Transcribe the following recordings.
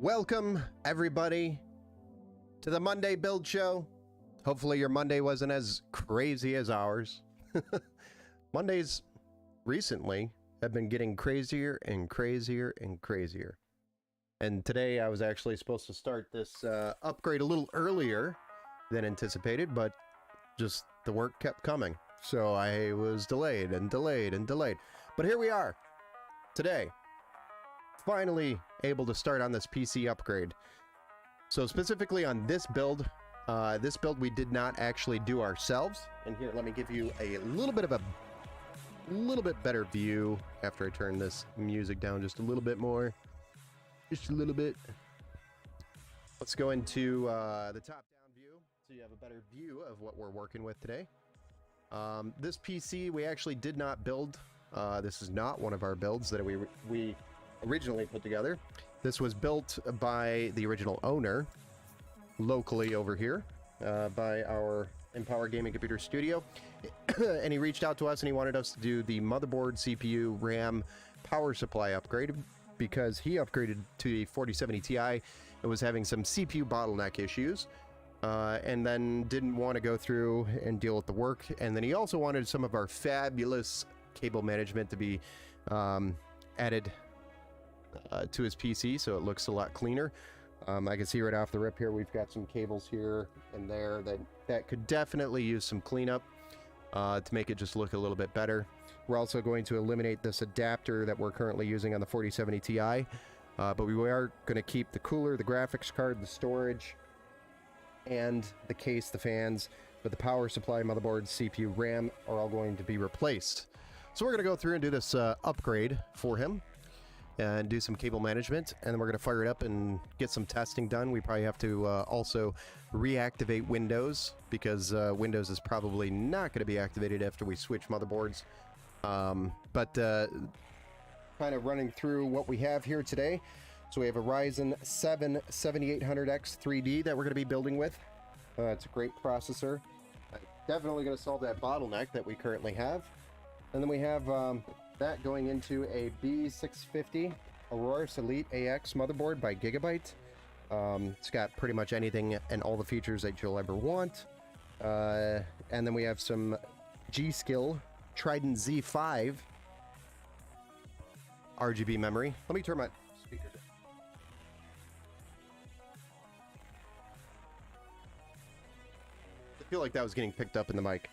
Welcome, everybody, to the Monday Build Show. Hopefully your Monday wasn't as crazy as ours. Mondays recently have been getting crazier and crazier and crazier. And today I was actually supposed to start this upgrade a little earlier than anticipated, but just the work kept coming. So I was delayed and delayed and delayed. But here we are, today. Finally able to start on this PC upgrade. So specifically on this build we did not actually do ourselves. And here, let me give you a little bit better view after I turn this music down just a little bit more. Just a little bit. Let's go into the top-down view so you have a better view of what we're working with today. This PC we actually did not build. This is not one of our builds that we originally put together. This was built by the original owner locally over here by our Empower Gaming Computer Studio. And he reached out to us and he wanted us to do the motherboard, CPU, RAM, power supply upgrade because he upgraded to the 4070 Ti and was having some CPU bottleneck issues and then didn't want to go through and deal with the work. And then he also wanted some of our fabulous cable management to be added to his PC so it looks a lot cleaner. I can see right off the rip here we've got some cables here and there that could definitely use some cleanup to make it just look a little bit better. We're also going to eliminate this adapter that we're currently using on the 4070 Ti, but we are going to keep the cooler, the graphics card, the storage, and the case, the fans, but the power supply, motherboard, CPU, RAM are all going to be replaced. So we're going to go through and do this upgrade for him and do some cable management, and then we're going to fire it up and get some testing done. We probably have to also reactivate Windows, because Windows is probably not going to be activated after we switch motherboards. But kind of running through what we have here today. So we have a Ryzen 7 7800X 3D that we're going to be building with. It's a great processor. Definitely going to solve that bottleneck that we currently have. And then we have that going into a B650 Aurora Elite AX motherboard by Gigabyte. It's got pretty much anything and all the features that you'll ever want. And then we have some G-Skill Trident Z5 RGB memory. Let me turn my speaker down. I feel like that was getting picked up in the mic.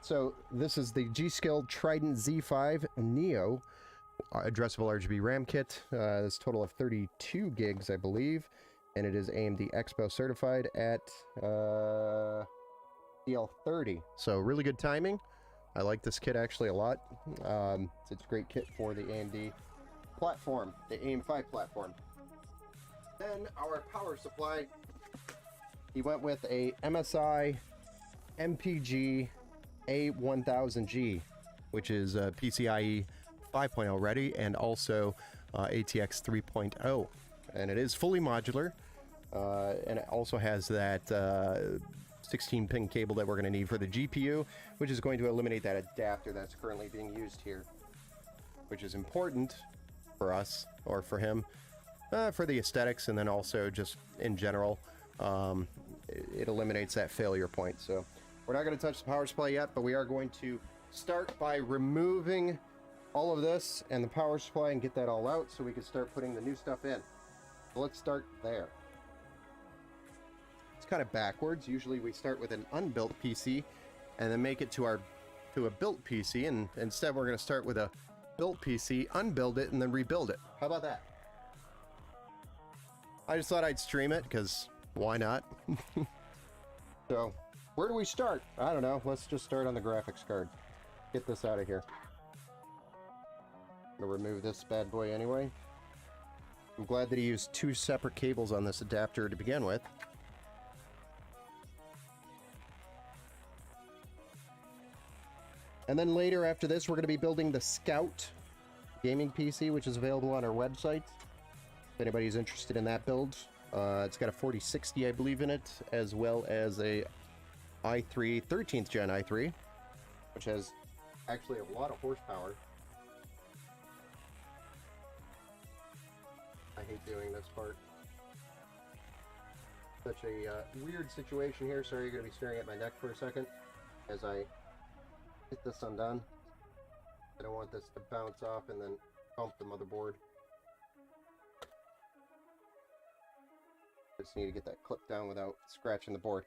So this is the G-Skill Trident Z5 Neo addressable RGB RAM kit. This total of 32 gigs, I believe, and it is AMD Expo certified at EL30. So really good timing. I like this kit actually a lot. It's a great kit for the AMD platform, the AM5 platform. Then our power supply, he went with a MSI MPG A1000G, which is PCIe 5.0 ready, and also ATX 3.0. And it is fully modular, and it also has that 16-pin cable that we're going to need for the GPU, which is going to eliminate that adapter that's currently being used here, which is important for us, or for him, for the aesthetics, and then also just in general. It eliminates that failure point. So we're not going to touch the power supply yet, but we are going to start by removing all of this and the power supply and get that all out so we can start putting the new stuff in. So let's start there. It's kind of backwards. Usually we start with an unbuilt PC and then make it to a built PC, and instead we're going to start with a built PC, unbuild it, and then rebuild it. How about that? I just thought I'd stream it because why not? So where do we start? I don't know. Let's just start on the graphics card. Get this out of here. I'm gonna remove this bad boy anyway. I'm glad that he used two separate cables on this adapter to begin with. And then later after this, we're going to be building the Scout gaming PC, which is available on our website. If anybody's interested in that build. It's got a 4060, I believe, in it, as well as a i3, 13th gen i3, which has actually a lot of horsepower. I hate doing this part. Such a weird situation here. Sorry, you're going to be staring at my neck for a second as I get this undone. I don't want this to bounce off and then bump the motherboard. I just need to get that clip down without scratching the board.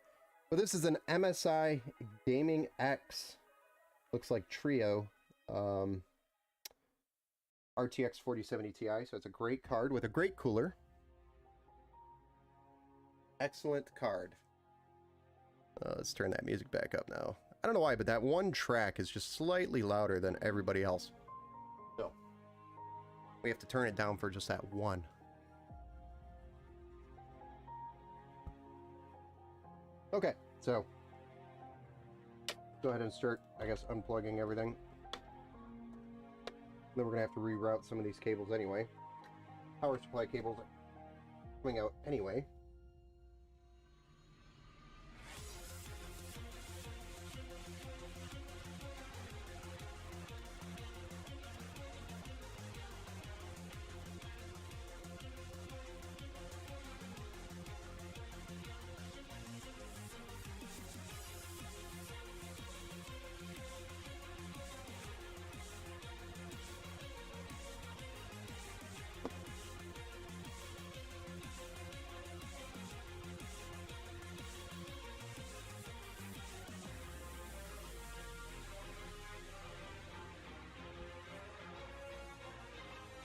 But this is an MSI Gaming X. Looks like Trio. RTX 4070 Ti. So it's a great card with a great cooler. Excellent card. Let's turn that music back up now. I don't know why, but that one track is just slightly louder than everybody else. So we have to turn it down for just that one. Okay, so go ahead and start, I guess, unplugging everything. Then we're gonna have to reroute some of these cables anyway. Power supply cables coming out anyway.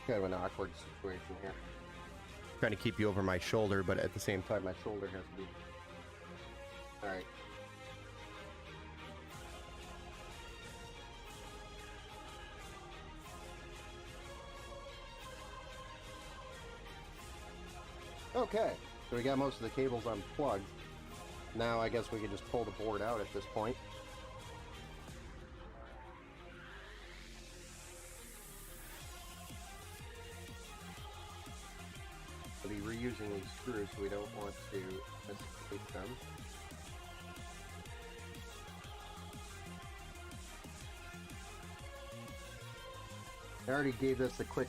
Kind of an awkward situation here. Trying to keep you over my shoulder, but at the same time, my shoulder has to be... Alright. Okay, so we got most of the cables unplugged. Now I guess we can just pull the board out at this point. We'll be reusing these screws, so we don't want to mistake them. I already gave this a quick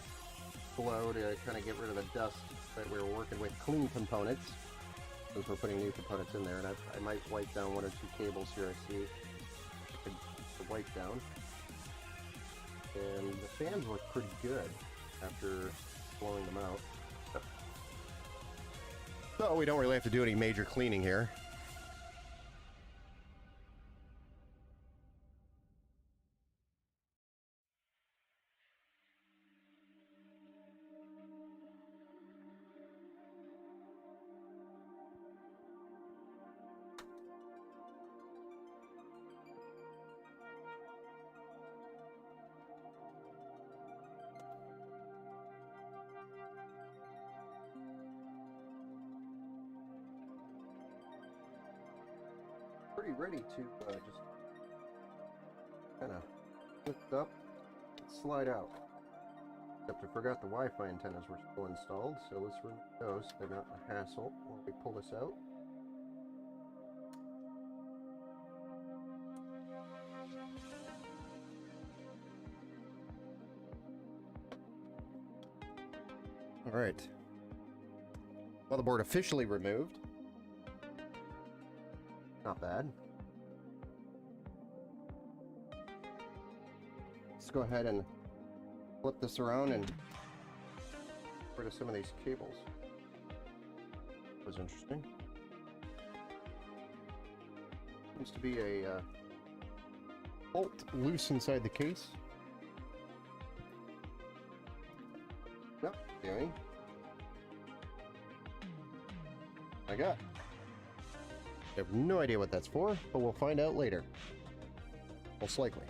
blow to kind of get rid of the dust that we were working with. Clean components, since we're putting new components in there, and I might wipe down one or two cables here. I see the wipe down, and the fans look pretty good after blowing them out. So we don't really have to do any major cleaning here. pretty ready to just kind of lift up and slide out. Except I forgot the Wi-Fi antennas were still installed, so let's remove those so they're not a hassle while we pull this out. Alright. Motherboard officially removed. Not bad. Let's go ahead and flip this around and get rid of some of these cables. That was interesting. Seems to be a bolt loose inside the case. Yep, okay. I got. I have no idea what that's for, but we'll find out later. Most likely.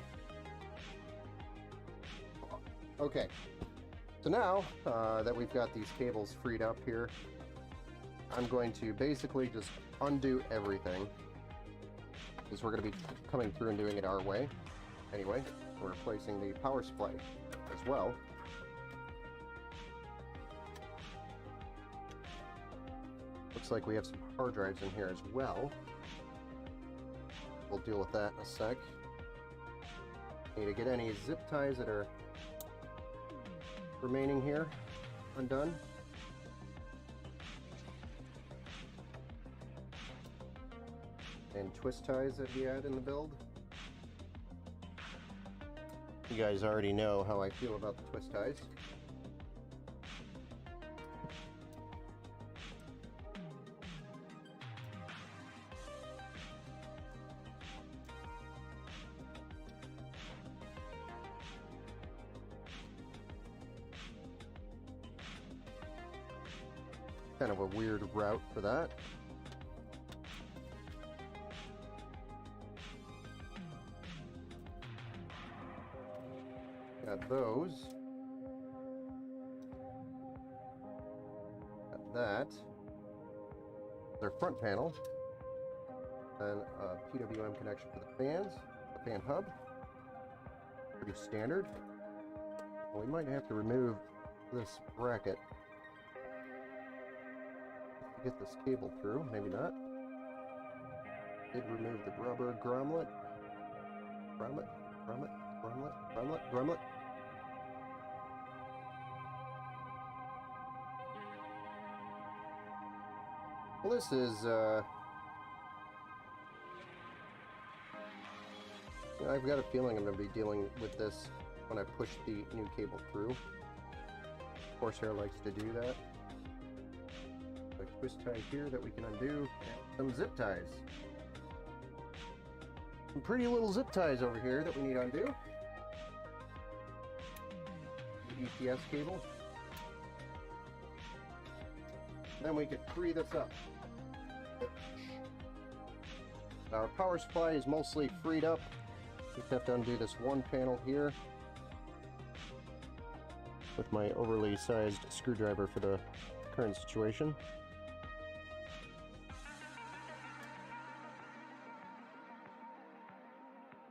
Okay, so now that we've got these cables freed up here, I'm going to basically just undo everything, because we're going to be coming through and doing it our way. Anyway, we're replacing the power supply as well. Looks like we have some hard drives in here as well. We'll deal with that in a sec. Need to get any zip ties that are remaining here undone. And twist ties that we had in the build. You guys already know how I feel about the twist ties. Kind of a weird route for that. Got those. Got that. Their front panel. And a PWM connection for the fans. The fan hub. Pretty standard. Well, we might have to remove this bracket. Get this cable through, maybe not. Did remove the rubber grommet. Grommet. Well, this is, I've got a feeling I'm going to be dealing with this when I push the new cable through. Corsair likes to do that. A twist tie here that we can undo, and some zip ties. Some pretty little zip ties over here that we need to undo. The EPS cable. Then we can free this up. Our power supply is mostly freed up. Just have to undo this one panel here with my overly sized screwdriver for the current situation.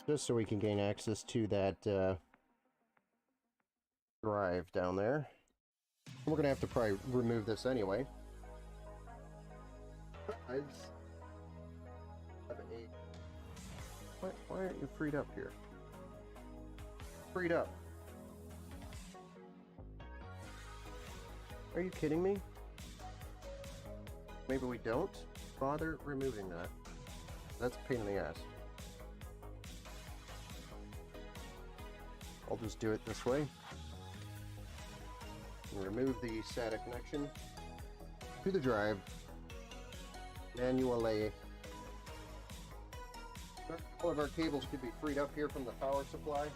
Just so we can gain access to that drive down there. We're going to have to probably remove this anyway. Why aren't you freed up here? Freed up. Are you kidding me? Maybe we don't bother removing that. That's a pain in the ass. I'll just do it this way. And remove the SATA connection to the drive manually. All of our cables could be freed up here from the power supply. I'm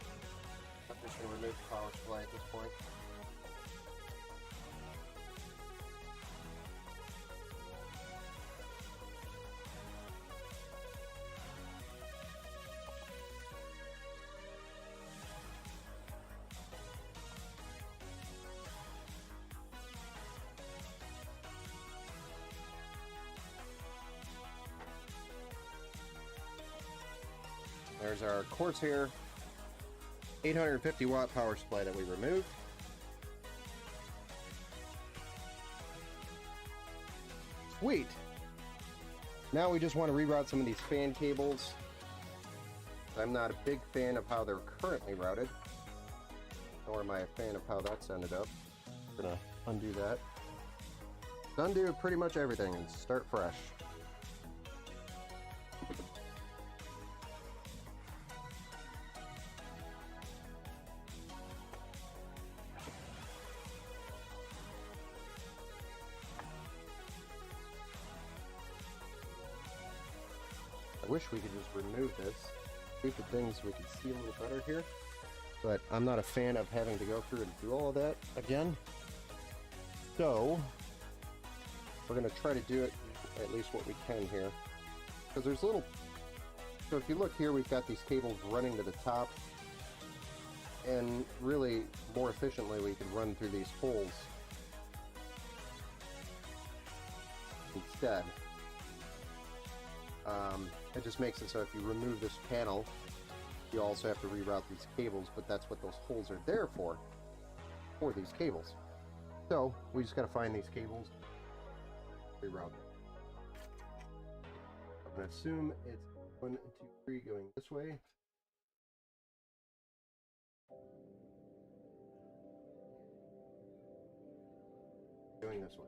just going to remove the power supply at this point. There's our Corsair 850 watt power supply that we removed. Sweet. Now we just want to reroute some of these fan cables. I'm not a big fan of how they're currently routed, nor am I a fan of how that's ended up. I'm gonna undo that. Undo pretty much everything and start fresh. I wish we could just remove this. Stupid things we could see a little better here. But I'm not a fan of having to go through and do all of that again. So we're going to try to do it at least what we can here. Because there's little... So if you look here, we've got these cables running to the top. And really, more efficiently, we can run through these holes instead. It just makes it so if you remove this panel, you also have to reroute these cables, but that's what those holes are there for these cables. So we just got to find these cables, reroute them. I'm going to assume it's 1, 2, 3 going this way. Going this way.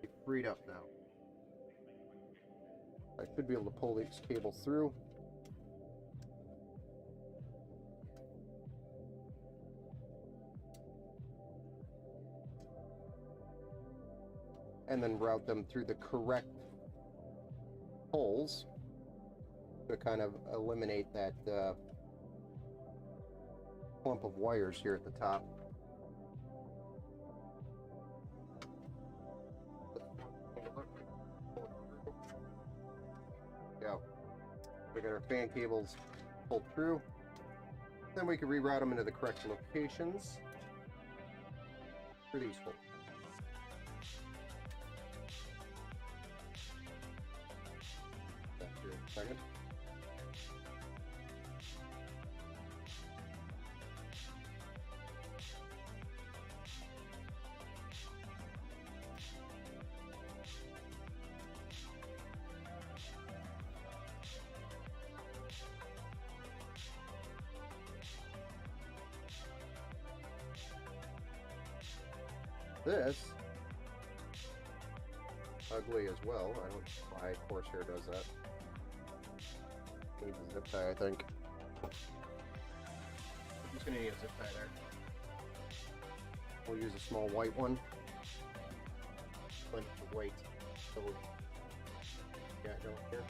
It's freed up now. I should be able to pull these cables through. And then route them through the correct holes to kind of eliminate that clump of wires here at the top. Go. We got our fan cables pulled through. Then we can reroute them into the correct locations for these holes. Here in a second. This ugly as well. I don't know why Corsair does that. Needs a zip tie, I think. I'm just gonna need a zip tie there. We'll use a small white one. Plenty of white. So we'll... Yeah, don't care.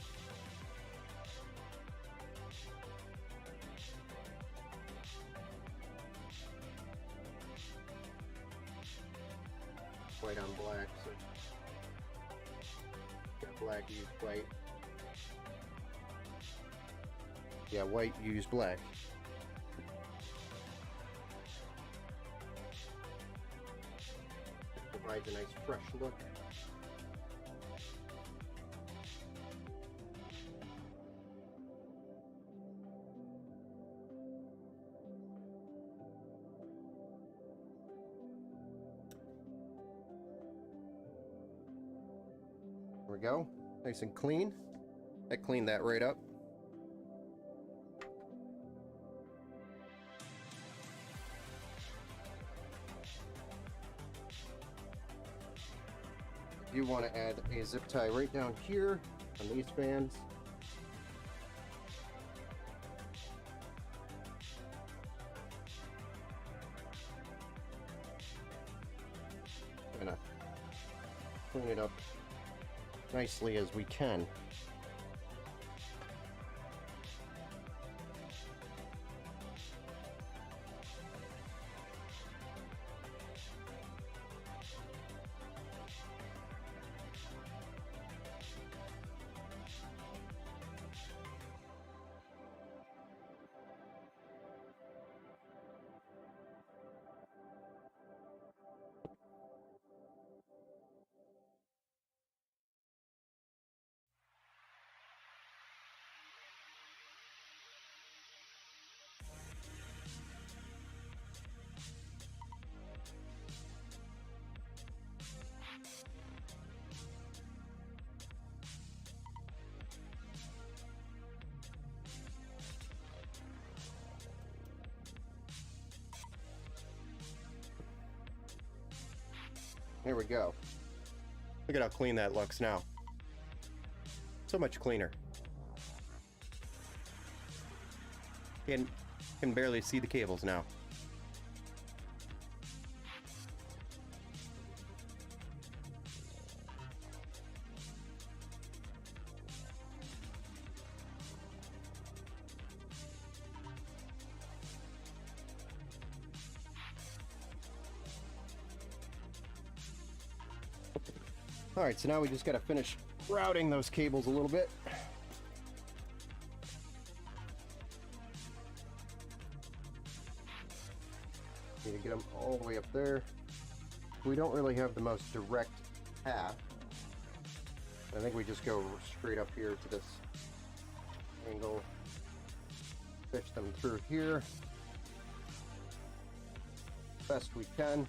White on black, so got black, use white. Yeah, white, use black. It provides a nice fresh look. There we go, nice and clean. I cleaned that right up. You want to add a zip tie right down here on these fans. I'm gonna clean it up nicely as we can. There we go. Look at how clean that looks now. So much cleaner. Can barely see the cables now. All right, so now we just got to finish routing those cables a little bit. Need to get them all the way up there. We don't really have the most direct path. I think we just go straight up here to this angle, fish them through here best we can.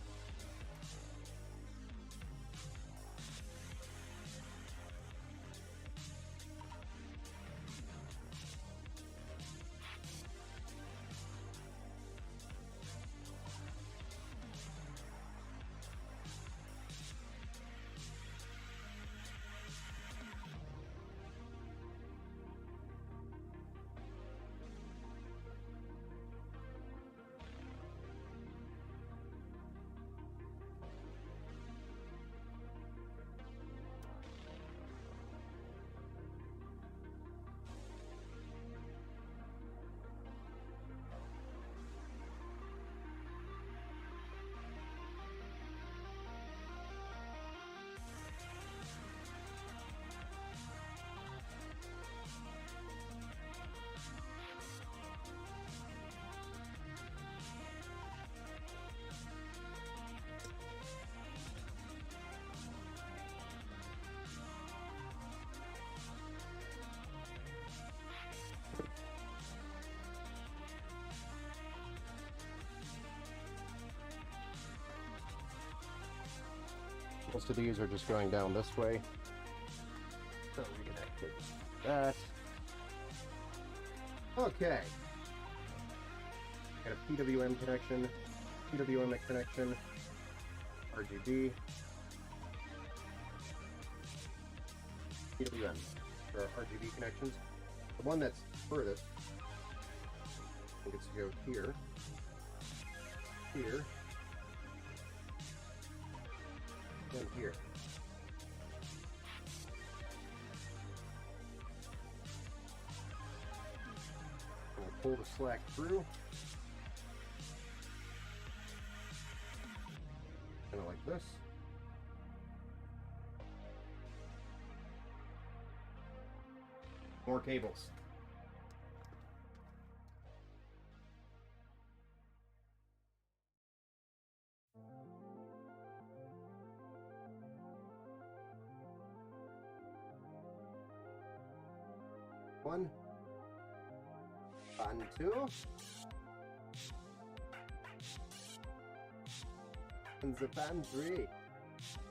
Most of these are just going down this way. So we can activate that. Okay. Got a PWM connection, PWM connection, RGB, PWM for our RGB connections. The one that's furthest gets to go here, here, and here. And we'll pull the slack through. Kind of like this. More cables. One, fan two, and the fan three.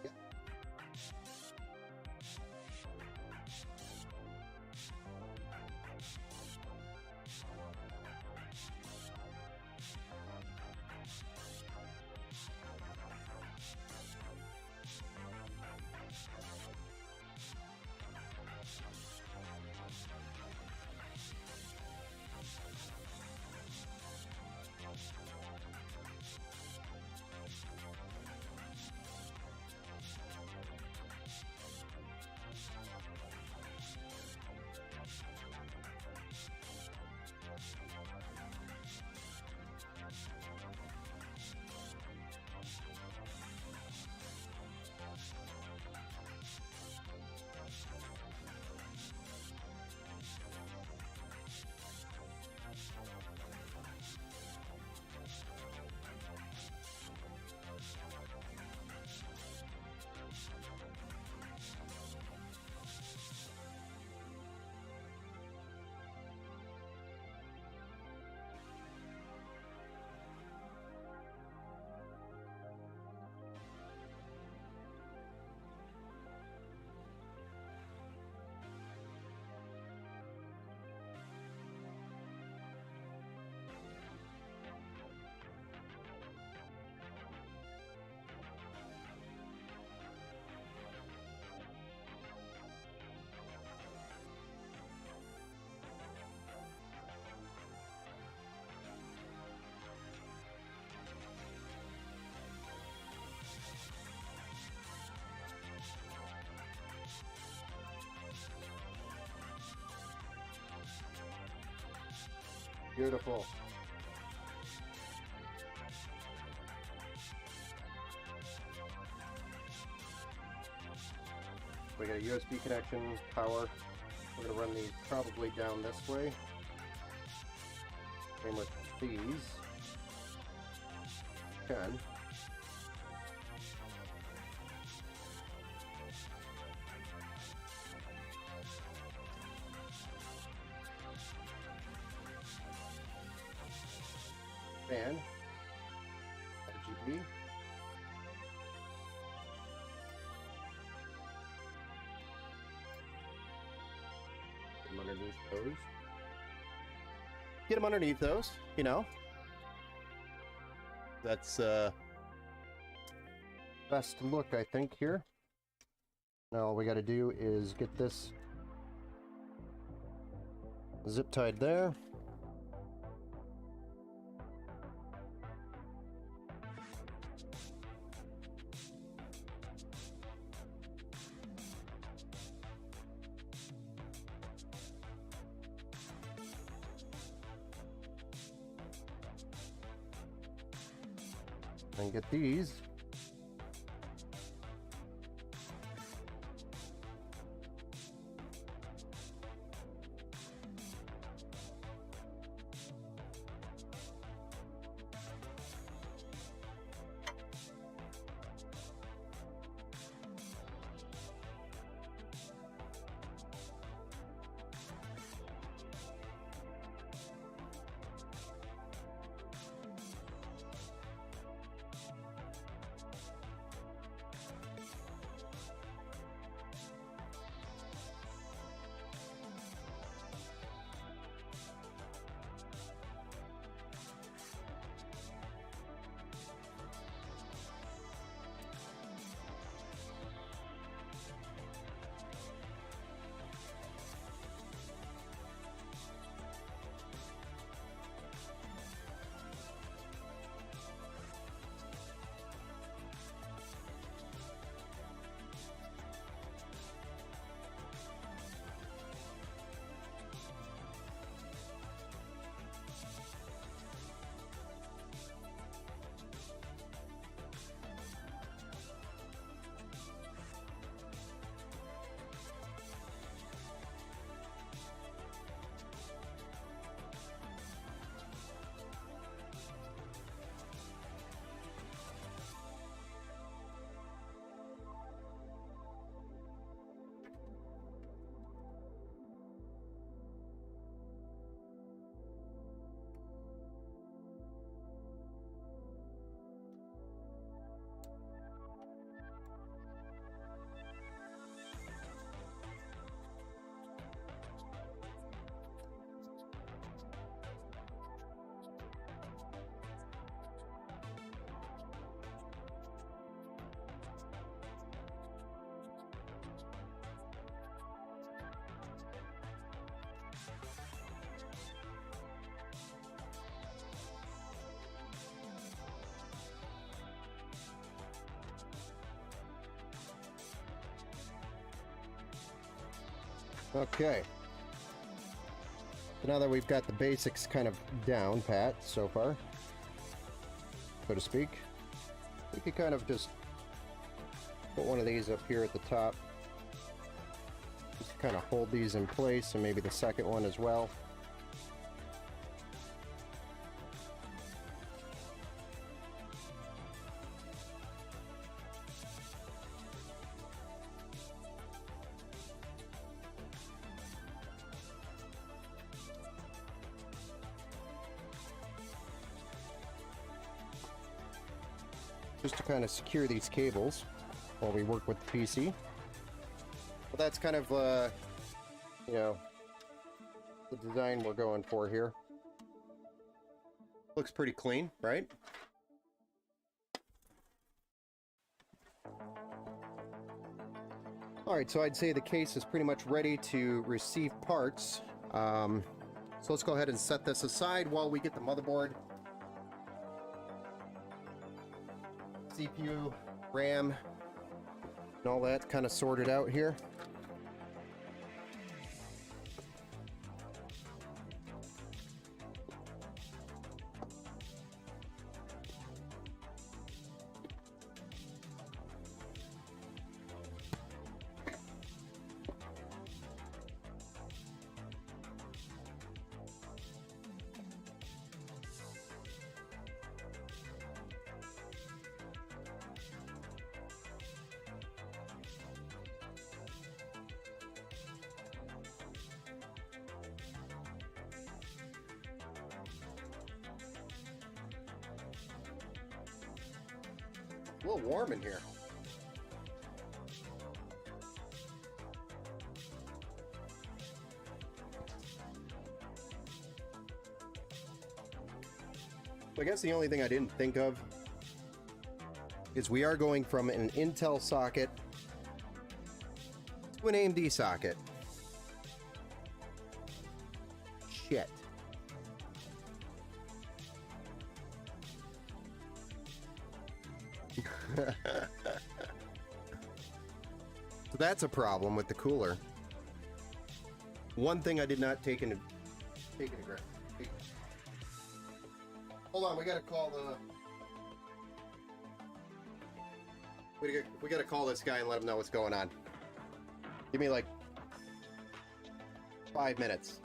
Yep. Beautiful. We got a USB connection, power. We're going to run these probably down this way. Same with these. Can. And RGB. Get them underneath those. Get them underneath those, you know. That's best look, I think, here. Now all we got to do is get this zip tied there. And get these. Okay. So now that we've got the basics kind of down pat so far, so to speak, we could kind of just put one of these up here at the top. Just to kind of hold these in place, and maybe the second one as well. Just to kind of secure these cables while we work with the PC. But that's kind of, you know, the design we're going for here. Looks pretty clean, right? Alright, so I'd say the case is pretty much ready to receive parts. So let's go ahead and set this aside while we get the motherboard, CPU, RAM, and all that kind of sorted out here. a little warm in here. I guess the only thing I didn't think of is we are going from an Intel socket to an AMD socket. Shit. So that's a problem with the cooler. One thing I did not take into grasp. Hold on, we gotta call the. We gotta call this guy and let him know what's going on. Give me like 5 minutes.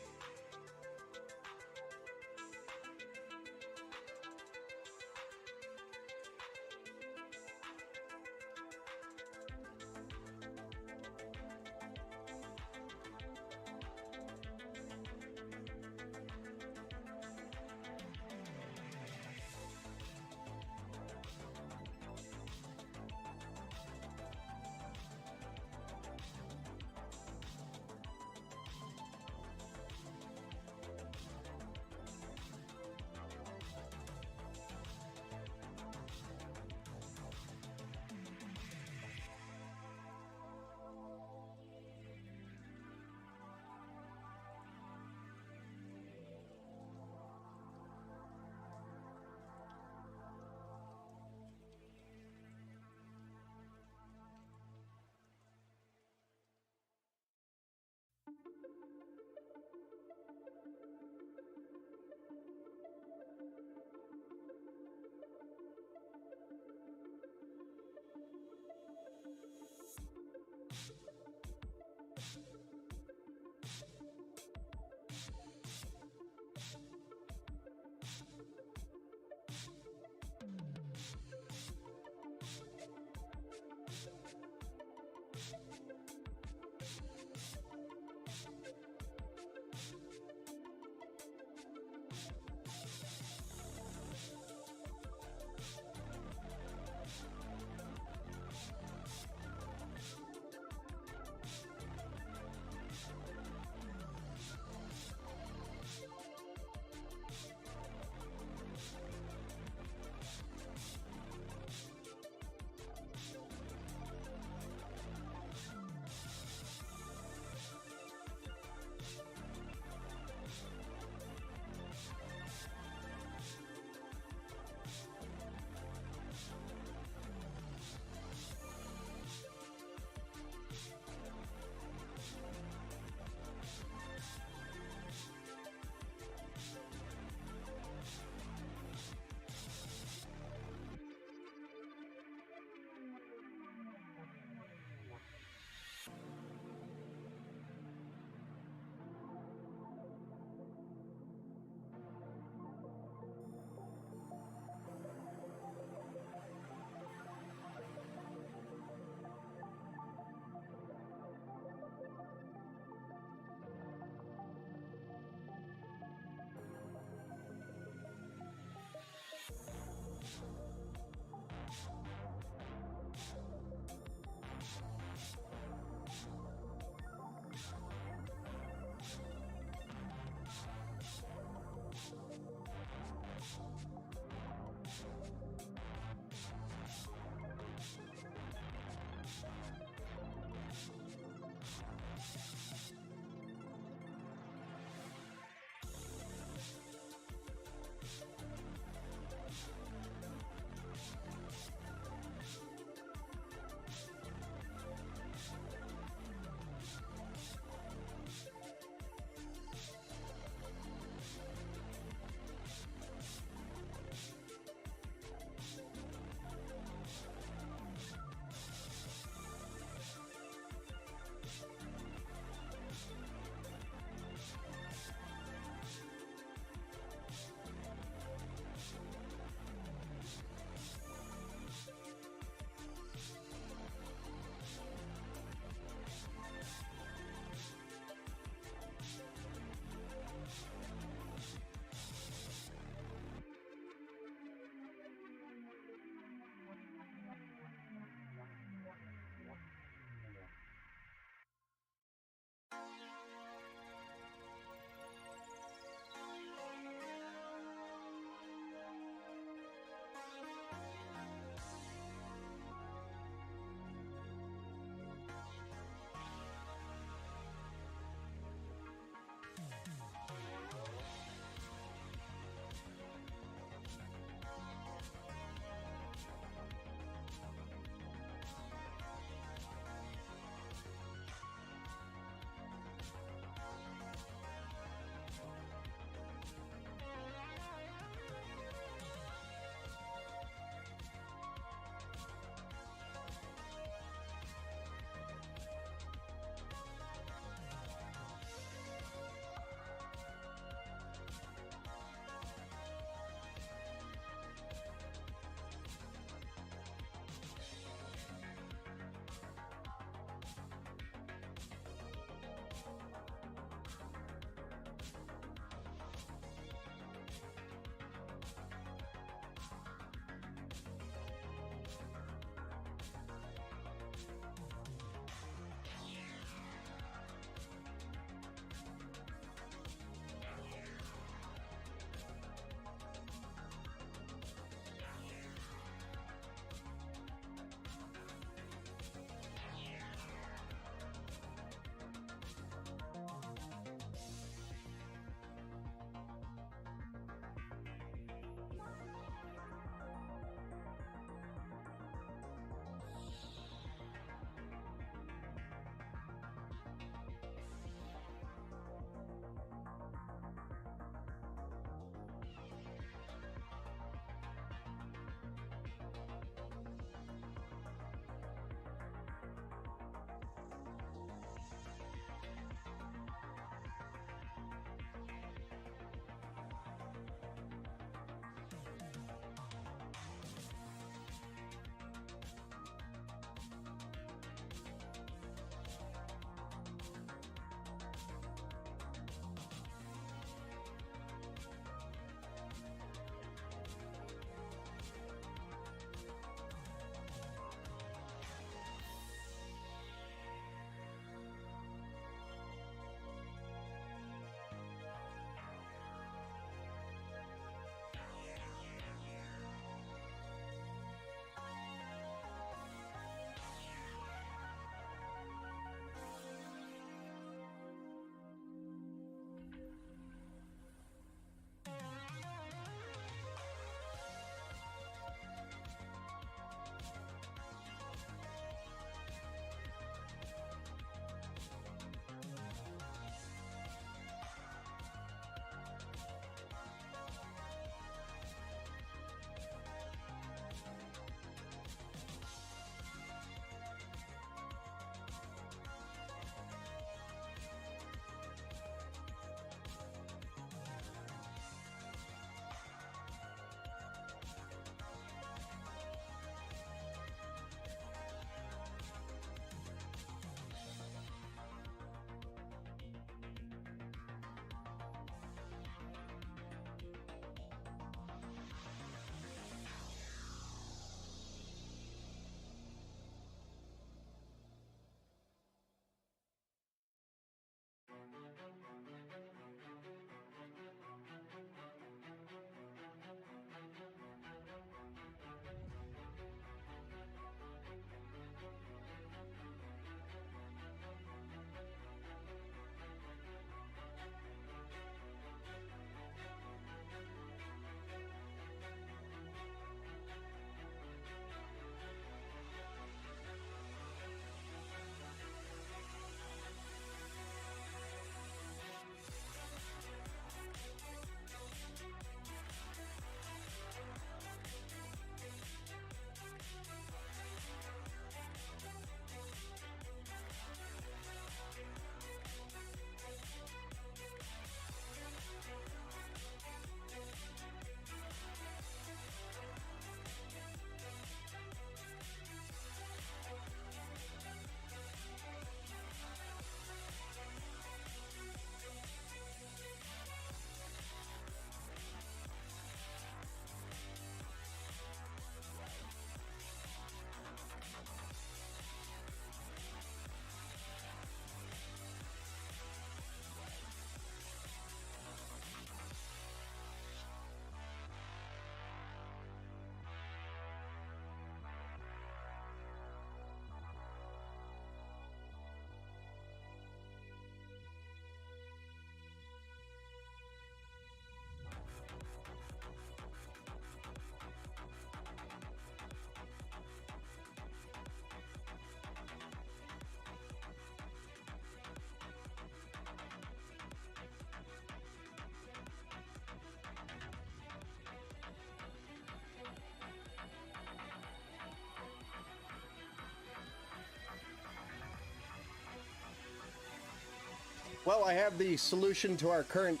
Well, I have the solution to our current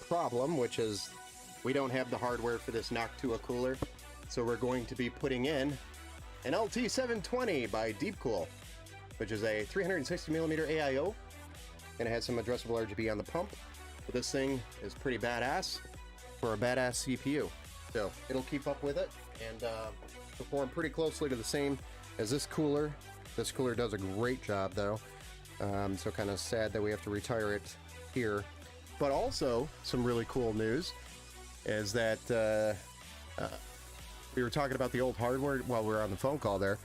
problem, which is we don't have the hardware for this Noctua cooler. So we're going to be putting in an LT720 by Deepcool, which is a 360mm AIO, and it has some addressable RGB on the pump. But this thing is pretty badass for a badass CPU. So it'll keep up with it and perform pretty closely to the same as this cooler. This cooler does a great job though. So kind of sad that we have to retire it here. But also, some really cool news is that we were talking about the old hardware while we were on the phone call there,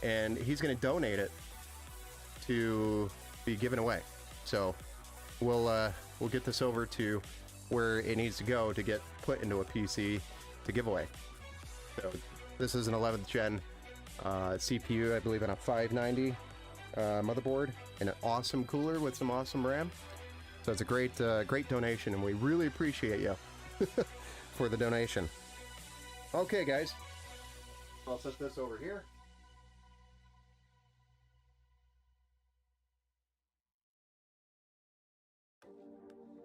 and he's going to donate it to be given away. So we'll get this over to where it needs to go to get put into a PC to give away. So this is an 11th gen CPU, I believe, on a 590 motherboard, and an awesome cooler with some awesome RAM. So it's a great donation, and we really appreciate you for the donation. Okay, guys, I'll set this over here.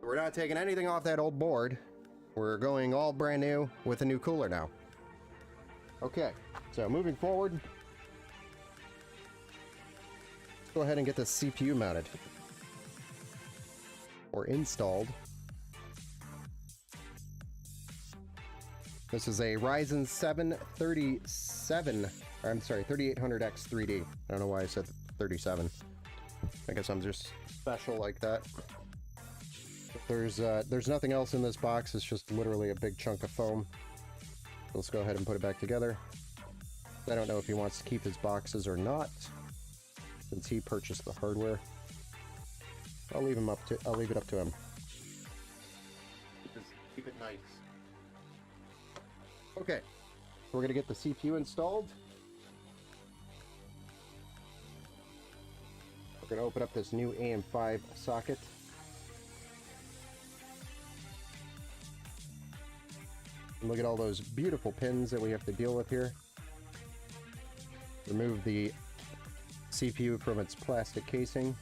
We're not taking anything off that old board. We're going all brand new with a new cooler now. Okay, so moving forward, let's go ahead and get the CPU mounted or installed. This is a Ryzen 7 3800X 3D. I don't know why I said 37. I guess I'm just special like that. There's nothing else in this box. It's just literally a big chunk of foam. Let's go ahead and put it back together. I don't know if he wants to keep his boxes or not, since he purchased the hardware. I'll leave it up to him. Just keep it nice. Okay, we're gonna get the CPU installed. We're gonna open up this new AM5 socket. And look at all those beautiful pins that we have to deal with here. Remove the CPU from its plastic casing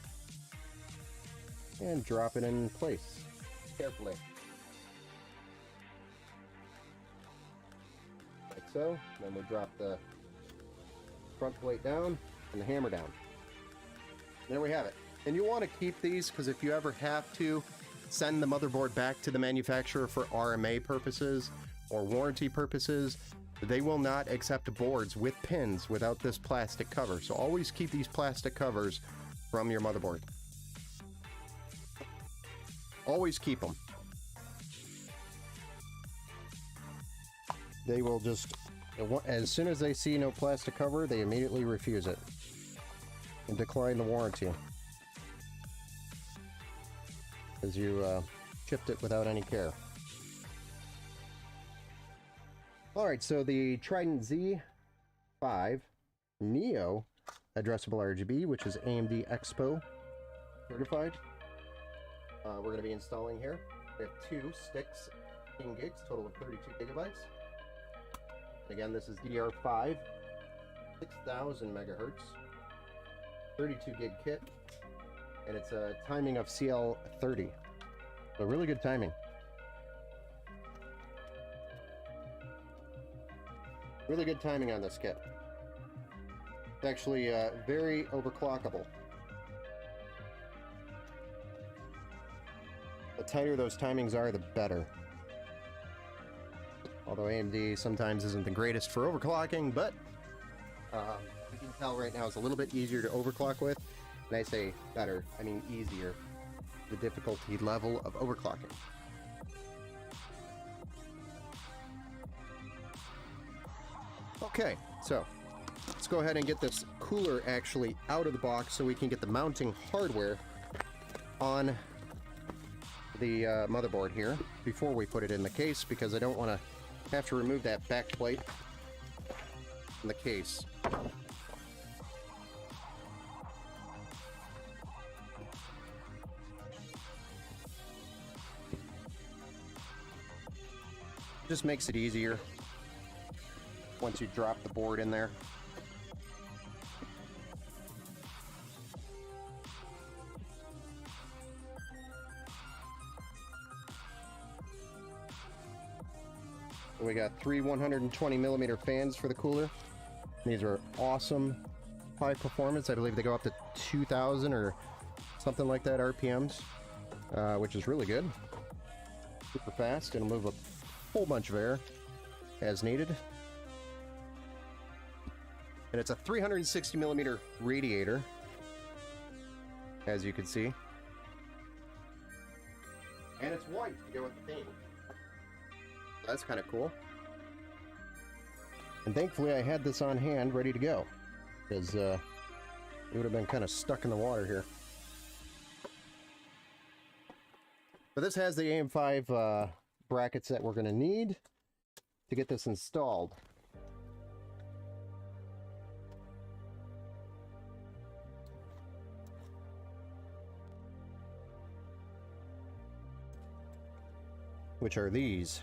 and drop it in place carefully. Like so. Then we'll drop the front plate down and the hammer down. There we have it. And you want to keep these because if you ever have to send the motherboard back to the manufacturer for RMA purposes or warranty purposes, they will not accept boards with pins without this plastic cover. So always keep these plastic covers from your motherboard. Always keep them. They will just, as soon as they see no plastic cover, they immediately refuse it and decline the warranty, because you shipped it without any care. Alright, so the Trident Z5 Neo addressable RGB, which is AMD Expo certified, we're going to be installing here. We have 2 sticks, 16 gigs, total of 32 gigabytes. Again, this is DDR5, 6000 megahertz, 32 gig kit, and it's a timing of CL30. So really good timing. Really good timing on this kit. It's actually very overclockable. The tighter those timings are, the better. Although AMD sometimes isn't the greatest for overclocking, but you can tell right now it's a little bit easier to overclock with. And I say better, I mean easier. The difficulty level of overclocking. Okay, so let's go ahead and get this cooler actually out of the box so we can get the mounting hardware on the motherboard here before we put it in the case, because I don't want to have to remove that back plate from the case. Just makes it easier once you drop the board in there. We got 3 120 millimeter fans for the cooler. These are awesome, high performance. I believe they go up to 2,000 or something like that RPMs, which is really good. Super fast. It'll move a whole bunch of air as needed. And it's a 360 millimeter radiator, as you can see. And it's white to go with the theme. That's kind of cool. And thankfully I had this on hand ready to go, because it would have been kind of stuck in the water here. But this has the AM5 brackets that we're going to need to get this installed. Which are these.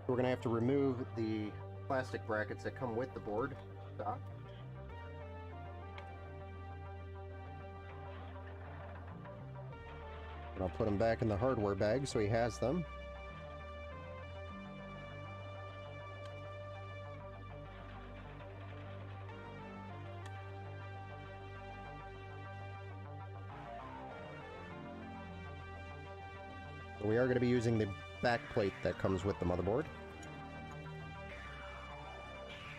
We're going to have to remove the plastic brackets that come with the board stock. And I'll put them back in the hardware bag so he has them. We are going to be using the back plate that comes with the motherboard.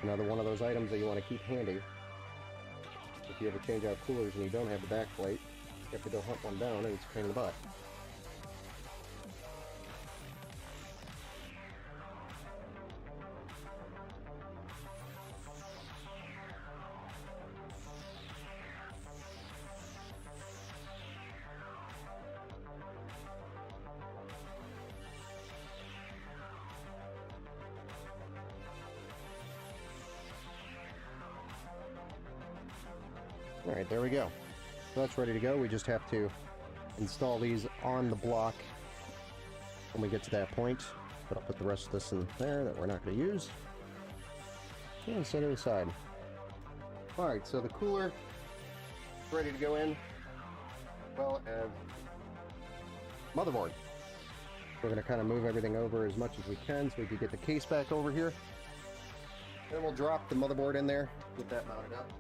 Another one of those items that you want to keep handy. If you ever change out coolers and you don't have the back plate, you have to go hunt one down and it's a pain in the butt. Alright, there we go. So that's ready to go. We just have to install these on the block when we get to that point. But I'll put the rest of this in there that we're not going to use. And set it aside. Alright, so the cooler is ready to go in, as well as motherboard. We're going to kind of move everything over as much as we can so we can get the case back over here. Then we'll drop the motherboard in there, get that mounted up.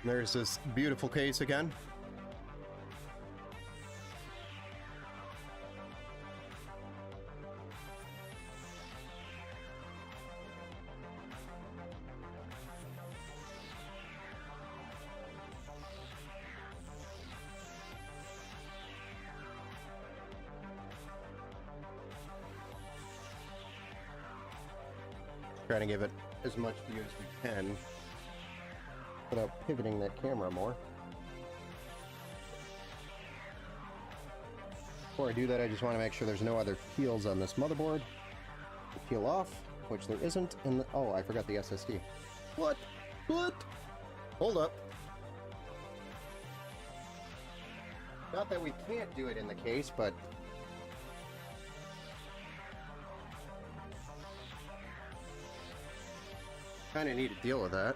There's this beautiful case again. Trying to give it as much view as we can without pivoting that camera more. Before I do that, I just want to make sure there's no other peels on this motherboard. Peel off, which there isn't, and oh, I forgot the SSD. What? Hold up. Not that we can't do it in the case, but kind of need to deal with that.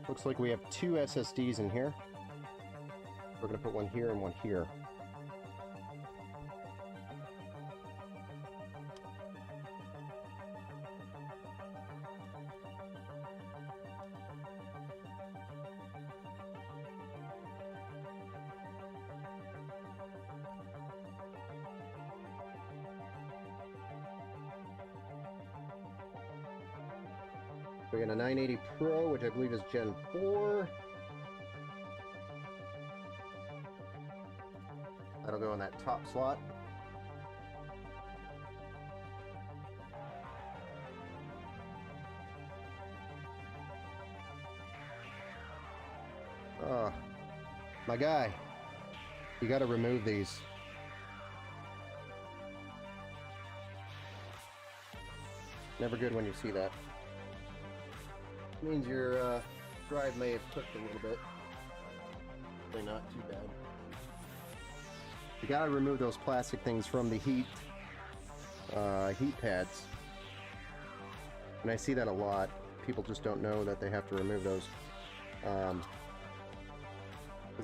Looks like we have 2 SSDs in here. We're going to put one here and one here. We got a 980 Pro, which I believe is Gen 4. That'll go in that top slot. Oh, my guy, you got to remove these. Never good when you see that. Means your drive may have cooked a little bit. Probably not too bad. You gotta remove those plastic things from the heat pads. And I see that a lot. People just don't know that they have to remove those. Because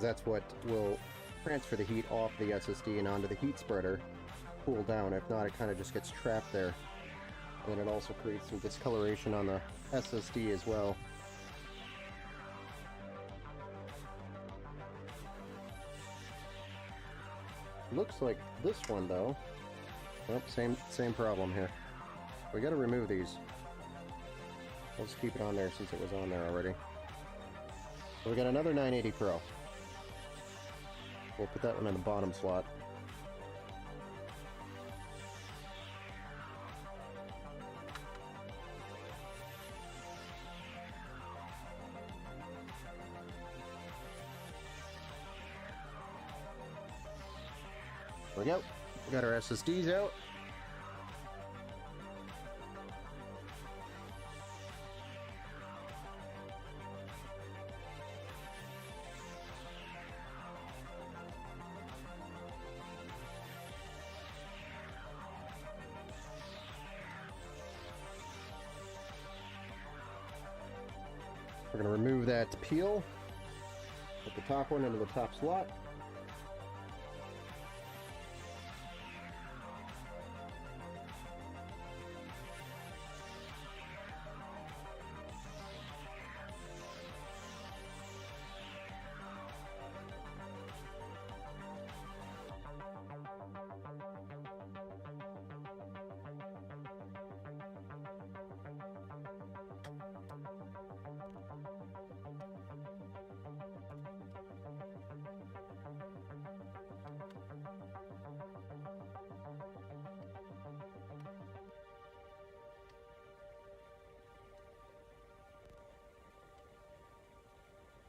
that's what will transfer the heat off the SSD and onto the heat spreader, cool down. If not, it kind of just gets trapped there. And it also creates some discoloration on the SSD as well. Looks like this one though. Well, same problem here. We gotta remove these. We'll just keep it on there since it was on there already. So we got another 980 Pro. We'll put that one in the bottom slot. There we go. We got our SSDs out. We're going to remove that peel. Put the top one into the top slot.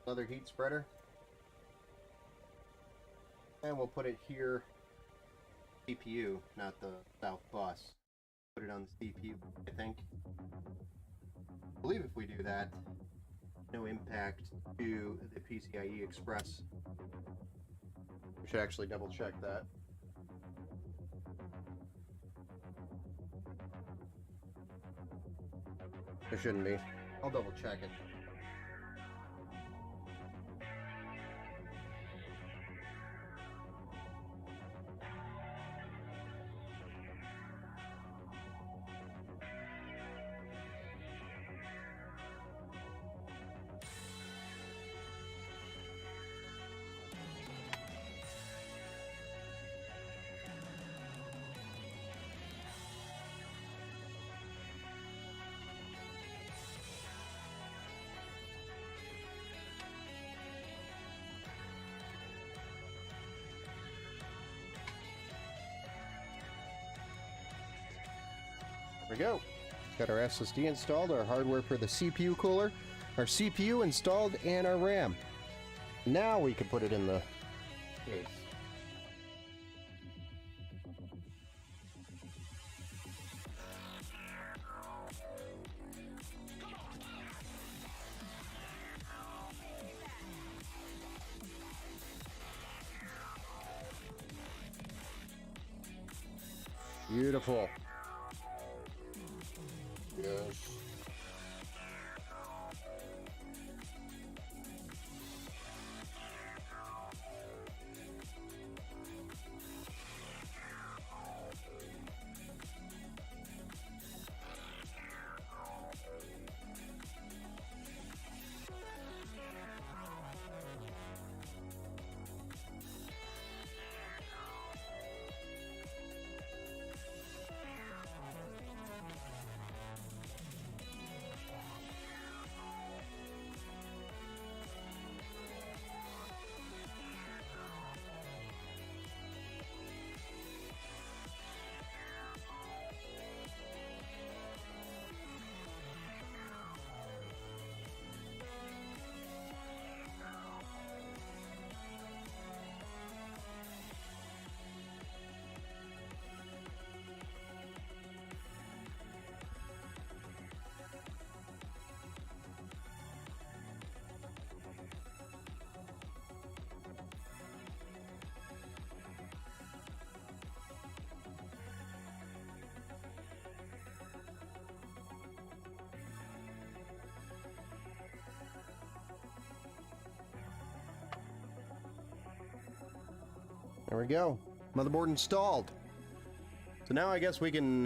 Another heat spreader, and we'll put it here. CPU, not the south bus. Put it on the CPU, I think. I believe if we do that, no impact to the PCIe Express. We should actually double check that. There shouldn't be. I'll double check it. There we go. Got our SSD installed, our hardware for the CPU cooler, our CPU installed, and our RAM. Now we can put it in the case. Beautiful. Yes. There we go. Motherboard installed. So now I guess we can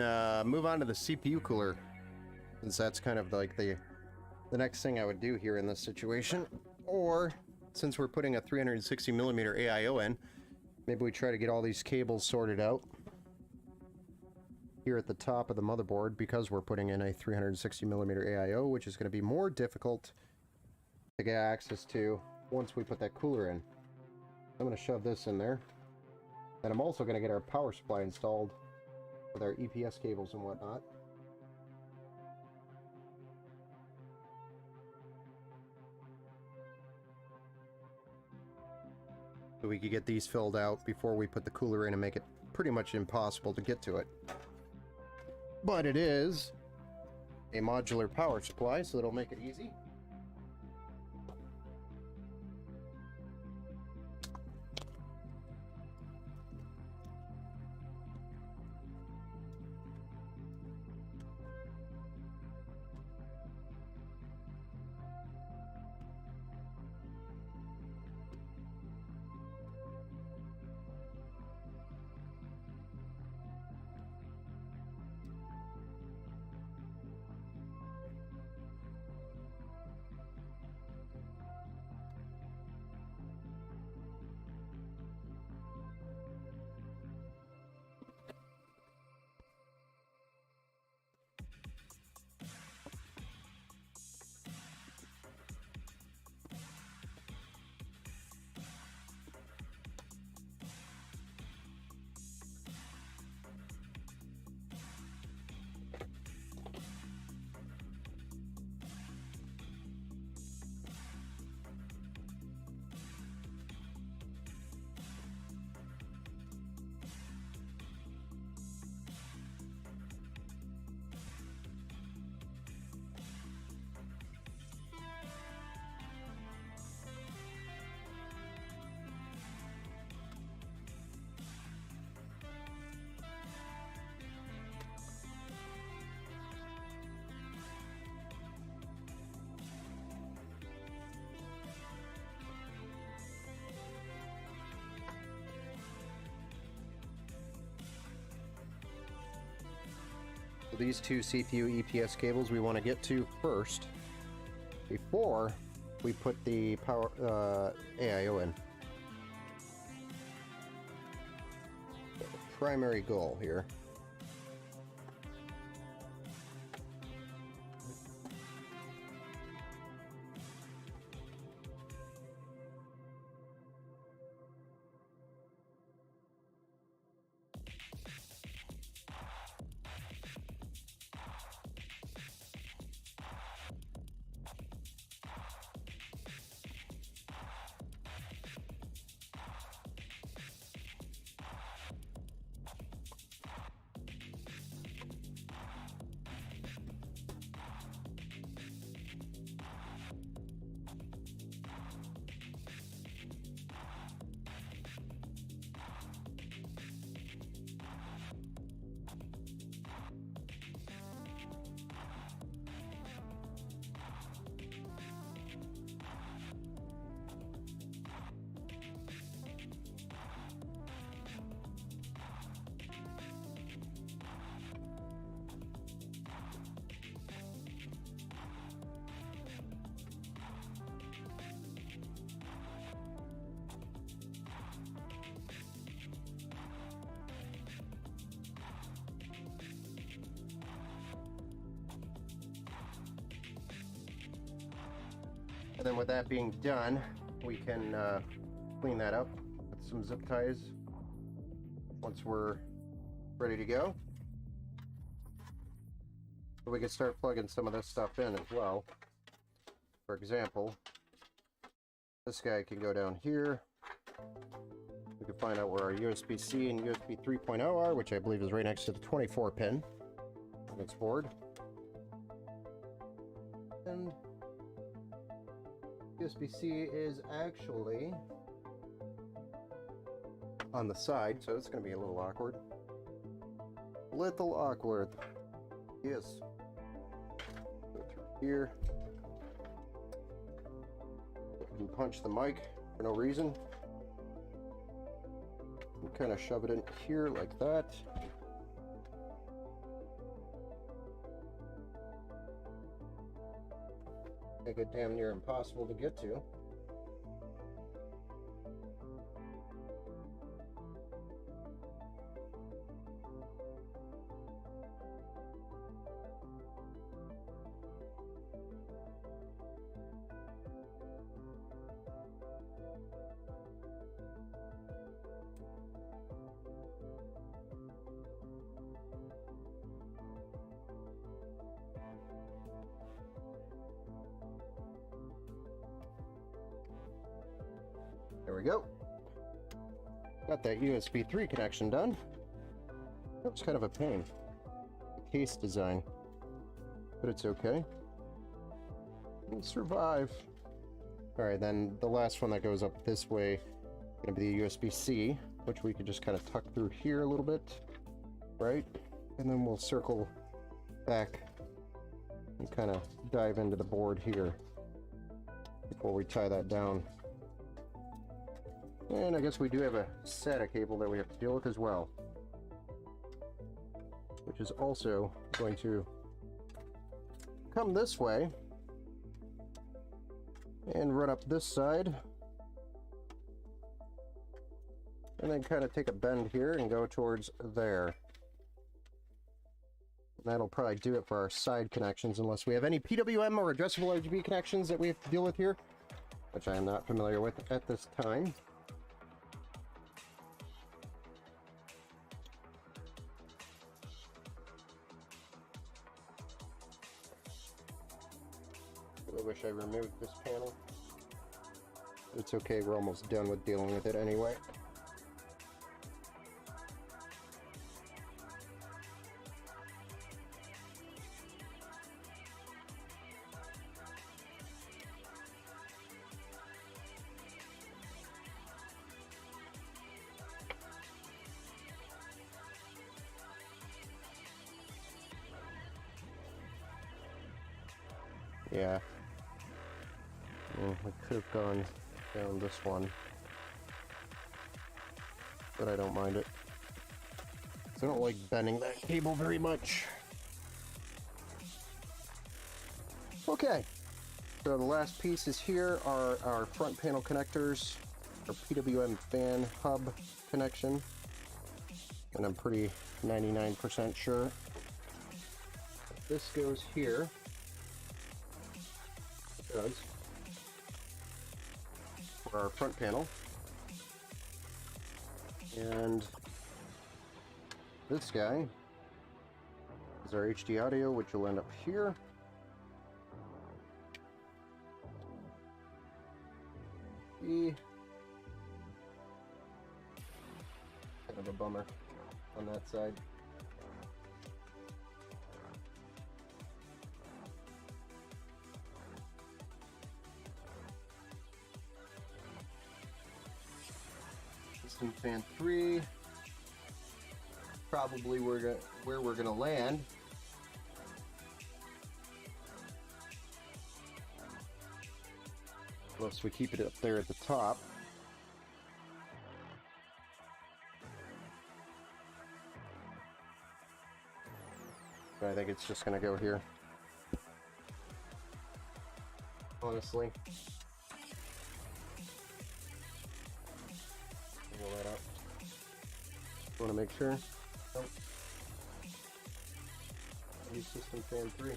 move on to the CPU cooler, since that's kind of like the next thing I would do here in this situation. Or, since we're putting a 360mm AIO in, maybe we try to get all these cables sorted out here at the top of the motherboard, because we're putting in a 360mm AIO, which is going to be more difficult to get access to once we put that cooler in. I'm going to shove this in there. And I'm also going to get our power supply installed with our EPS cables and whatnot. So we could get these filled out before we put the cooler in and make it pretty much impossible to get to it. But it is a modular power supply, so it'll make it easy. These two CPU EPS cables we want to get to first before we put the power AIO in. The primary goal here. And then with that being done, we can clean that up with some zip ties once we're ready to go. So we can start plugging some of this stuff in as well. For example, this guy can go down here. We can find out where our USB-C and USB 3.0 are, which I believe is right next to the 24 pin on this board. And USB-C is actually on the side, so it's going to be a little awkward. Little awkward. Yes. Go through here. And punch the mic for no reason. and kind of shove it in here like that. Make it damn near impossible to get to. There we go. Got that USB 3 connection done. That was kind of a pain. The case design. But it's okay. We'll survive. Alright, then the last one that goes up this way is going to be the USB-C, which we could just kind of tuck through here a little bit. Right? And then we'll circle back and kind of dive into the board here before we tie that down. And I guess we do have a SATA cable that we have to deal with as well, which is also going to come this way and run up this side, and then kind of take a bend here and go towards there. And that'll probably do it for our side connections, unless we have any PWM or addressable RGB connections that we have to deal with here, which I am not familiar with at this time. I wish I removed this panel. It's okay, we're almost done with dealing with it anyway. Yeah. We could have gone down this one, but I don't mind it. So I don't like bending that cable very much. Okay, so the last pieces here are our front panel connectors, our PWM fan hub connection, and I'm pretty 99% sure this goes here. It does. For our front panel, and this guy is our HD audio, which will end up here. Kind of a bummer on that side. System fan 3, probably where we're gonna land. Unless we keep it up there at the top. But I think it's just gonna go here. Honestly. Roll that up. Want to make sure. Nope. Use system fan 3.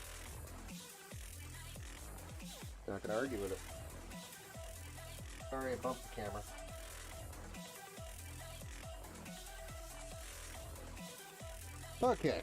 Not gonna argue with it. Sorry, I bumped the camera. Okay.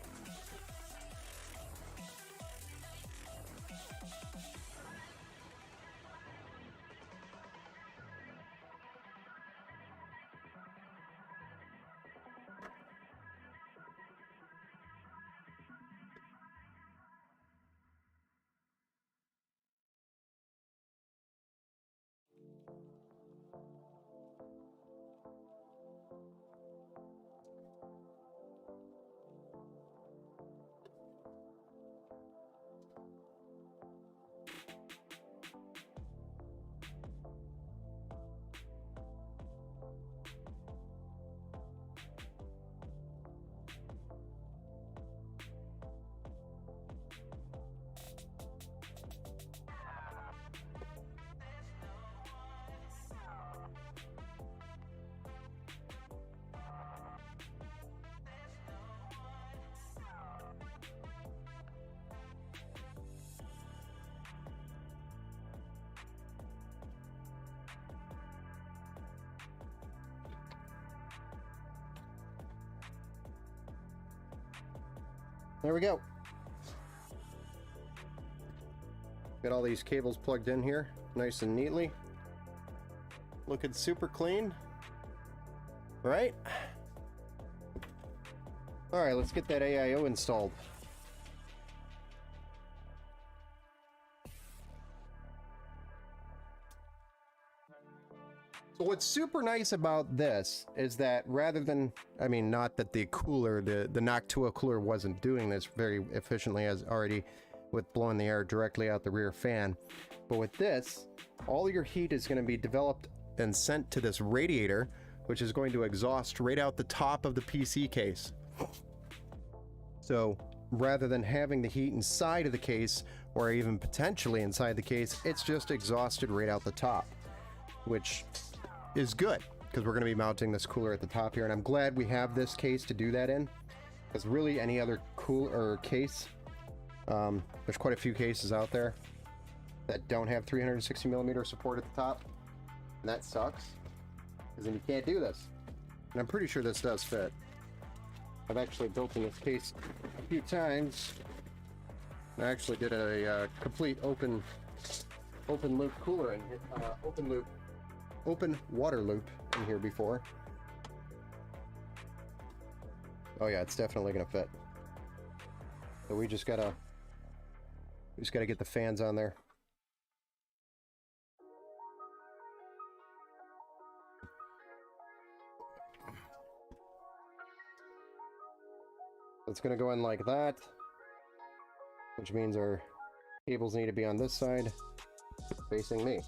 There we go. Got all these cables plugged in here, nice and neatly. Looking super clean. Right? Alright, let's get that AIO installed. So what's super nice about this is that rather than, I mean, not that the cooler, the Noctua cooler wasn't doing this very efficiently as already with blowing the air directly out the rear fan, but with this, all your heat is going to be developed and sent to this radiator, which is going to exhaust right out the top of the PC case. So rather than having the heat inside of the case, or even potentially inside the case, it's just exhausted right out the top, which is good because we're going to be mounting this cooler at the top here, and I'm glad we have this case to do that in, because really any other cooler case, there's quite a few cases out there that don't have 360mm support at the top, and that sucks because then you can't do this. And I'm pretty sure this does fit. I've actually built in this case a few times. I actually did a complete open loop cooler and open water loop in here before. Oh yeah, it's definitely gonna fit. So we just gotta get the fans on there. It's gonna go in like that, which means our cables need to be on this side, facing me.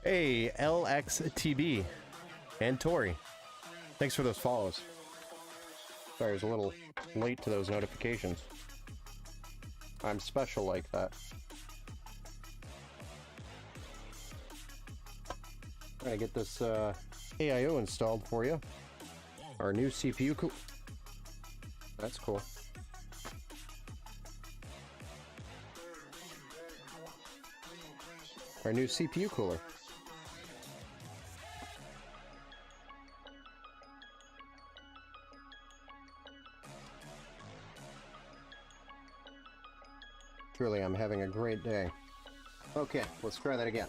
Hey, LXTB and Tori. Thanks for those follows. Sorry, I was a little late to those notifications. I'm special like that. I'm gonna get this AIO installed for you. Our new CPU cool. That's cool. Our new CPU cooler. Truly, I'm having a great day. Okay, let's try that again.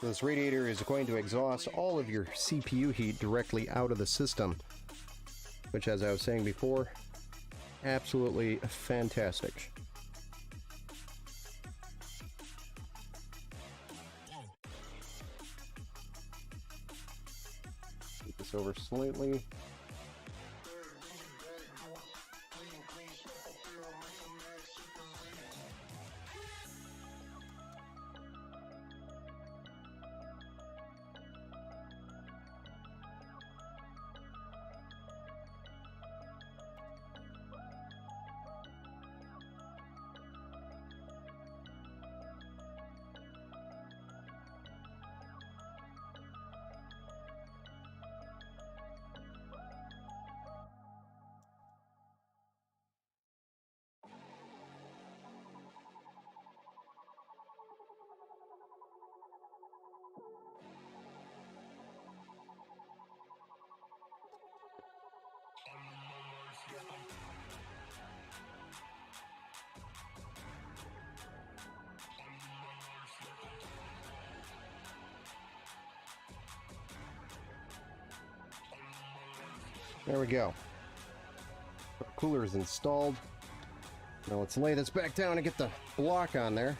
This radiator is going to exhaust all of your CPU heat directly out of the system, which, as I was saying before, absolutely fantastic. Get this over slightly. There we go. Our cooler is installed. Now let's lay this back down and get the block on there.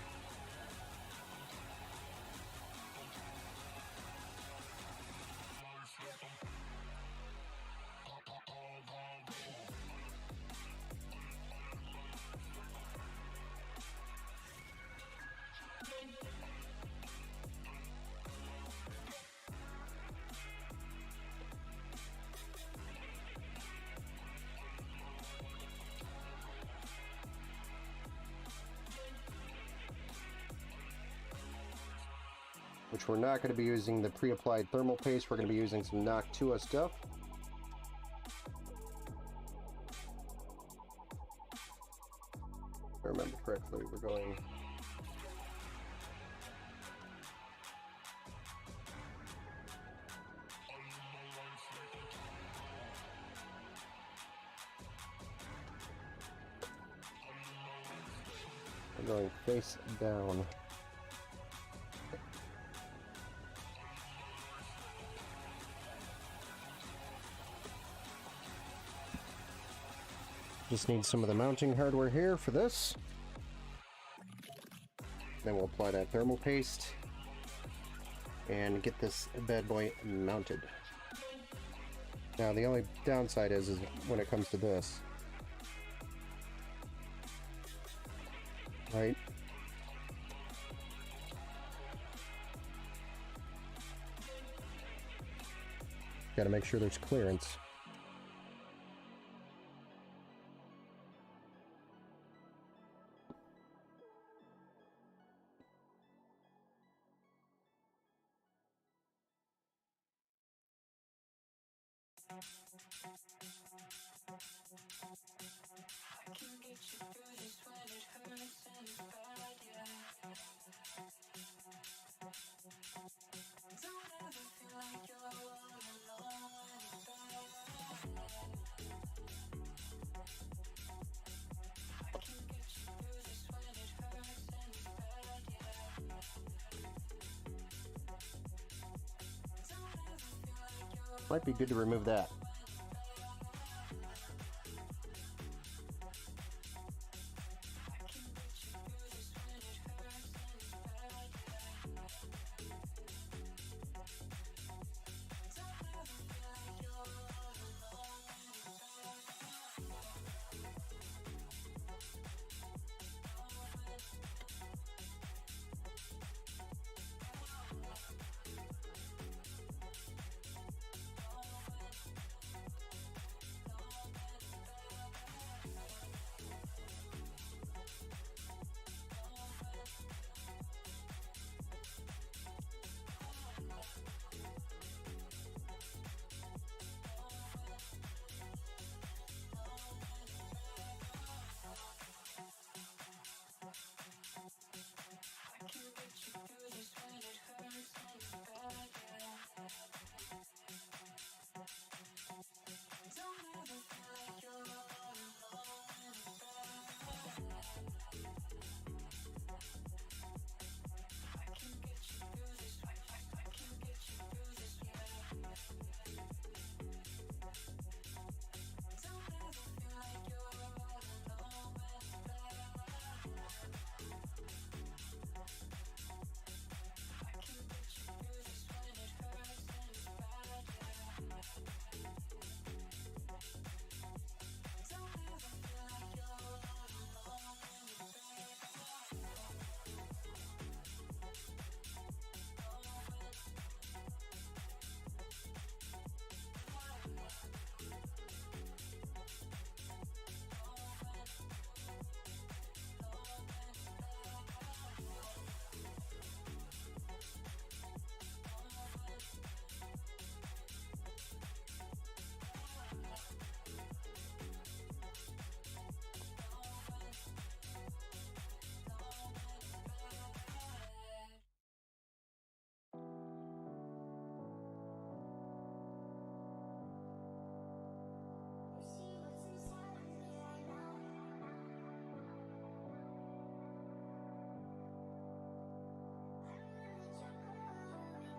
Which we're not going to be using the pre-applied thermal paste. We're going to be using some Noctua stuff. If I remember correctly, we're going... We're going face down. Just need some of the mounting hardware here for this. Then we'll apply that thermal paste and get this bad boy mounted. Now the only downside is when it comes to this. Right? Gotta make sure there's clearance. Might be good to remove that.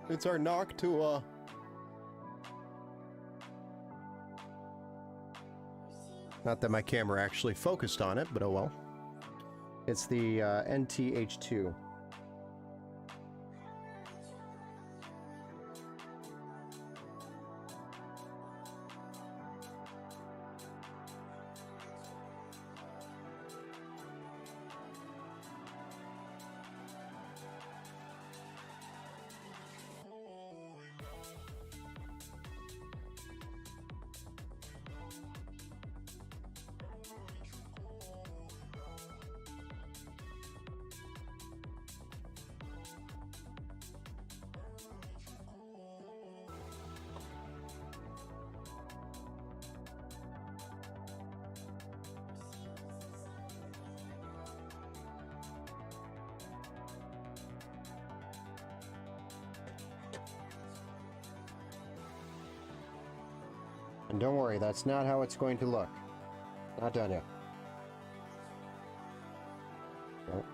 It's our Noctua. Not that my camera actually focused on it, but oh well. It's the NTH2. And don't worry, that's not how it's going to look. Not done yet. Nope.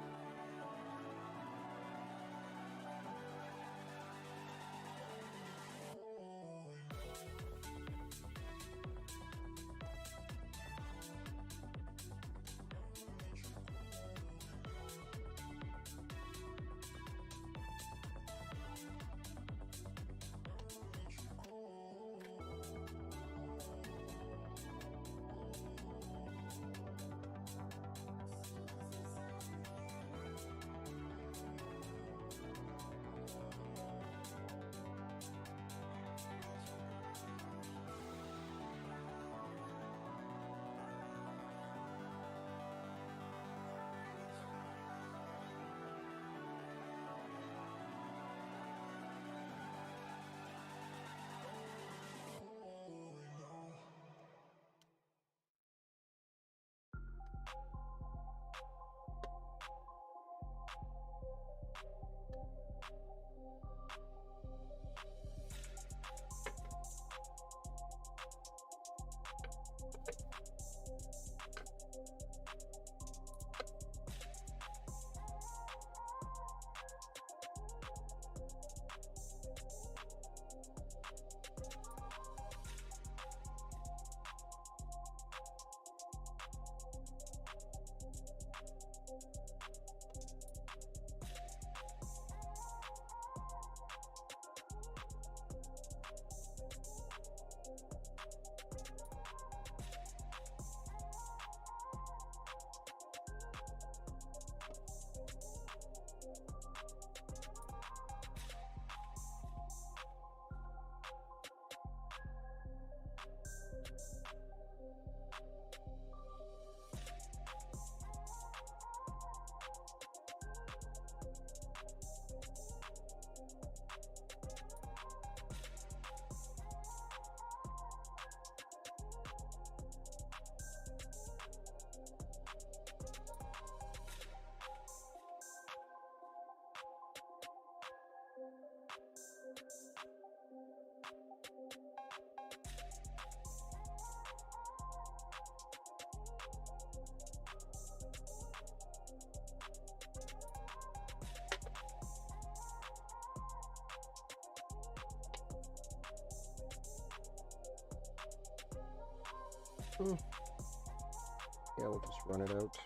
Yeah, we'll just run it out.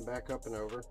Back up and over.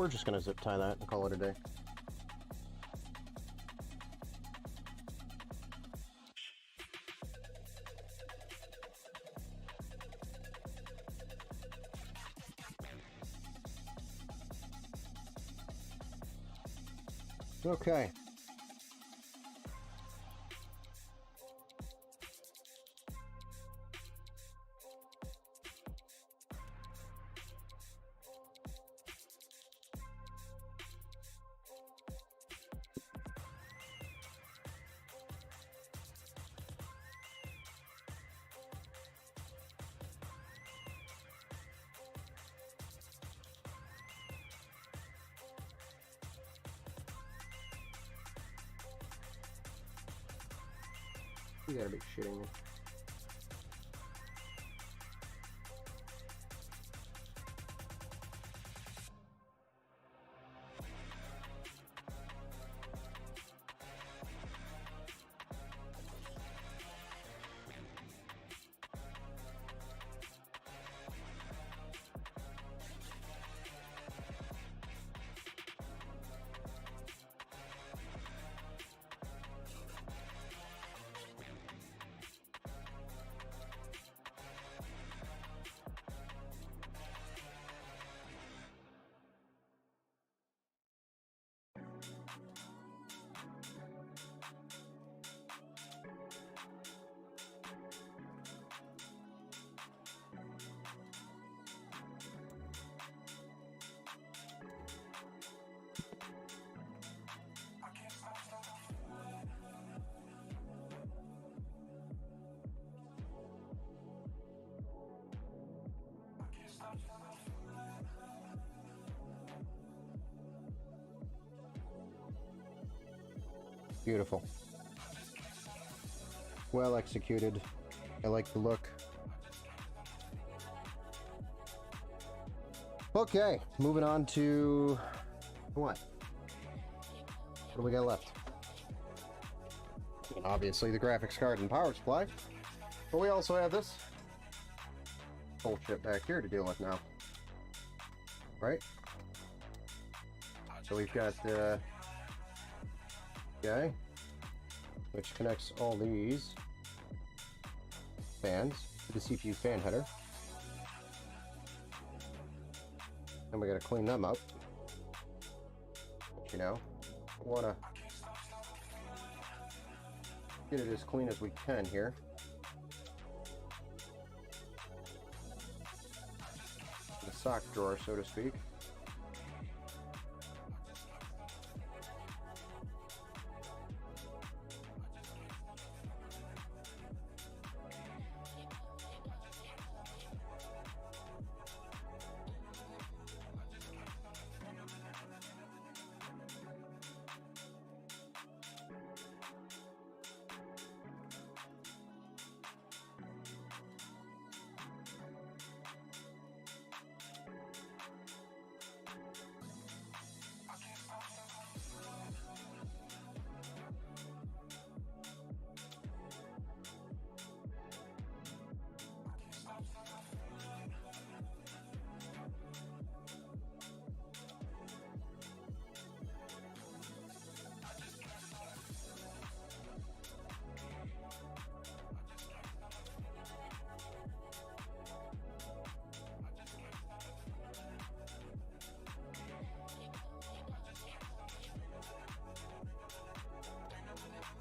we're just gonna zip tie that and call it a day. Okay. You gotta be shitting me. Beautiful. Well executed. I like the look. Okay, moving on to what? What do we got left? Obviously the graphics card and power supply. But we also have this bullshit back here to deal with now. Right? So we've got guy, which connects all these fans to the CPU fan header. And we gotta clean them up. But, you know, I wanna get it as clean as we can here. The sock drawer, so to speak.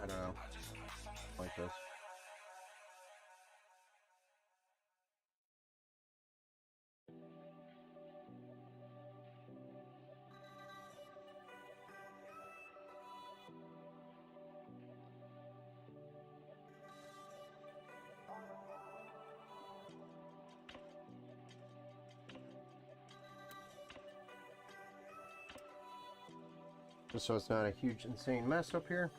I don't know. Like this. Just so it's not a huge, insane mess up here.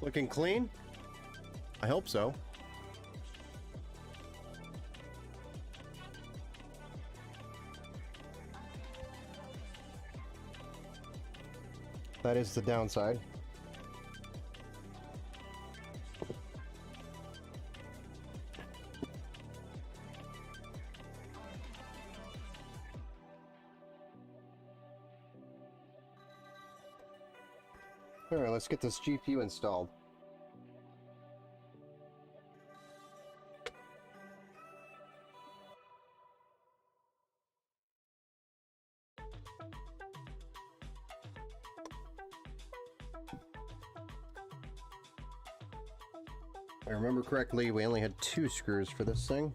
Looking clean? I hope so. That is the downside. Alright, let's get this GPU installed. If I remember correctly, we only had 2 screws for this thing.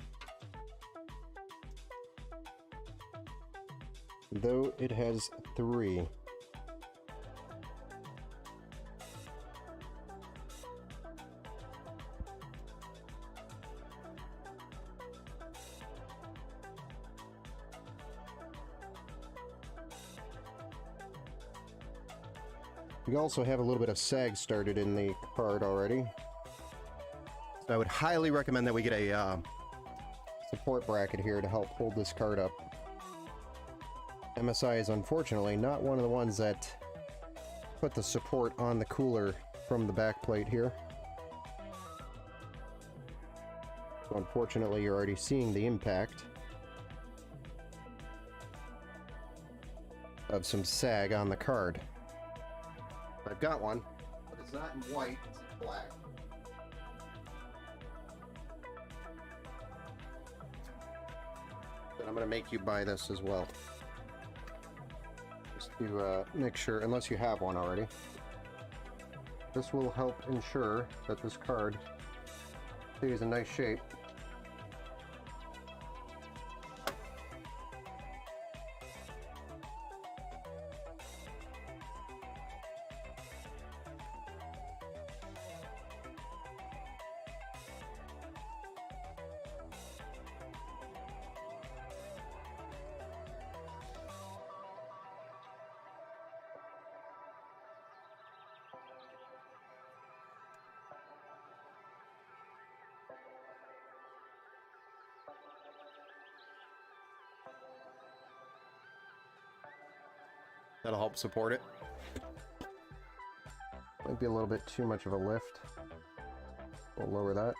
Though it has 3. We also have a little bit of sag started in the card already. So I would highly recommend that we get a support bracket here to help hold this card up. MSI is unfortunately not one of the ones that put the support on the cooler from the back plate here. So unfortunately, you're already seeing the impact of some sag on the card. I've got one, but it's not in white, it's in black. But I'm going to make you buy this as well. Just to make sure, unless you have one already. This will help ensure that this card stays in nice shape. That'll help support it. Might be a little bit too much of a lift. We'll lower that.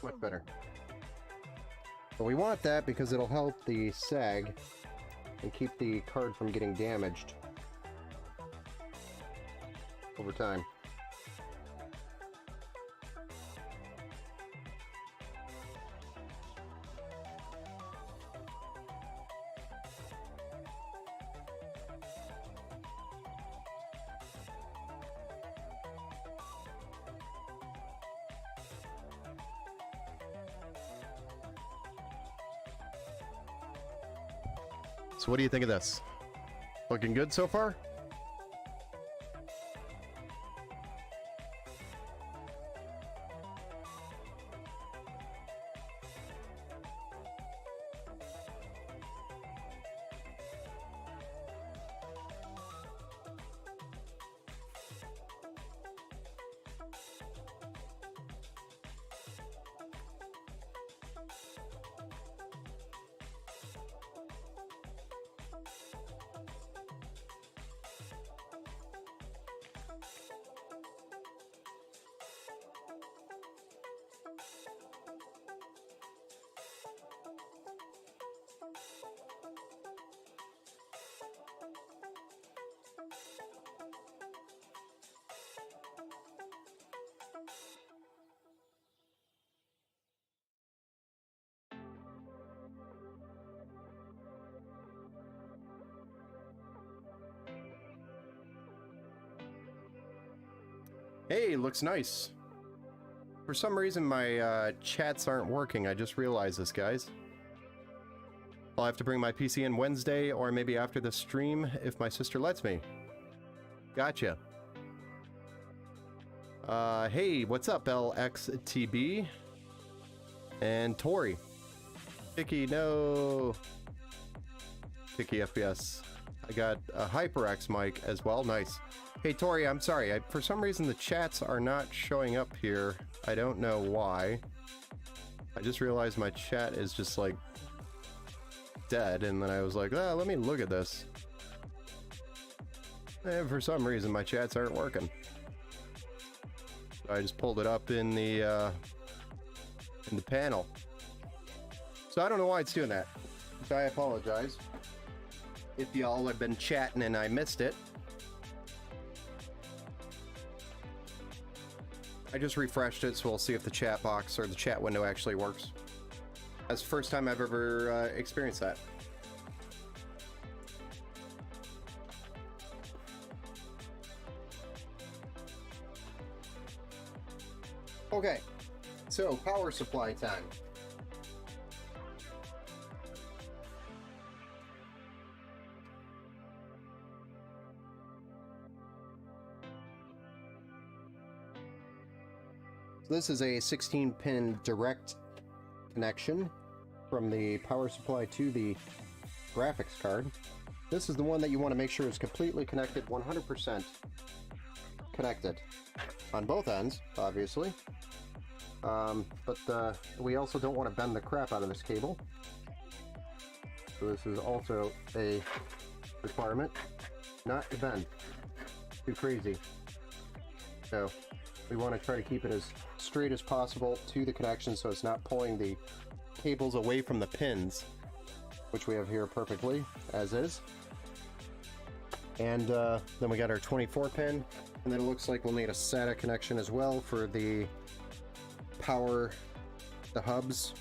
Much better. But we want that because it'll help the sag and keep the card from getting damaged over time. So what do you think of this? Looking good so far? Hey, looks nice. For some reason my chats aren't working. I just realized this, guys. I'll have to bring my PC in Wednesday or maybe after the stream if my sister lets me. Gotcha. Hey, what's up, LXTB? And Tori. Picky, no. Picky FPS. I got a HyperX mic as well. Nice. Hey, Tori, I'm sorry. For some reason, the chats are not showing up here. I don't know why. I just realized my chat is just, like, dead, and then I was like, let me look at this. And for some reason, my chats aren't working. So I just pulled it up in the panel. So I don't know why it's doing that. So I apologize if y'all have been chatting and I missed it. I just refreshed it, so we'll see if the chat box or the chat window actually works. That's the first time I've ever experienced that. Okay, so power supply time. So this is a 16-pin direct connection from the power supply to the graphics card. This is the one that you want to make sure is completely connected, 100% connected on both ends, obviously. But we also don't want to bend the crap out of this cable. So this is also a requirement, not to bend too crazy. So we want to try to keep it as straight as possible to the connection so it's not pulling the cables away from the pins, which we have here perfectly as is. And then we got our 24 pin, and then it looks like we'll need a SATA connection as well for the power, the hubs.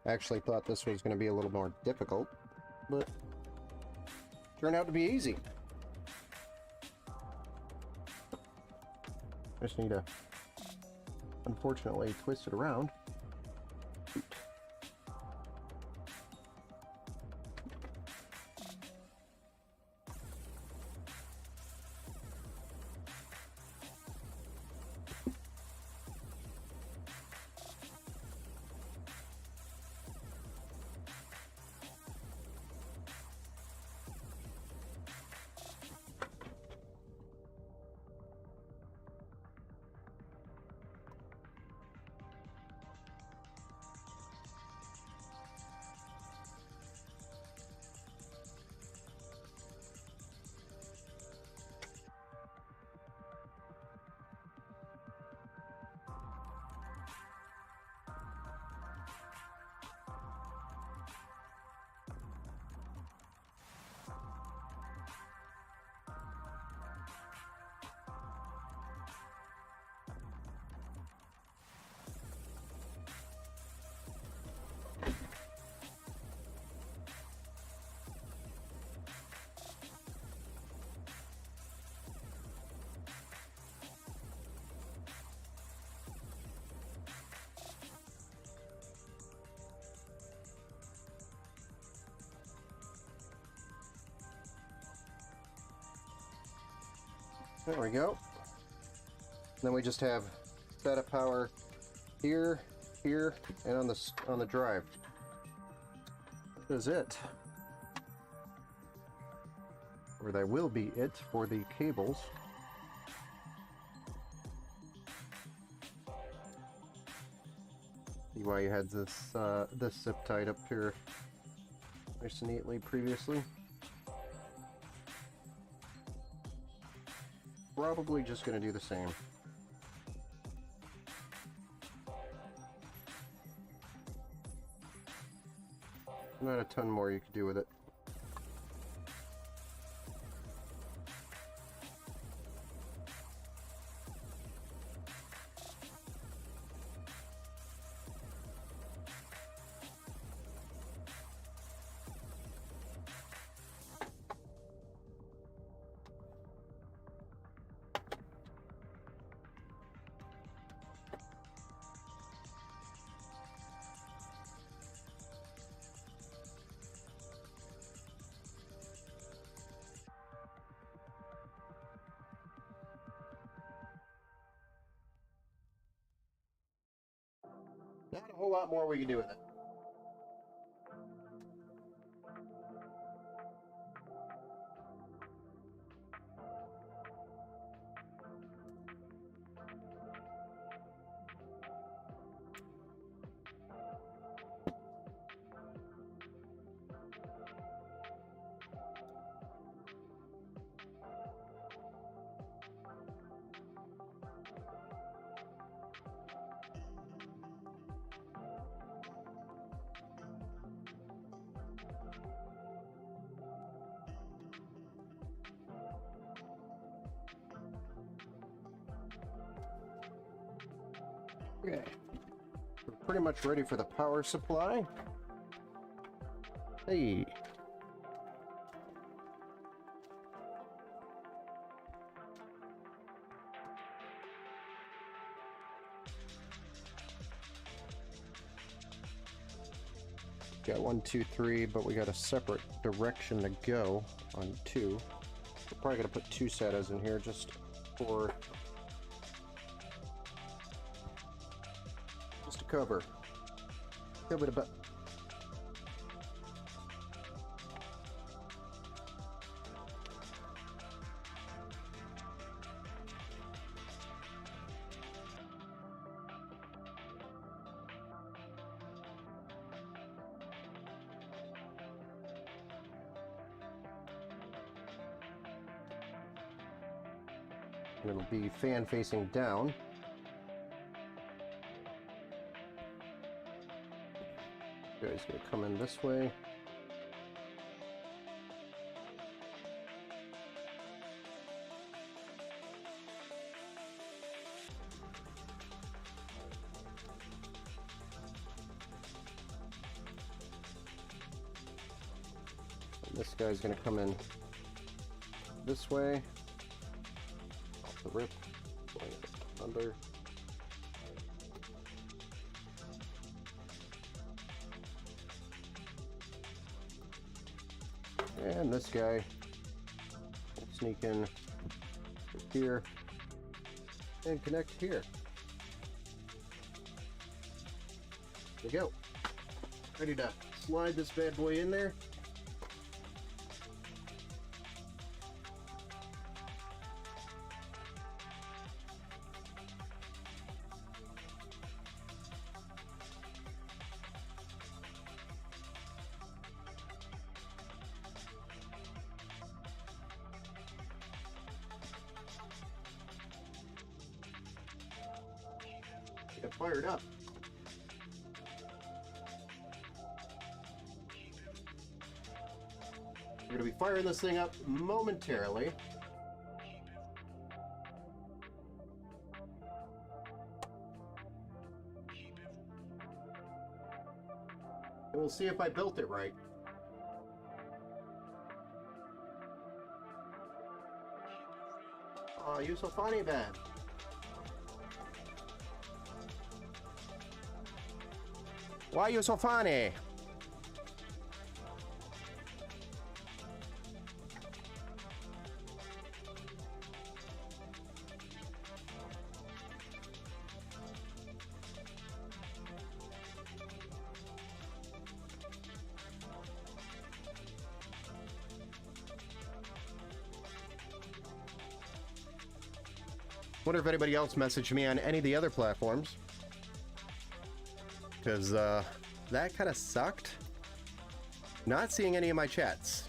I actually thought this was going to be a little more difficult, but turned out to be easy. I just need to, unfortunately, twist it around. There we go. Then we just have SATA power here, here, and on the drive. That is it. Or that will be it for the cables. See why you had this this zip tied up here nice and neatly previously. Probably just going to do the same. Not a ton more you could do with it. Not a whole lot more we can do with it. Okay, we're pretty much ready for the power supply. Hey. Got 1, 2, 3, but we got a separate direction to go on 2. We're probably gonna put 2 SATAs in here just to cover. Cover the butt. It'll be fan facing down. Guy's gonna come in this way. And this guy's gonna come in this way. Off the rip. Going under. And this guy will sneak in here and connect here. There we go. Ready to slide this bad boy in there. Get fired up. We're going to be firing this thing up momentarily. And we'll see if I built it right. Oh, you're so funny, man. Why are you so funny? Wonder if anybody else messaged me on any of the other platforms. Because that kind of sucked. Not seeing any of my chats.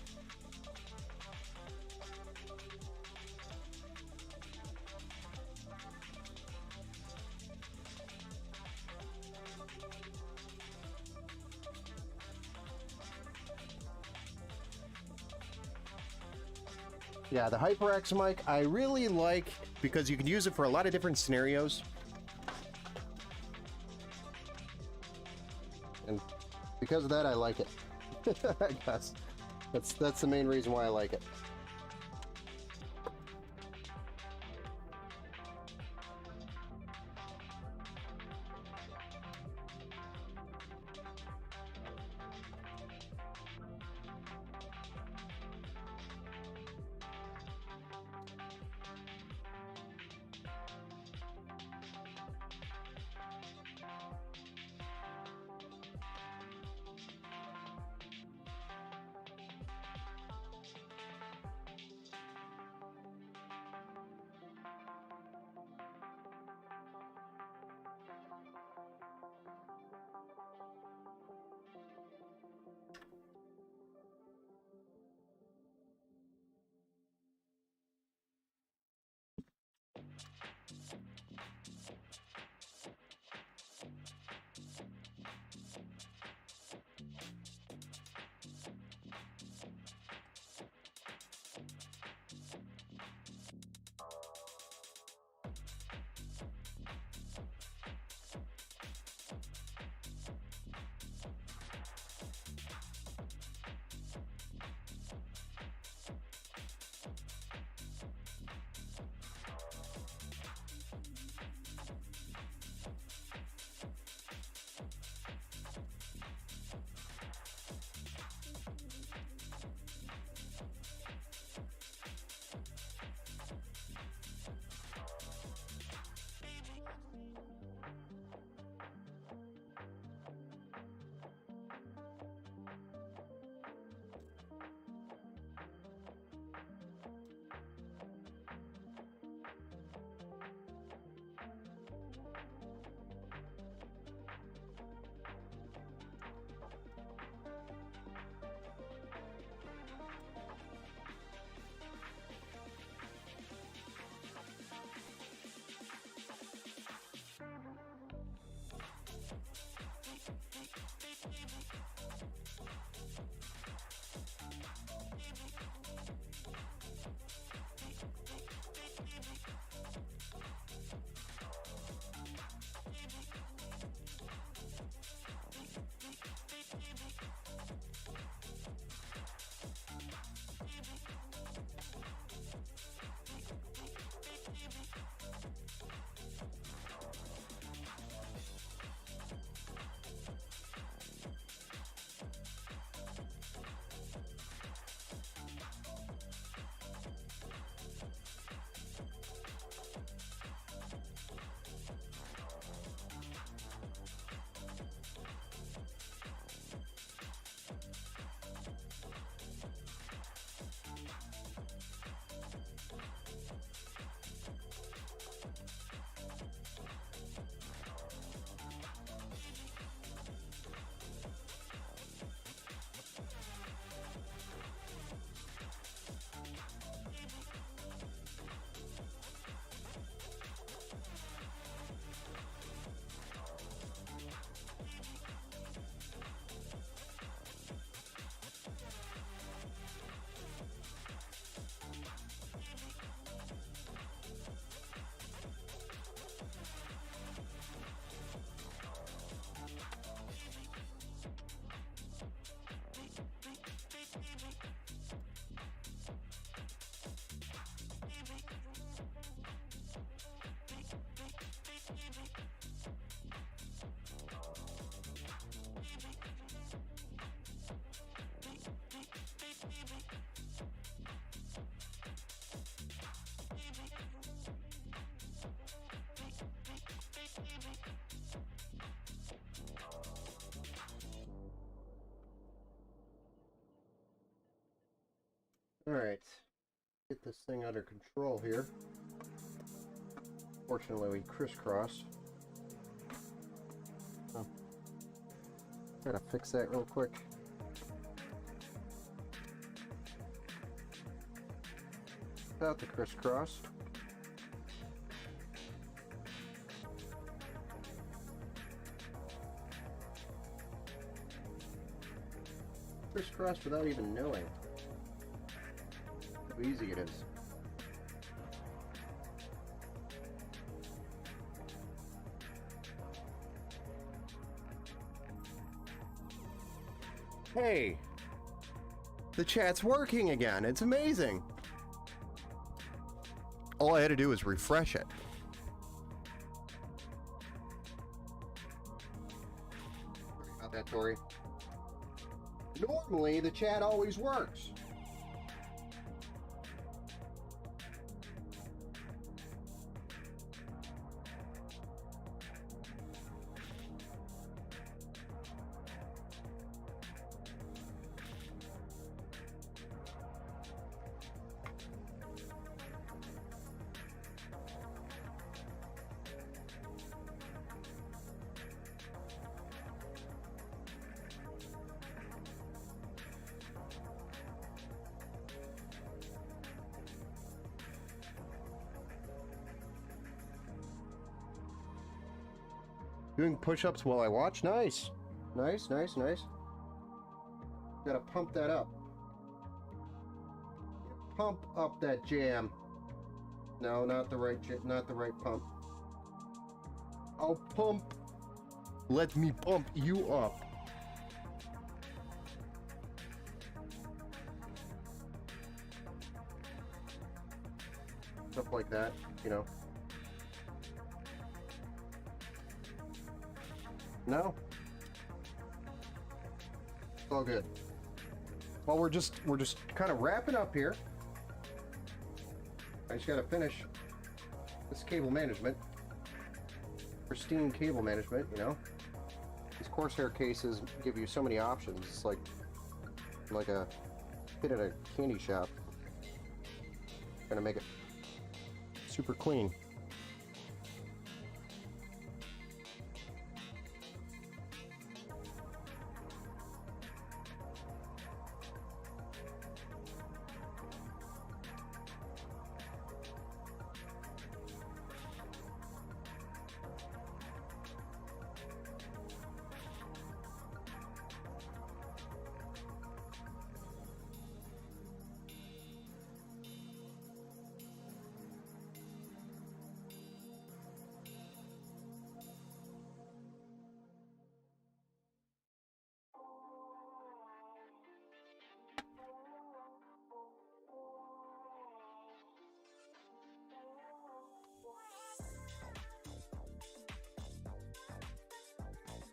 Yeah, the HyperX mic I really like because you can use it for a lot of different scenarios. And because of that, I like it. I guess that's the main reason why I like it. Alright. Get this thing under control here. Fortunately, we crisscrossed. Oh. Gotta fix that real quick. Without the crisscross. Crisscross without even knowing how easy it is. Hey! The chat's working again. It's amazing. All I had to do was refresh it. Sorry about that, Tori. Normally, the chat always works. Doing push-ups while I watch? Nice. Nice, nice, nice. Gotta pump that up. Pump up that jam. No, not the right pump. I'll pump. Let me pump you up. Stuff like that, you know. No? It's all good. Well, we're just kind of wrapping up here. I just gotta finish this cable management. Pristine cable management, you know. These Corsair cases give you so many options. It's like a kid at a candy shop. Gonna make it super clean.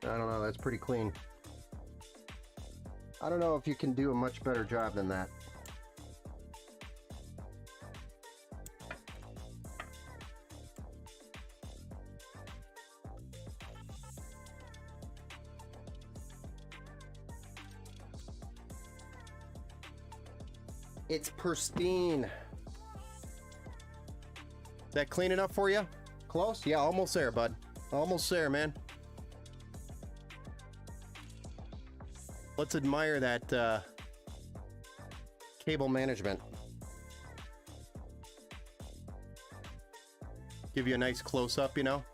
I don't know, that's pretty clean. I don't know if you can do a much better job than that. It's pristine. That clean enough for you? Close? Yeah, almost there, bud. Almost there, man. Let's admire that cable management. Give you a nice close-up, you know?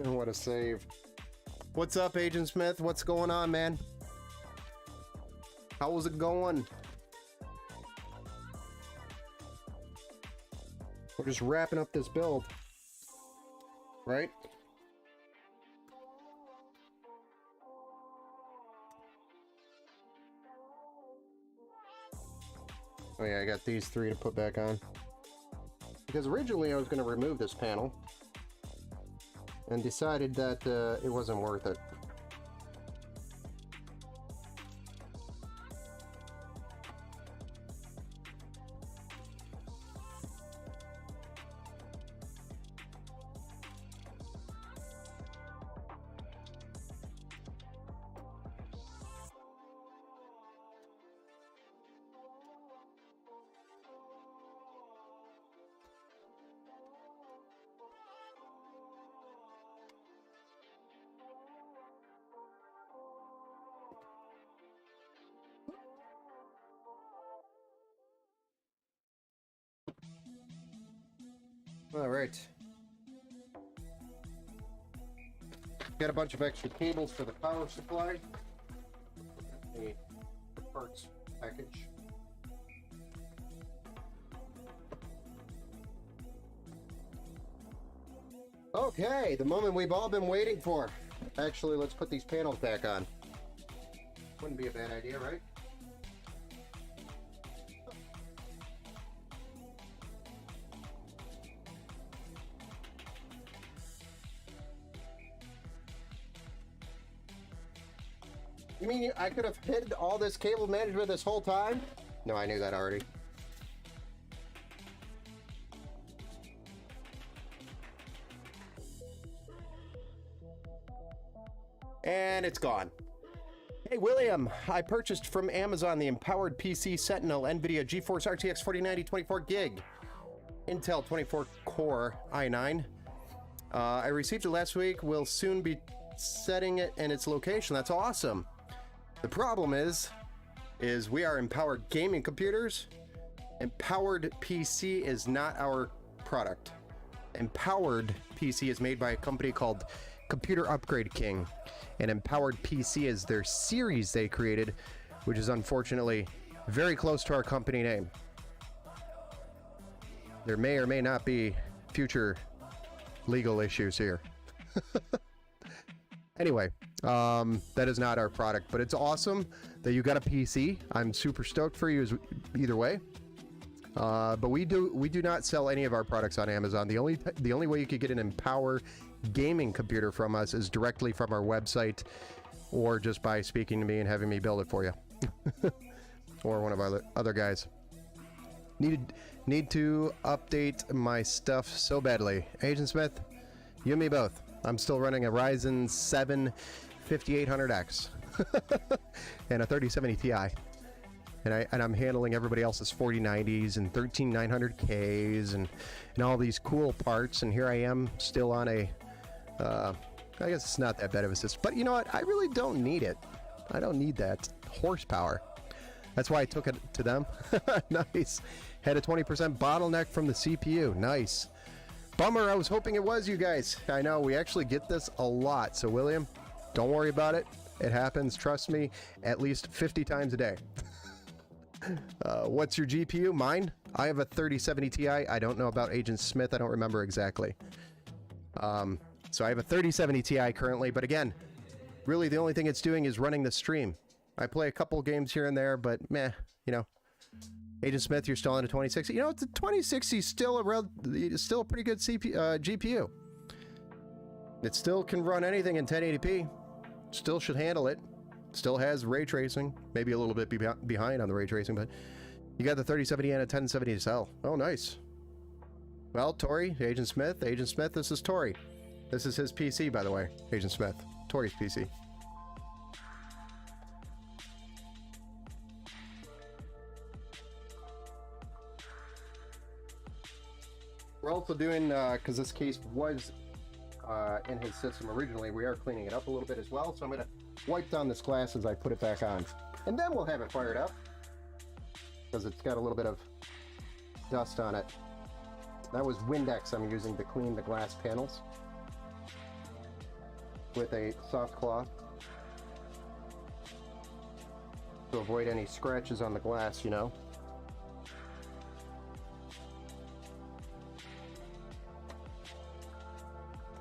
What a save. What's up, Agent Smith? What's going on, man? How was it going? We're just wrapping up this build, right? Oh yeah, I got these three to put back on. Because originally I was going to remove this panel and decided that it wasn't worth it. All right. Got a bunch of extra cables for the power supply. The parts package. Okay, the moment we've all been waiting for. Actually, let's put these panels back on. Wouldn't be a bad idea, right? You mean I could have hid all this cable management this whole time? No, I knew that already. And it's gone. Hey William, I purchased from Amazon the Empowered PC Sentinel NVIDIA GeForce RTX 4090 24 gig Intel 24 core i9. I received it last week. Will soon be setting it in its location. That's awesome. The problem is we are Empowered Gaming Computers. Empowered PC is not our product. Empowered PC is made by a company called Computer Upgrade King, and Empowered PC is their series they created, which is unfortunately very close to our company name. There may or may not be future legal issues here. Anyway, that is not our product, but it's awesome that you got a PC. I'm super stoked for you either way. But we do not sell any of our products on Amazon. The only way you could get an Empower gaming computer from us is directly from our website, or just by speaking to me and having me build it for you, or one of our other guys. Need to update my stuff so badly. Agent Smith, you and me both. I'm still running a Ryzen 7 5800X and a 3070 Ti. And I'm handling everybody else's 4090s and 13900Ks and all these cool parts. And here I am still on a, I guess it's not that bad of a system. But you know what? I really don't need it. I don't need that horsepower. That's why I took it to them. Nice. Had a 20% bottleneck from the CPU. Nice. Bummer. I was hoping it was you guys. I know. We actually get this a lot. So, William, don't worry about it. It happens. Trust me. At least 50 times a day. What's your GPU? Mine? I have a 3070 Ti. I don't know about Agent Smith. I don't remember exactly. So I have a 3070 Ti currently, but again, really the only thing it's doing is running the stream. I play a couple games here and there, but meh, you know. Agent Smith, you're still on a 2060. You know, the 2060 is still a pretty good GPU. It still can run anything in 1080p. Still should handle it. Still has ray tracing, maybe a little bit behind on the ray tracing, but you got the 3070 and a 1070 to sell. Oh, nice. Well, Tori, Agent Smith, this is Tori. This is his PC, by the way, Agent Smith. Tori's PC. We're also doing, because this case was in his system originally, we are cleaning it up a little bit as well, so I'm going to wipe down this glass as I put it back on. And then we'll have it fired up, because it's got a little bit of dust on it. That was Windex I'm using to clean the glass panels with a soft cloth to avoid any scratches on the glass, you know.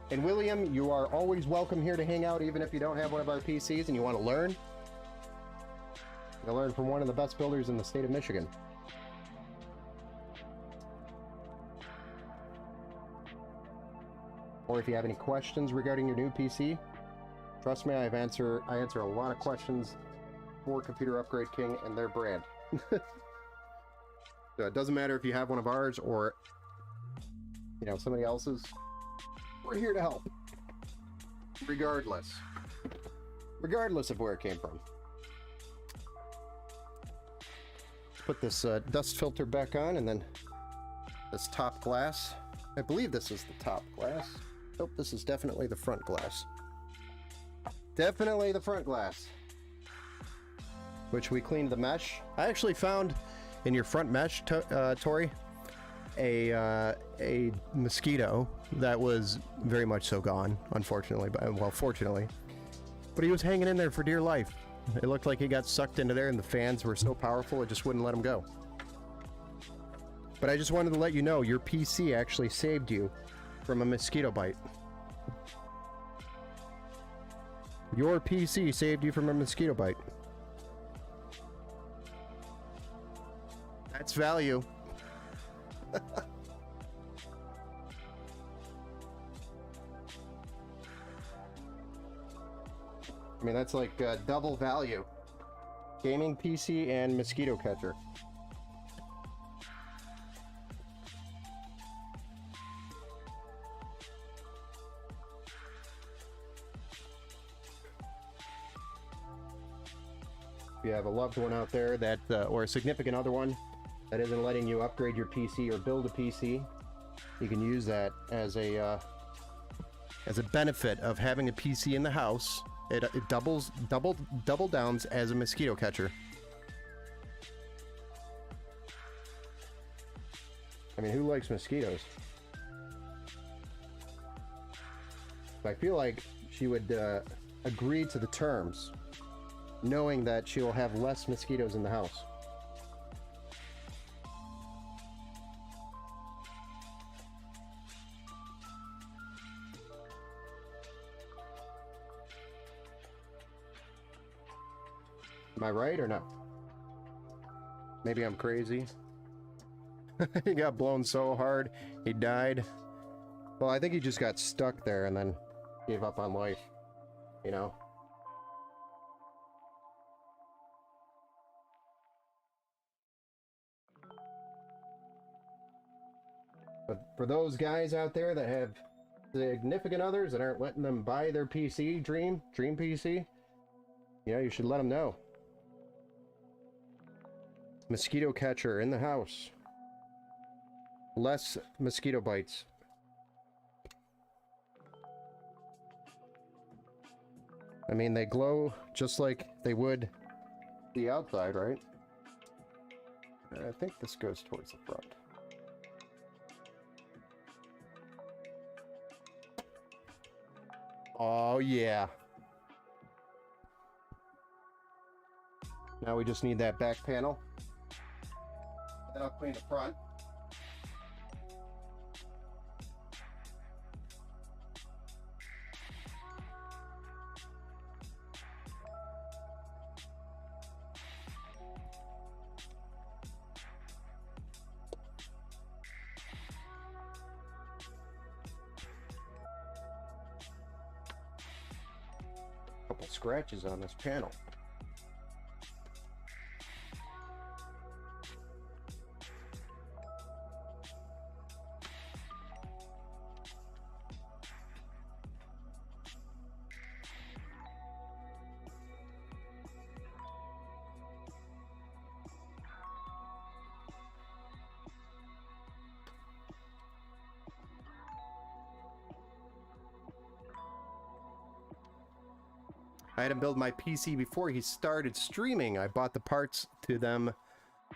And William, you are always welcome here to hang out, even if you don't have one of our PCs and you want to learn. You'll learn from one of the best builders in the state of Michigan. or if you have any questions regarding your new PC, trust me, I answer a lot of questions for Computer Upgrade King and their brand. So it doesn't matter if you have one of ours or, you know, somebody else's. We're here to help, regardless of where it came from. Put this dust filter back on, and then this top glass. I believe this is the top glass. Nope, this is definitely the front glass. Definitely the front glass. Which we cleaned the mesh. I actually found in your front mesh, Tori, a mosquito that was very much so gone, unfortunately, well, fortunately. But he was hanging in there for dear life. It looked like he got sucked into there, and the fans were so powerful it just wouldn't let him go. But I just wanted to let you know, your PC actually saved you from a mosquito bite. Your PC saved you from a mosquito bite. That's value. I mean, that's like double value. Gaming PC and mosquito catcher. If you have a loved one out there that, or a significant other one that isn't letting you upgrade your PC or build a PC, you can use that as a benefit of having a PC in the house. It double downs as a mosquito catcher. I mean, who likes mosquitoes? I feel like she would agree to the terms, knowing that she will have less mosquitoes in the house. Am I right or no? Maybe I'm crazy. He got blown so hard, he died. Well, I think he just got stuck there and then gave up on life, you know? But for those guys out there that have significant others that aren't letting them buy their PC, dream PC, you know, you should let them know. Mosquito catcher in the house. Less mosquito bites. I mean, they glow just like they would the outside, right? I think this goes towards the front. Oh, yeah. Now we just need that back panel. Then I'll clean the front. Couple scratches on this panel. I had him build my PC before he started streaming. I bought the parts to them,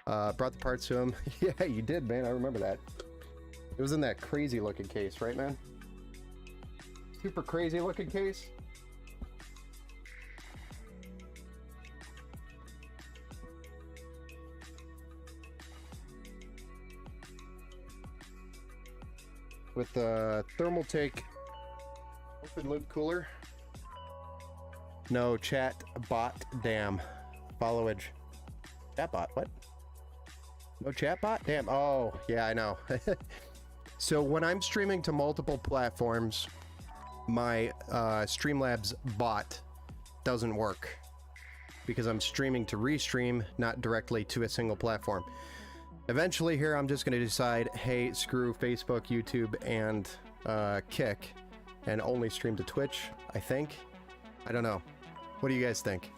brought the parts to him. Yeah, you did, man. I remember that. It was in that crazy looking case, right, man? Super crazy looking case. With the Thermaltake open loop cooler. No, chat bot, damn. Followage. Chat bot, what? No chat bot? Damn. Oh, yeah, I know. So when I'm streaming to multiple platforms, my Streamlabs bot doesn't work because I'm streaming to restream, not directly to a single platform. Eventually here I'm just going to decide, hey, screw Facebook, YouTube, and Kick, and only stream to Twitch, I think. I don't know. What do you guys think?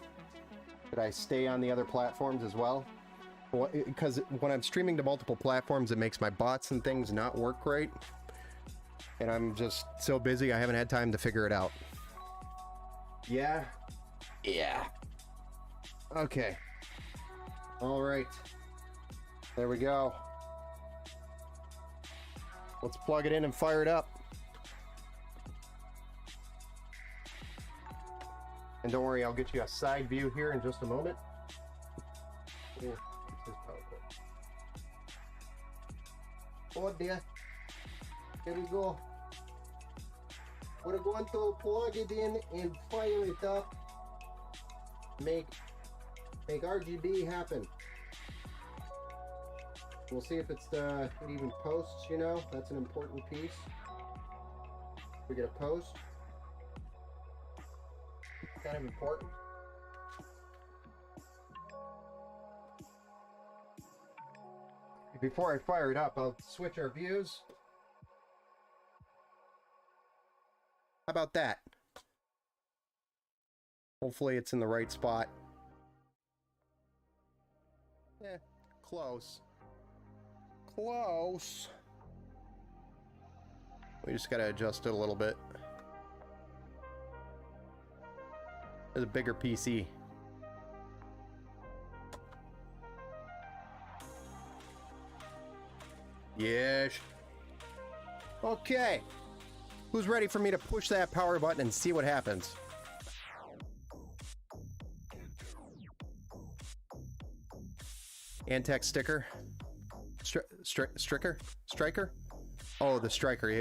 Should I stay on the other platforms as well? Because when I'm streaming to multiple platforms, it makes my bots and things not work right. And I'm just so busy, I haven't had time to figure it out. Yeah? Yeah. Okay. All right. There we go. Let's plug it in and fire it up. And don't worry, I'll get you a side view here in just a moment. Here, oh dear. Here we go. We're going to plug it in and fire it up. Make RGB happen. We'll see if it's it even posts, you know. That's an important piece. We get a post. Kind of important. Before I fire it up, I'll switch our views. How about that? Hopefully it's in the right spot. Eh, close. Close. We just gotta adjust it a little bit. There's a bigger PC. Yes. Okay. Who's ready for me to push that power button and see what happens? Antec sticker. Striker? Oh, the striker. Yeah.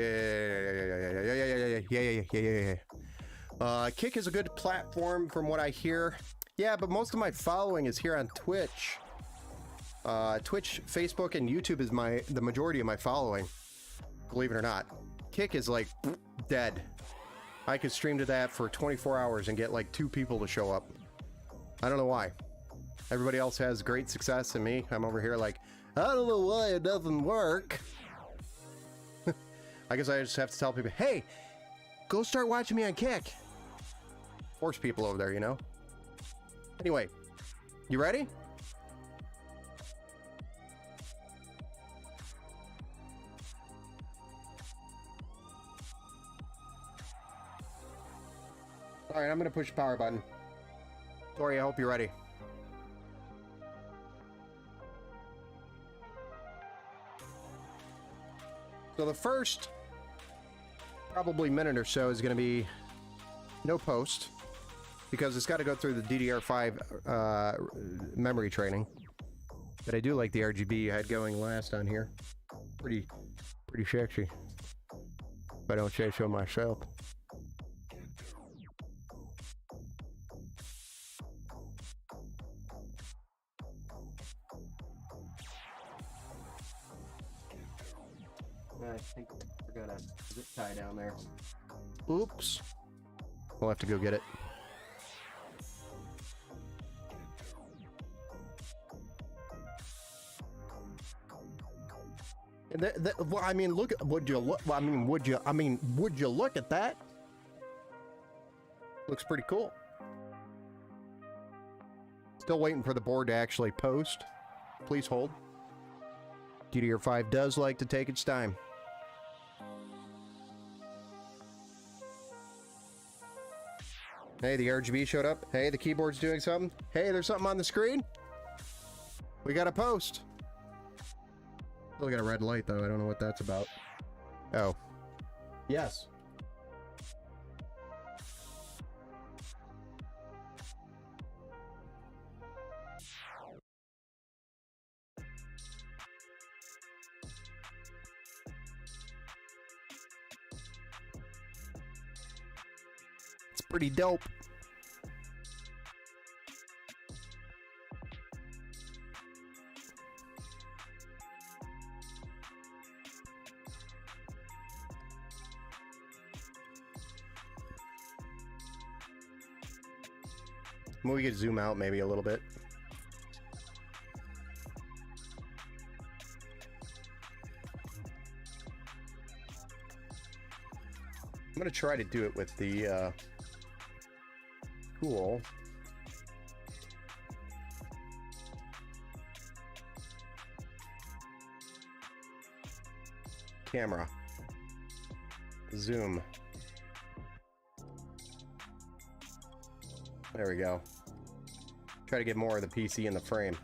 Kick is a good platform from what I hear. Yeah, but most of my following is here on Twitch. Twitch, Facebook, and YouTube is the majority of my following. Believe it or not. Kick is like dead. I could stream to that for 24 hours and get like 2 people to show up. I don't know why. Everybody else has great success, and me, I'm over here like, I don't know why it doesn't work. I guess I just have to tell people, hey, go start watching me on Kick. Force people over there, you know? Anyway, you ready? Alright, I'm gonna push the power button. Tori, I hope you're ready. So the first probably minute or so is going to be no post because it's got to go through the DDR5 memory training. But I do like the RGB I had going last on here. Pretty sexy. If I don't say so myself. I think I forgot a zip tie down there. Oops. We'll have to go get it. Well, I mean, look. Would you look? Well, would you look at that? Looks pretty cool. Still waiting for the board to actually post. Please hold. DDR5 does like to take its time. Hey, the RGB showed up. Hey, the keyboard's doing something. Hey, there's something on the screen. We got a post. Still got a red light, though. I don't know what that's about. Oh. Yes. It's pretty dope. We could zoom out maybe a little bit. I'm going to try to do it with the tool. Camera. Zoom. There we go. Try to get more of the PC in the frame.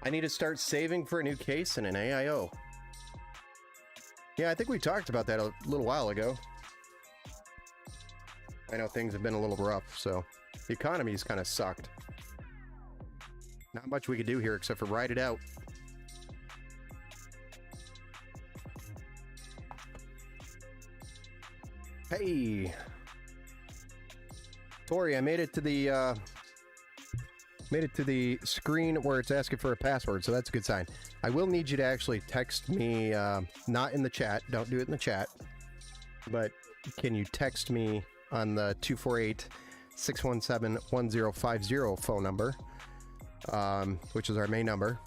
I need to start saving for a new case and an AIO. Yeah, I think we talked about that a little while ago. I know things have been a little rough, so the economy's kind of sucked. Not much we could do here except for ride it out. Hey, Tori, I made it to the screen where it's asking for a password, so that's a good sign. I will need you to actually text me, not in the chat. Don't do it in the chat, but can you text me on the 248-617-1050 phone number, which is our main number.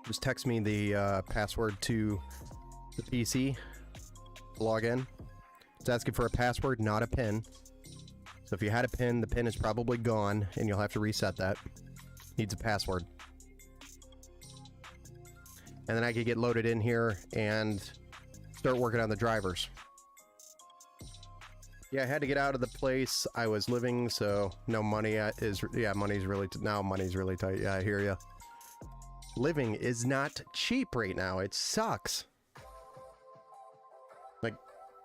Just text me the password to the PC. Log in. It's asking for a password, not a PIN. So if you had a PIN, the PIN is probably gone, and you'll have to reset that. Needs a password. And then I could get loaded in here and start working on the drivers. Yeah, I had to get out of the place I was living, so no money is... Yeah, money's really... Now money's really tight. Yeah, I hear you. Living is not cheap right now. It sucks. Like,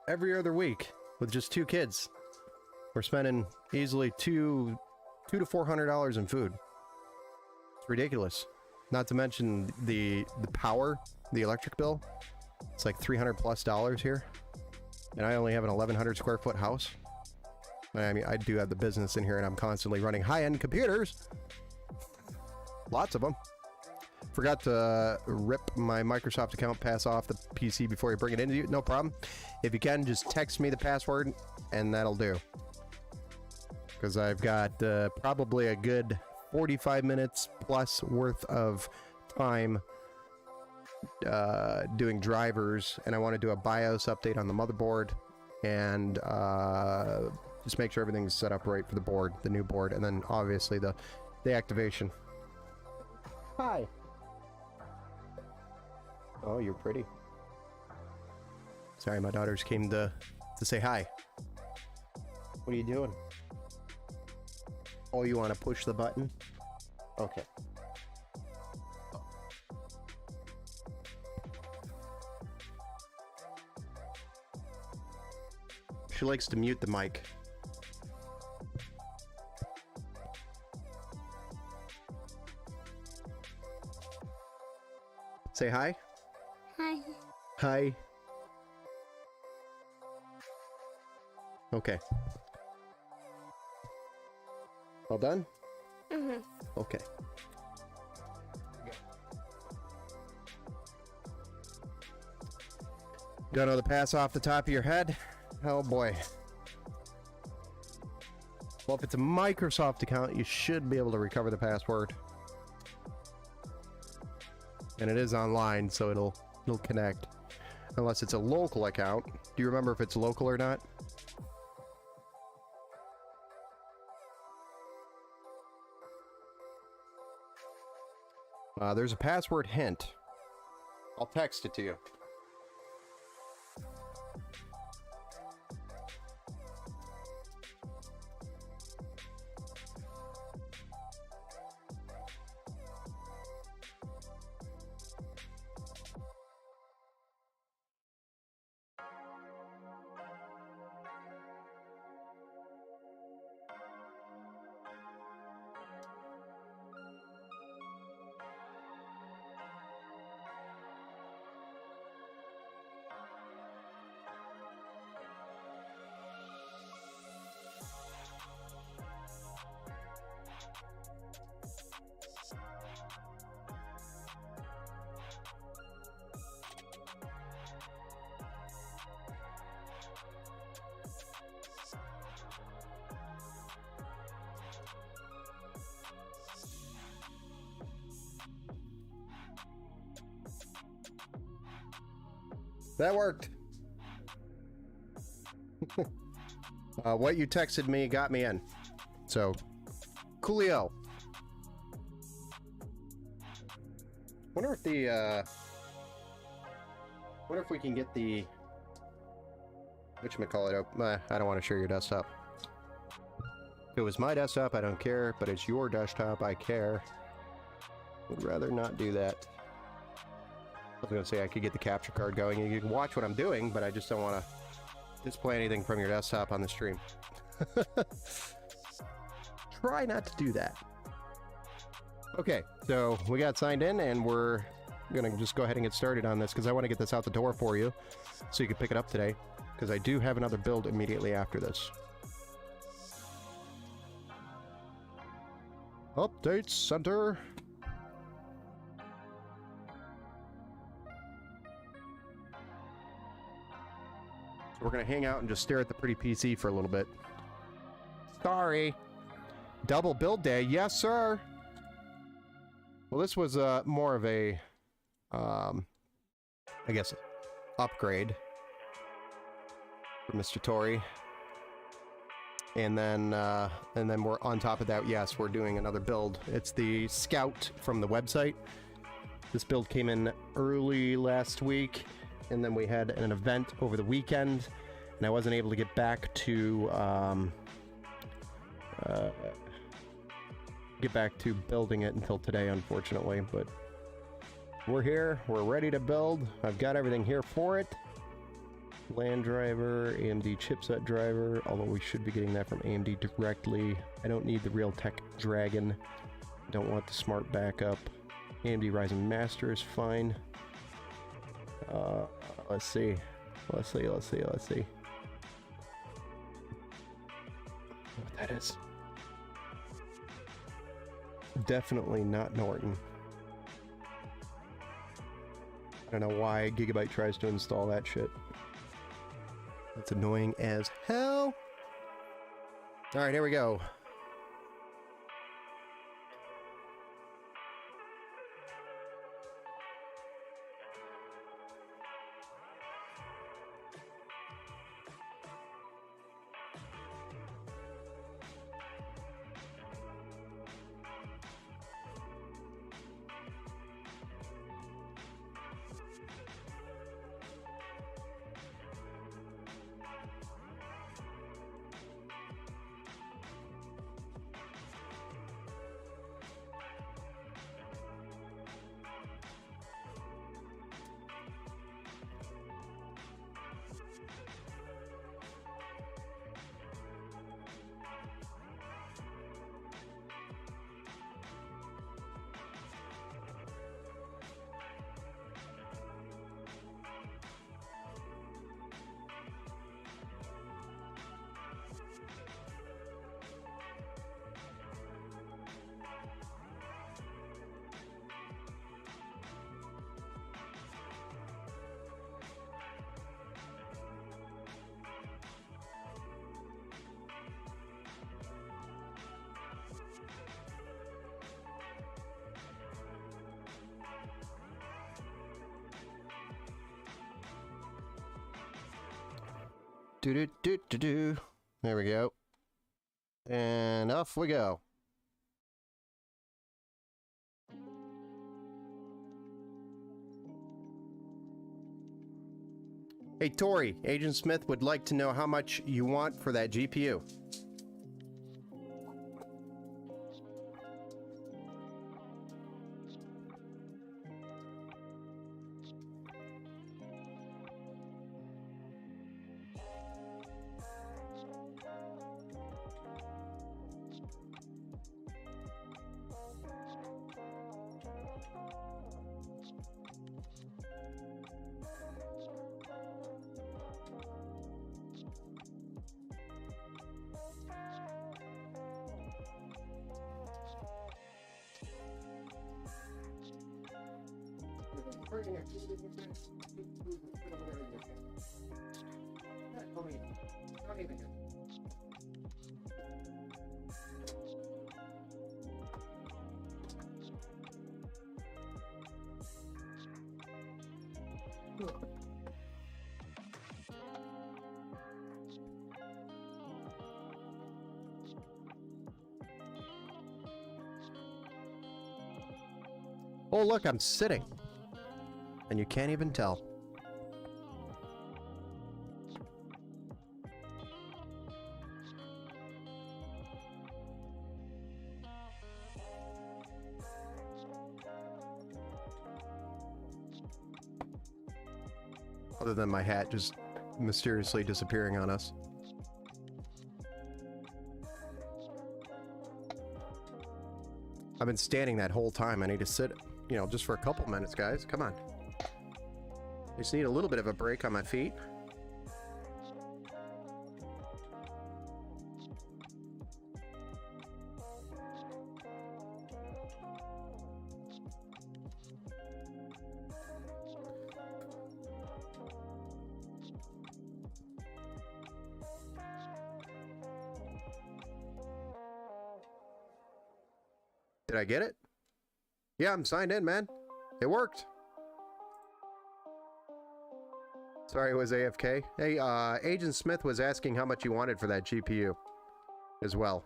every other week with just 2 kids, we're spending easily $200 to $400 in food. It's ridiculous. Not to mention the power, the electric bill. It's like $300+ here, and I only have an 1,100 square foot house. I mean, I do have the business in here, and I'm constantly running high-end computers. Lots of them. Forgot to rip my Microsoft account, pass off the PC before you bring it in. No problem. If you can, just text me the password, and that'll do. Because I've got probably a good 45 minutes plus worth of time doing drivers, and I want to do a BIOS update on the motherboard, and just make sure everything's set up right for the board, the new board, and then obviously the activation. Hi. Oh, you're pretty. Sorry, my daughters came to say hi. What are you doing? Oh, you want to push the button? Okay. She likes to mute the mic. Say hi. Hi. Hi. Okay. All done? Mm-hmm. Okay. Don't know the pass off the top of your head? Oh boy. Well, if it's a Microsoft account, you should be able to recover the password. And it is online, so it'll connect. Unless it's a local account. Do you remember if it's local or not? There's a password hint. I'll text it to you. That worked. What you texted me got me in. So, coolio. Wonder if the, wonder if we can get the... whatchamacallit, I don't want to share your desktop. If it was my desktop, I don't care, but it's your desktop, I care. Would rather not do that. I was gonna say I could get the capture card going and you can watch what I'm doing, but I just don't want to display anything from your desktop on the stream. Try not to do that. Okay, so we got signed in and we're gonna just go ahead and get started on this because I want to get this out the door for you so you can pick it up today, because I do have another build immediately after this. Update center. So we're gonna hang out and just stare at the pretty PC for a little bit. Sorry. Double build day, yes sir. Well, this was more of a, I guess, upgrade for Mr. Tori. And then we're on top of that, yes, we're doing another build. It's the Scout from the website. This build came in early last week, and then we had an event over the weekend, and I wasn't able to get back to building it until today, unfortunately. But we're here, we're ready to build. I've got everything here for it. LAN driver, AMD chipset driver, although we should be getting that from AMD directly. I don't need the Realtek Dragon. Don't want the smart backup. AMD Ryzen Master is fine. Let's see. What that is. Definitely not Norton. I don't know why Gigabyte tries to install that shit. That's annoying as hell. Alright, here we go. Do. There we go. And off we go. Hey Tori, Agent Smith would like to know how much you want for that GPU. Oh, look, I'm sitting. And you can't even tell. Other than my hat just mysteriously disappearing on us. I've been standing that whole time. I need to sit, you know, just for a couple minutes, guys. Come on. I just need a little bit of a break on my feet. Did I get it? Yeah, I'm signed in, man. It worked. Sorry, it was AFK. Hey, Agent Smith was asking how much you wanted for that GPU as well.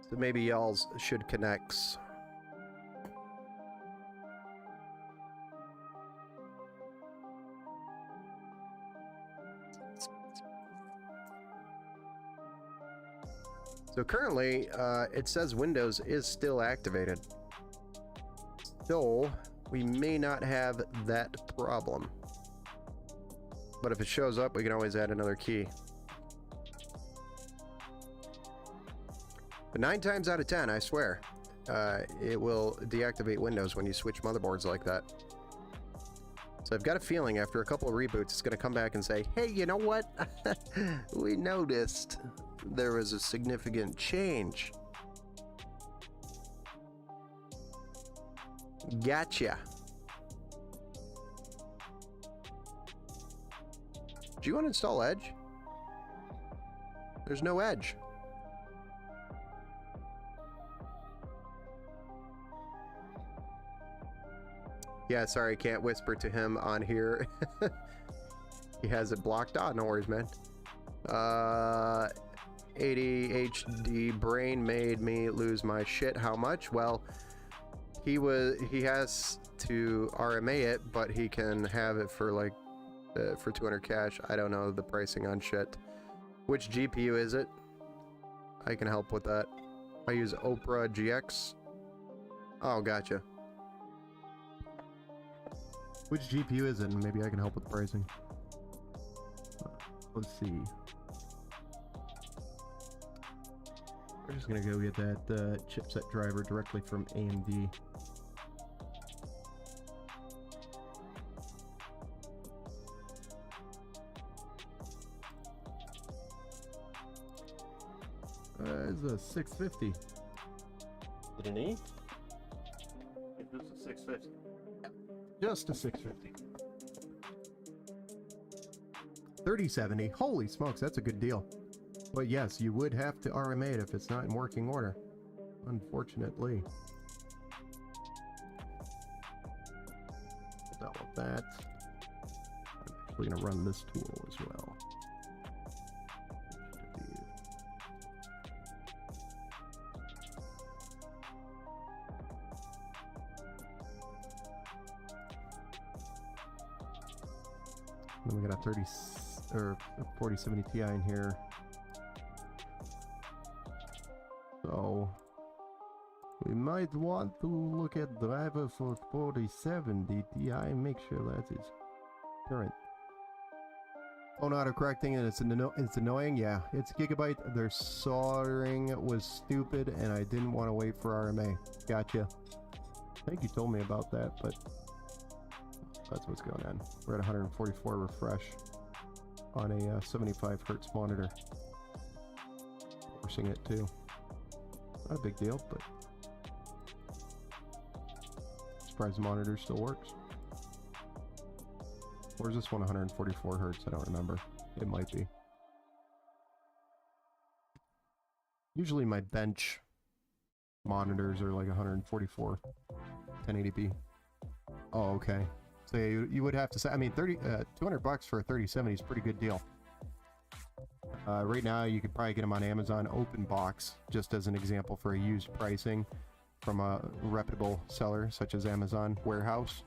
So maybe y'all's should connect. So currently, it says Windows is still activated. So, we may not have that problem. But if it shows up, we can always add another key. But 9 times out of 10, I swear, it will deactivate Windows when you switch motherboards like that. So I've got a feeling after a couple of reboots, it's going to come back and say, hey, you know what? We noticed there was a significant change. Gotcha. Do you uninstall Edge? There's no Edge. Yeah, sorry, I can't whisper to him on here. He has it blocked. Ah, no worries, man. ADHD brain made me lose my shit. How much? Well, he has to RMA it, but he can have it for like for 200 cash. I don't know the pricing on shit. Which GPU is it? I can help with that. I use Opera GX. Oh, gotcha. Which GPU is it? And maybe I can help with pricing. Let's see. We're just gonna go get that chipset driver directly from AMD. It's a 650. Is it an E? It's just a 650. Just a 650. 3070. Holy smokes, that's a good deal. But yes, you would have to RMA it if it's not in working order. Unfortunately. Dealt with that. I'm actually going to run this tool as well. Then we got a 4070 Ti in here. So we might want to look at driver for 4070 Ti. Make sure that is current. Phone autocorrecting and it's annoying. Yeah, it's Gigabyte. Their soldering was stupid, and I didn't want to wait for RMA. Gotcha. I think you told me about that, but that's what's going on. We're at 144 refresh on a 75 hertz monitor. Forcing it too. Not a big deal, but surprised the monitor still works. Or is this one 144 hertz? I don't remember. It might be. Usually my bench monitors are like 144 1080p. Oh, okay. So you would have to say, I mean, 200 bucks for a 3070 is a pretty good deal. Right now, you could probably get them on Amazon open box, just as an example for a used pricing from a reputable seller such as Amazon Warehouse.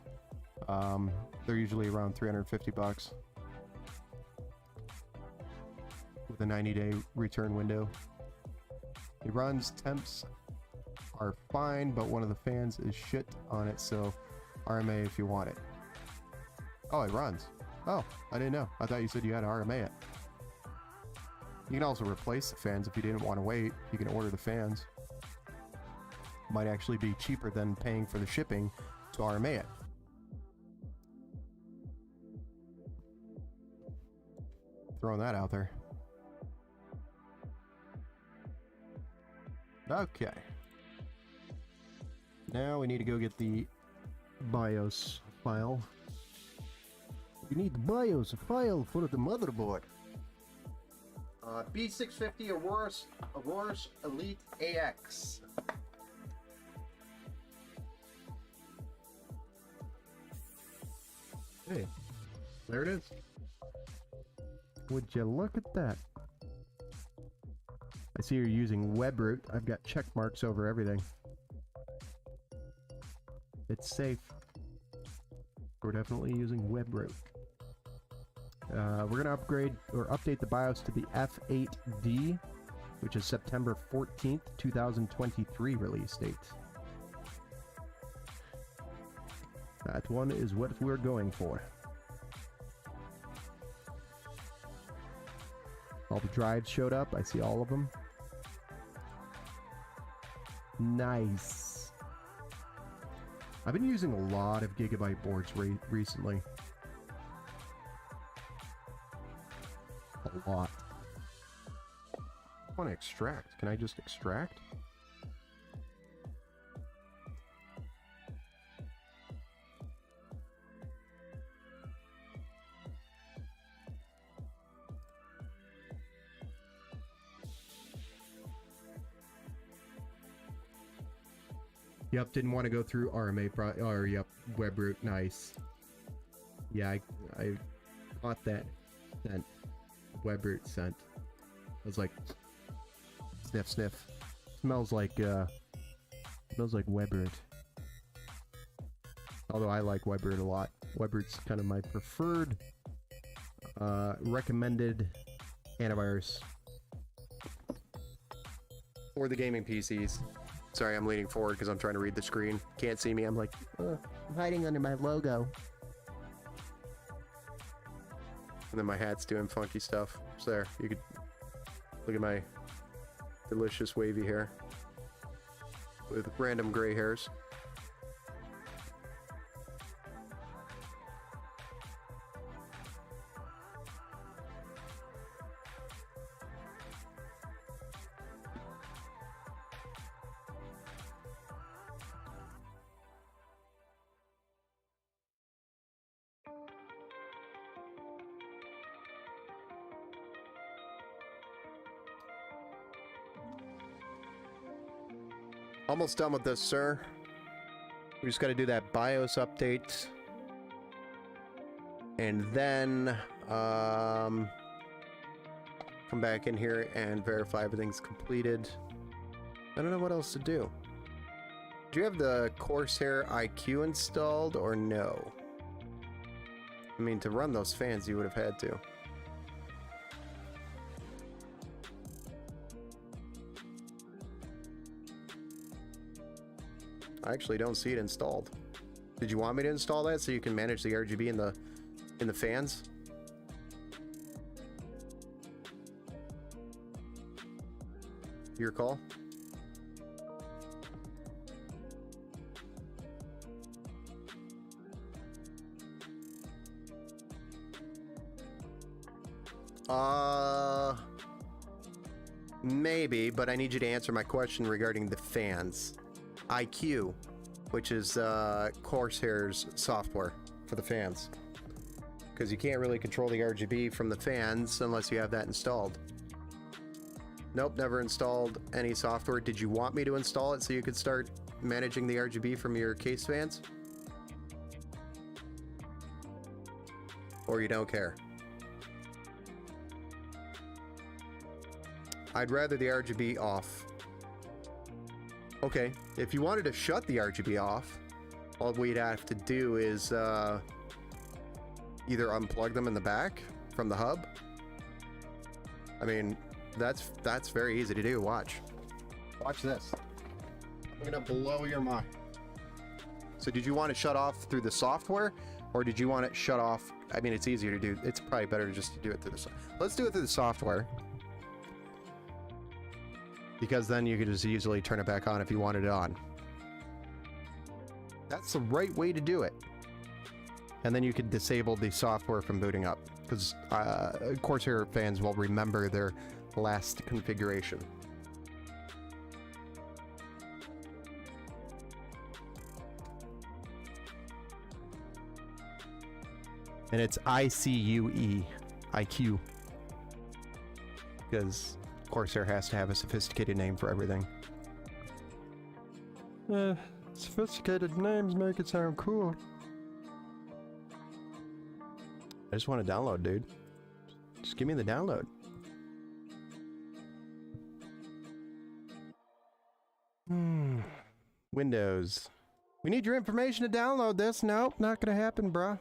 They're usually around 350 bucks with a 90-day return window. It runs, temps are fine, but one of the fans is shit on it, so RMA if you want it. Oh, it runs. Oh, I didn't know. I thought you said you had to RMA it. You can also replace the fans if you didn't want to wait. You can order the fans. Might actually be cheaper than paying for the shipping to RMA it. Throwing that out there. Okay. Now we need to go get the BIOS file. We need the BIOS file for the motherboard. B650 Aurorus Elite AX. Hey, there it is. Would you look at that? I see you're using WebRoot. I've got check marks over everything. It's safe. We're definitely using WebRoot. We're gonna upgrade or update the BIOS to the F8D, which is September 14th, 2023 release date. That one is what we're going for. All the drives showed up. I see all of them. Nice. I've been using a lot of Gigabyte boards recently. A lot. I want to extract. Can I just extract? Yep, didn't want to go through RMA yep, WebRoot, nice. Yeah, I caught that scent. WebRoot scent. I was like, sniff, sniff. Smells like WebRoot. Although I like WebRoot a lot. WebRoot's kind of my preferred, recommended antivirus for the gaming PCs. Sorry, I'm leaning forward because I'm trying to read the screen. Can't see me. I'm like, I'm hiding under my logo. And then my hat's doing funky stuff. So there, you could look at my delicious wavy hair with random gray hairs. Almost done with this, sir. We just got to do that BIOS update. And then come back in here and verify everything's completed. I don't know what else to do. Do you have the Corsair IQ installed or no? I mean, to run those fans, you would have had to. I actually don't see it installed. Did you want me to install that so you can manage the RGB in the fans? Your call. Maybe, but I need you to answer my question regarding the fans. IQ, which is Corsair's software for the fans. Because you can't really control the RGB from the fans unless you have that installed. Nope, never installed any software. Did you want me to install it so you could start managing the RGB from your case fans? Or you don't care? I'd rather the RGB off. Okay, if you wanted to shut the RGB off, all we'd have to do is either unplug them in the back from the hub. I mean, that's very easy to do. Watch this. I'm gonna blow your mind. So did you want it shut off through the software, or did you want it shut off? I mean, it's easier to do. It's probably better just to do it through the let's do it through the software, because then you can just easily turn it back on if you wanted it on. That's the right way to do it. And then you can disable the software from booting up, because Corsair fans will remember their last configuration. And it's ICUE, IQ, because Corsair has to have a sophisticated name for everything. Sophisticated names make it sound cool. I just want to download, dude. Just give me the download. Windows. We need your information to download this. Nope, not gonna happen, bruh.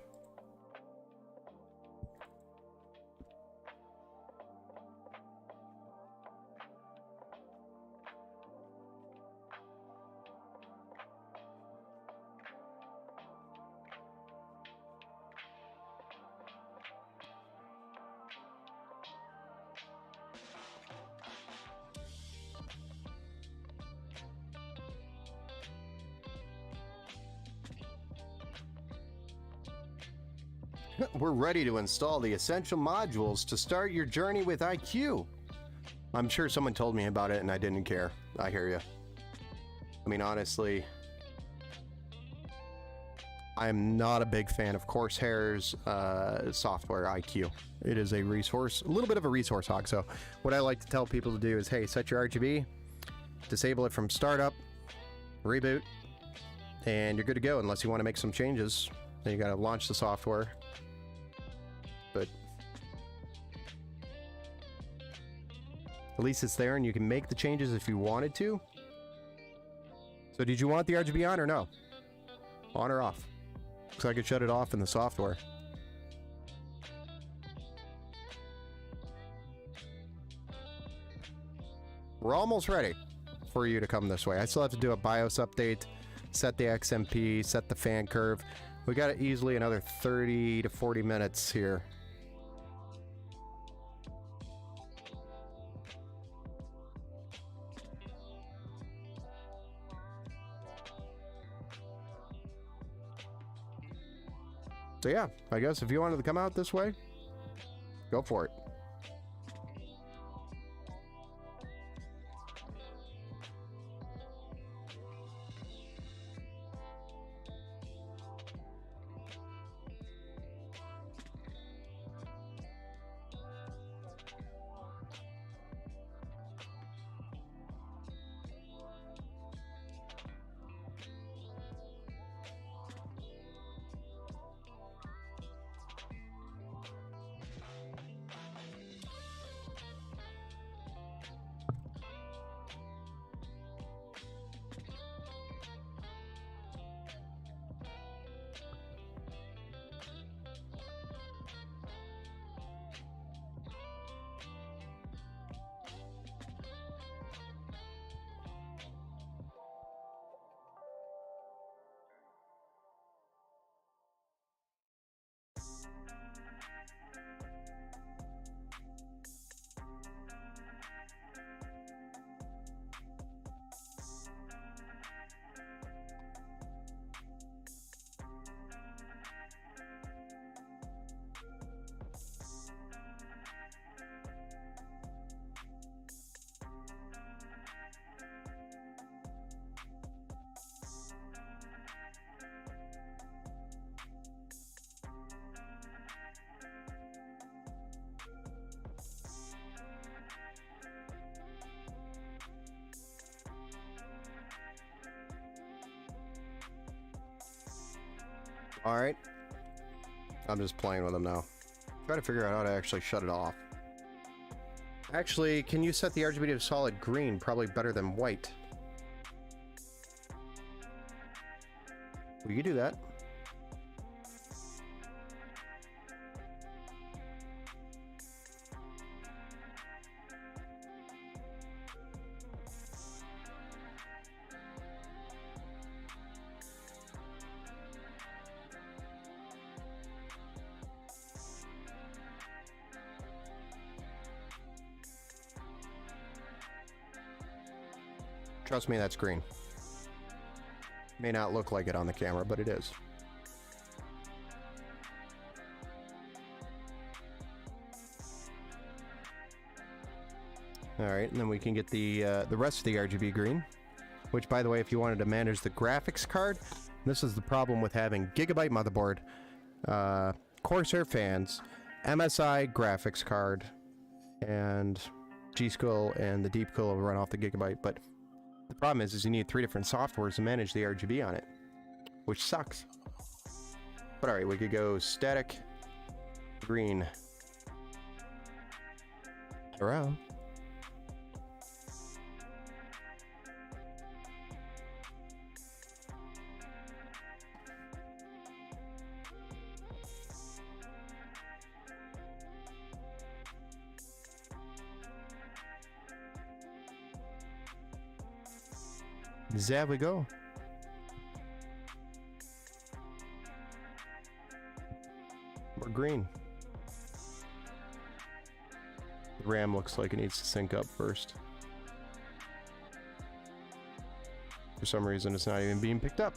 We're ready to install the essential modules to start your journey with IQ. I'm sure someone told me about it and I didn't care. I hear you. I mean, honestly, I'm not a big fan of Corsair's software, IQ. It is a resource, a little bit of a resource hog. So what I like to tell people to do is, hey, set your RGB, disable it from startup, reboot, and you're good to go unless you want to make some changes. Then you got to launch the software. But at least it's there and you can make the changes if you wanted to. So did you want the RGB on or no? On or off? Because I could shut it off in the software. We're almost ready for you to come this way. I still have to do a BIOS update, set the XMP, set the fan curve. We got easily another 30 to 40 minutes here. So yeah, I guess if you wanted to come out this way, go for it. Alright. I'm just playing with them now. Try to figure out how to actually shut it off. Actually, can you set the RGB to solid green? Probably better than white. We could do that. Trust me, that's green. May not look like it on the camera, but it is. All right, and then we can get the rest of the RGB green, which, by the way, if you wanted to manage the graphics card, this is the problem with having Gigabyte motherboard, Corsair fans, MSI graphics card, and G-Skill and the Deep Cool will run off the Gigabyte, but the problem is you need 3 different softwares to manage the RGB on it, which sucks. But alright, we could go static, green. Hurrah. There we go. We're green. The RAM looks like it needs to sync up first. For some reason, it's not even being picked up.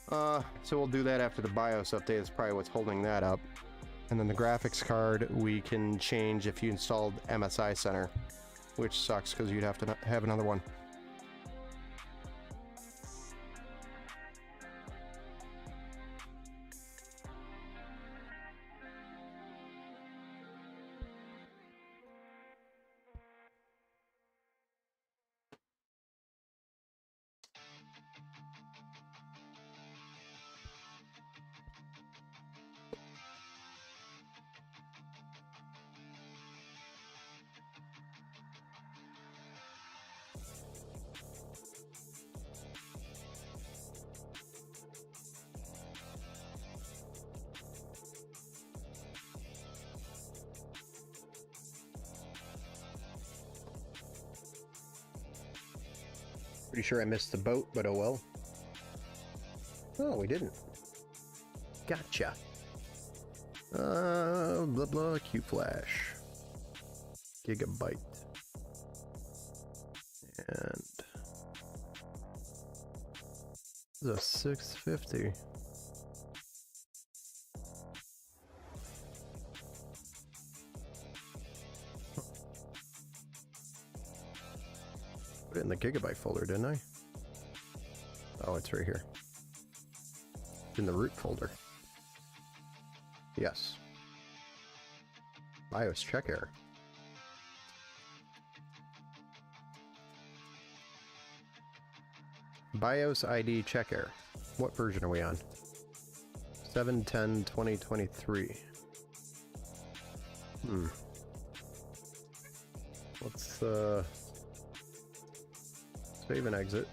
So we'll do that after the BIOS update. That's probably what's holding that up. And then the graphics card, we can change if you installed MSI Center, which sucks because you'd have to have another one. Pretty sure I missed the boat, but oh well. Oh, we didn't. Gotcha. Blah blah, Q-Flash. Gigabyte. And... the 650. Put it in the Gigabyte folder, didn't I? Oh, it's right here. It's in the root folder. Yes. BIOS check error. BIOS ID check error. What version are we on? 7.10.2023. Let's save and exit.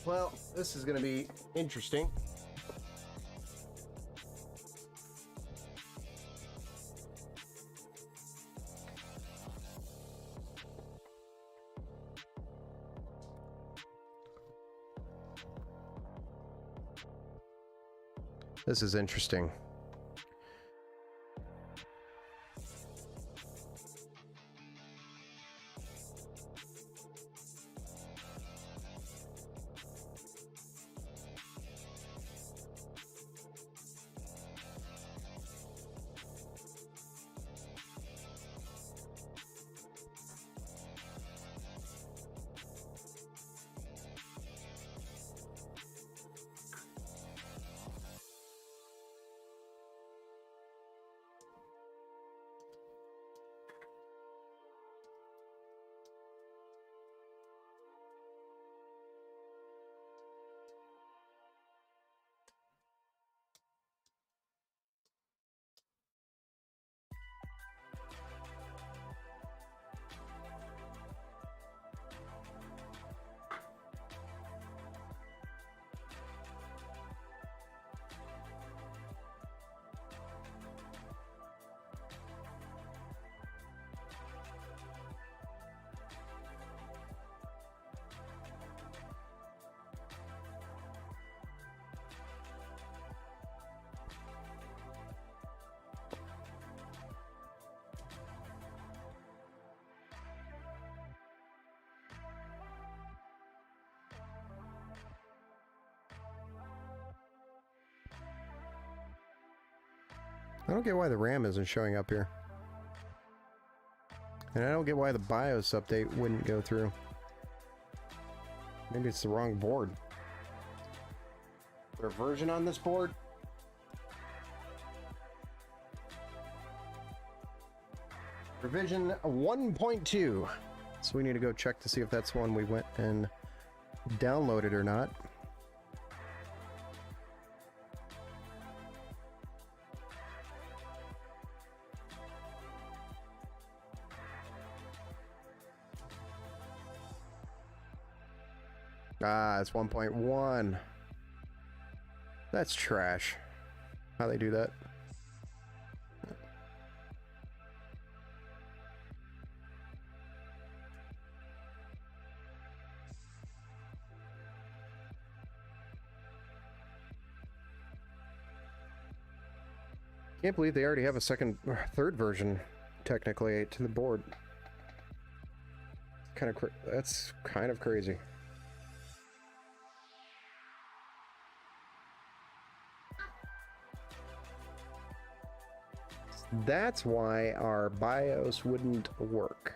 Well, this is going to be interesting. This is interesting. I don't get why the RAM isn't showing up here. And I don't get why the BIOS update wouldn't go through. Maybe it's the wrong board. Is there a version on this board? Revision 1.2. So we need to go check to see if that's one we went and downloaded or not. Ah, it's 1.1. That's trash. How they do that? Can't believe they already have a second or third version technically to the board. That's kind of crazy. That's why our BIOS wouldn't work.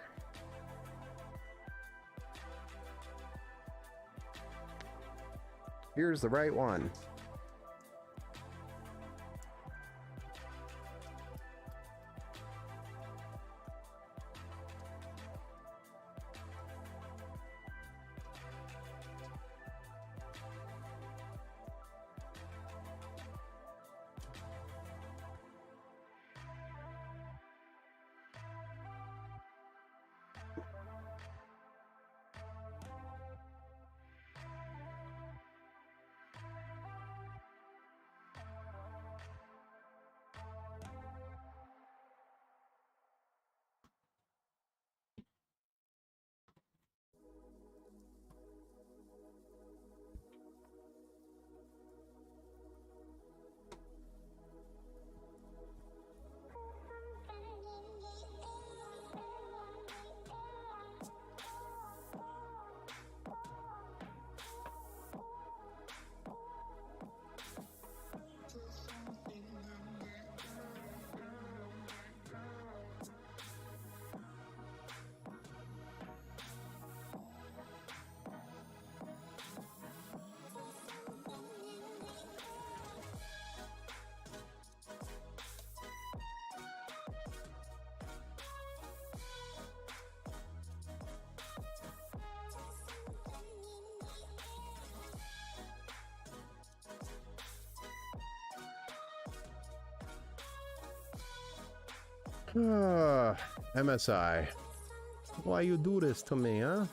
Here's the right one. MSI. Why you do this to me, huh?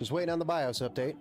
Just waiting on the BIOS update.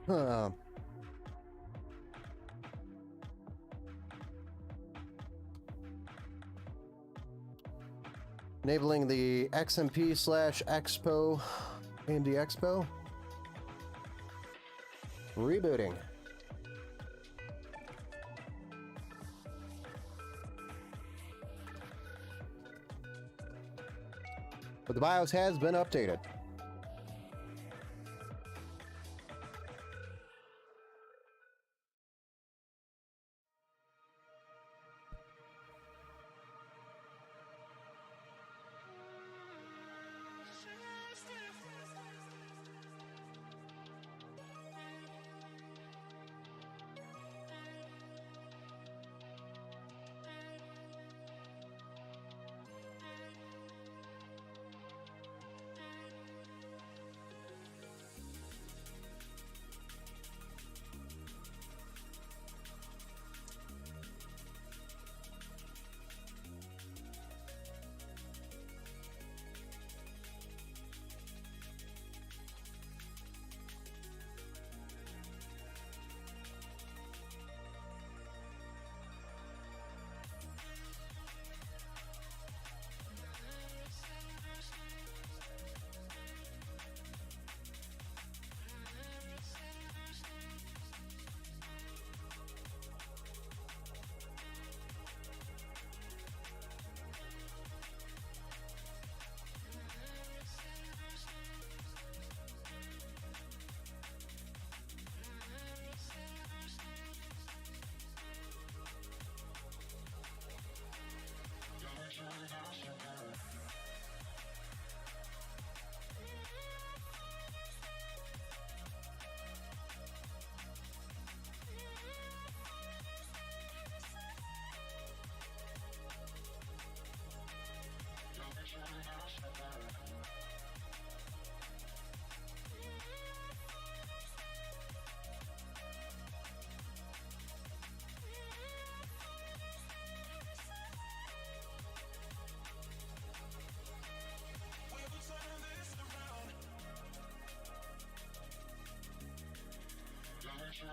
Huh. Enabling the XMP/Expo, AMD Expo. Rebooting. But the BIOS has been updated.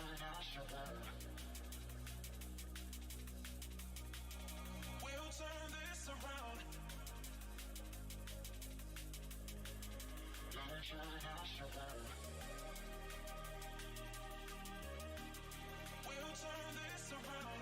We'll turn this around. We'll turn this around.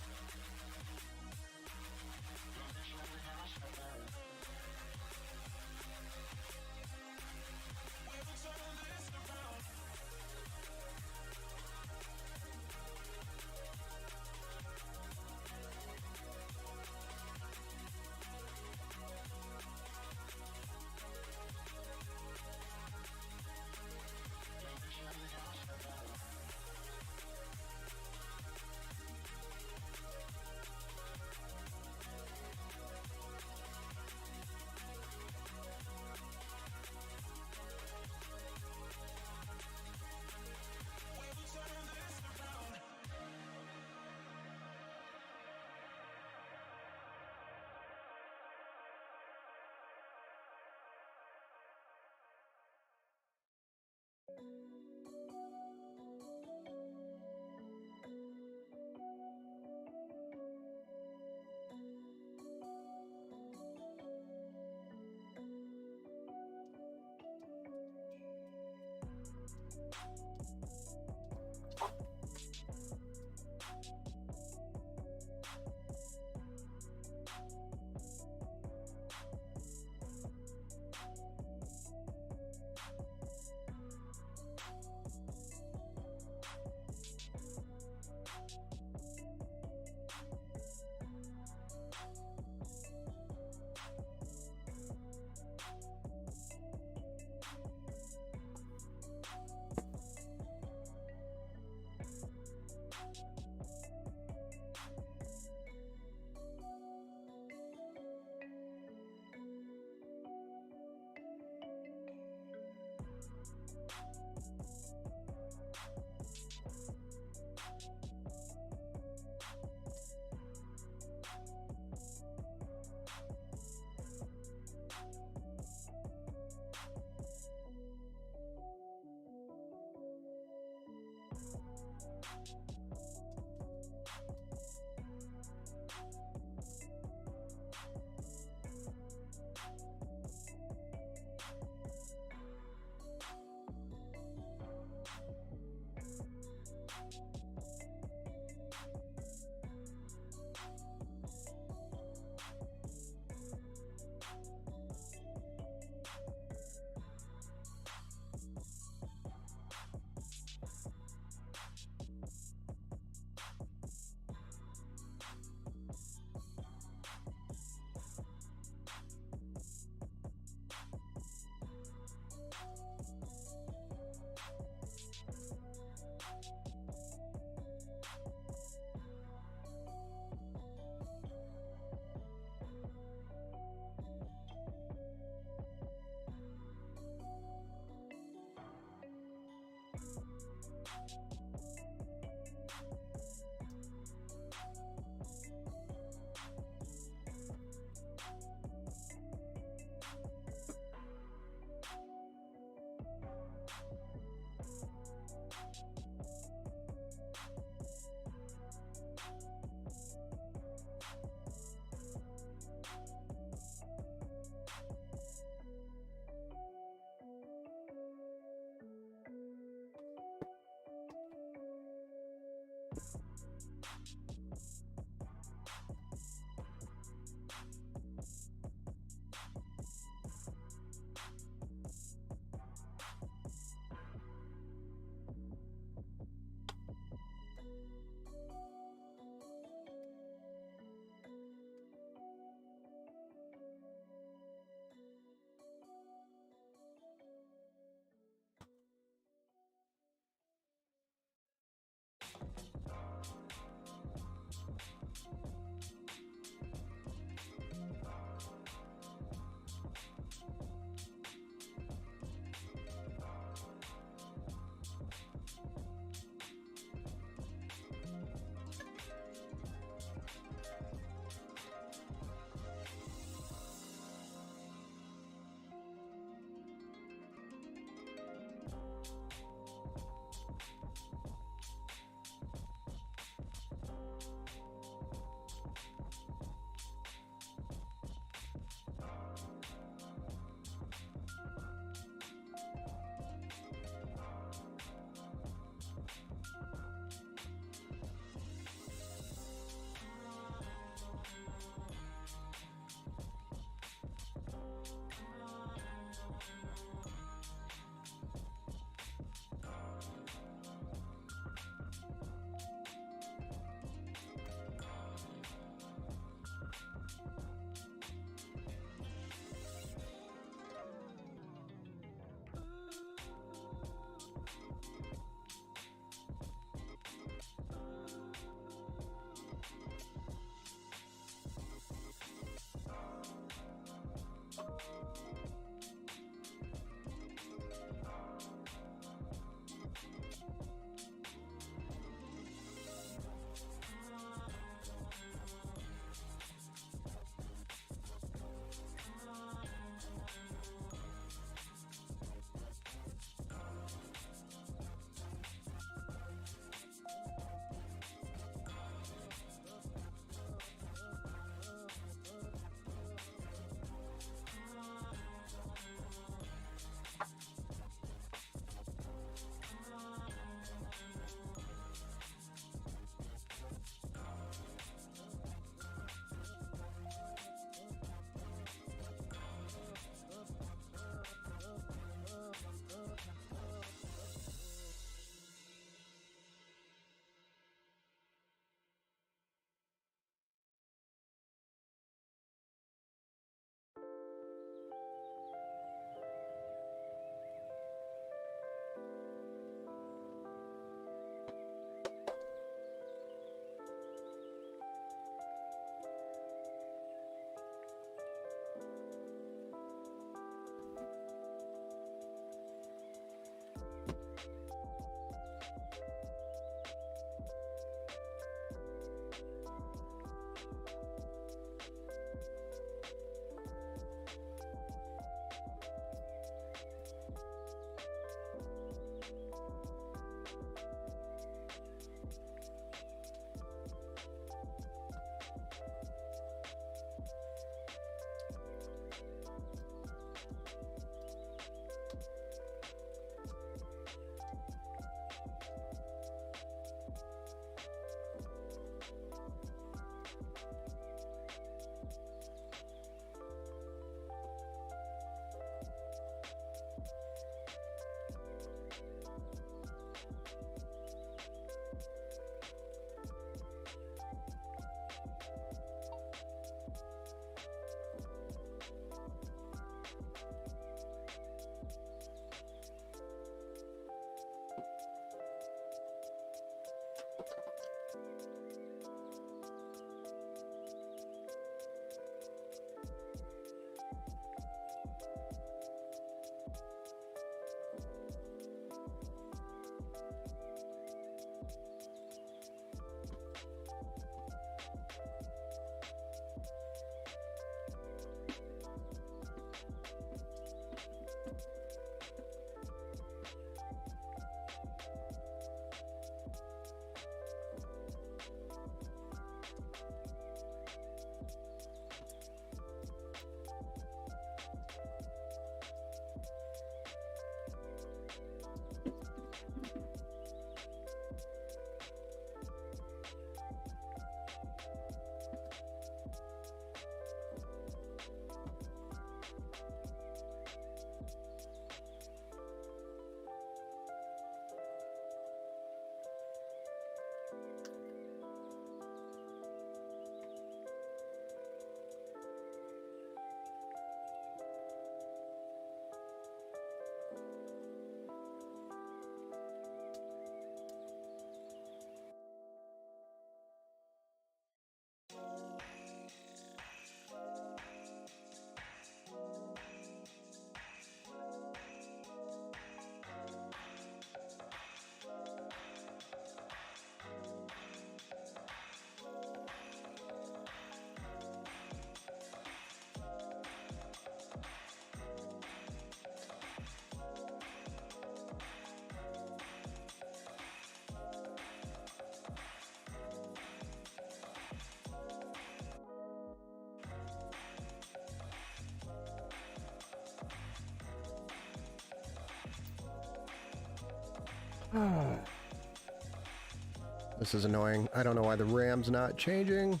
This is annoying. I don't know why the RAM's not changing.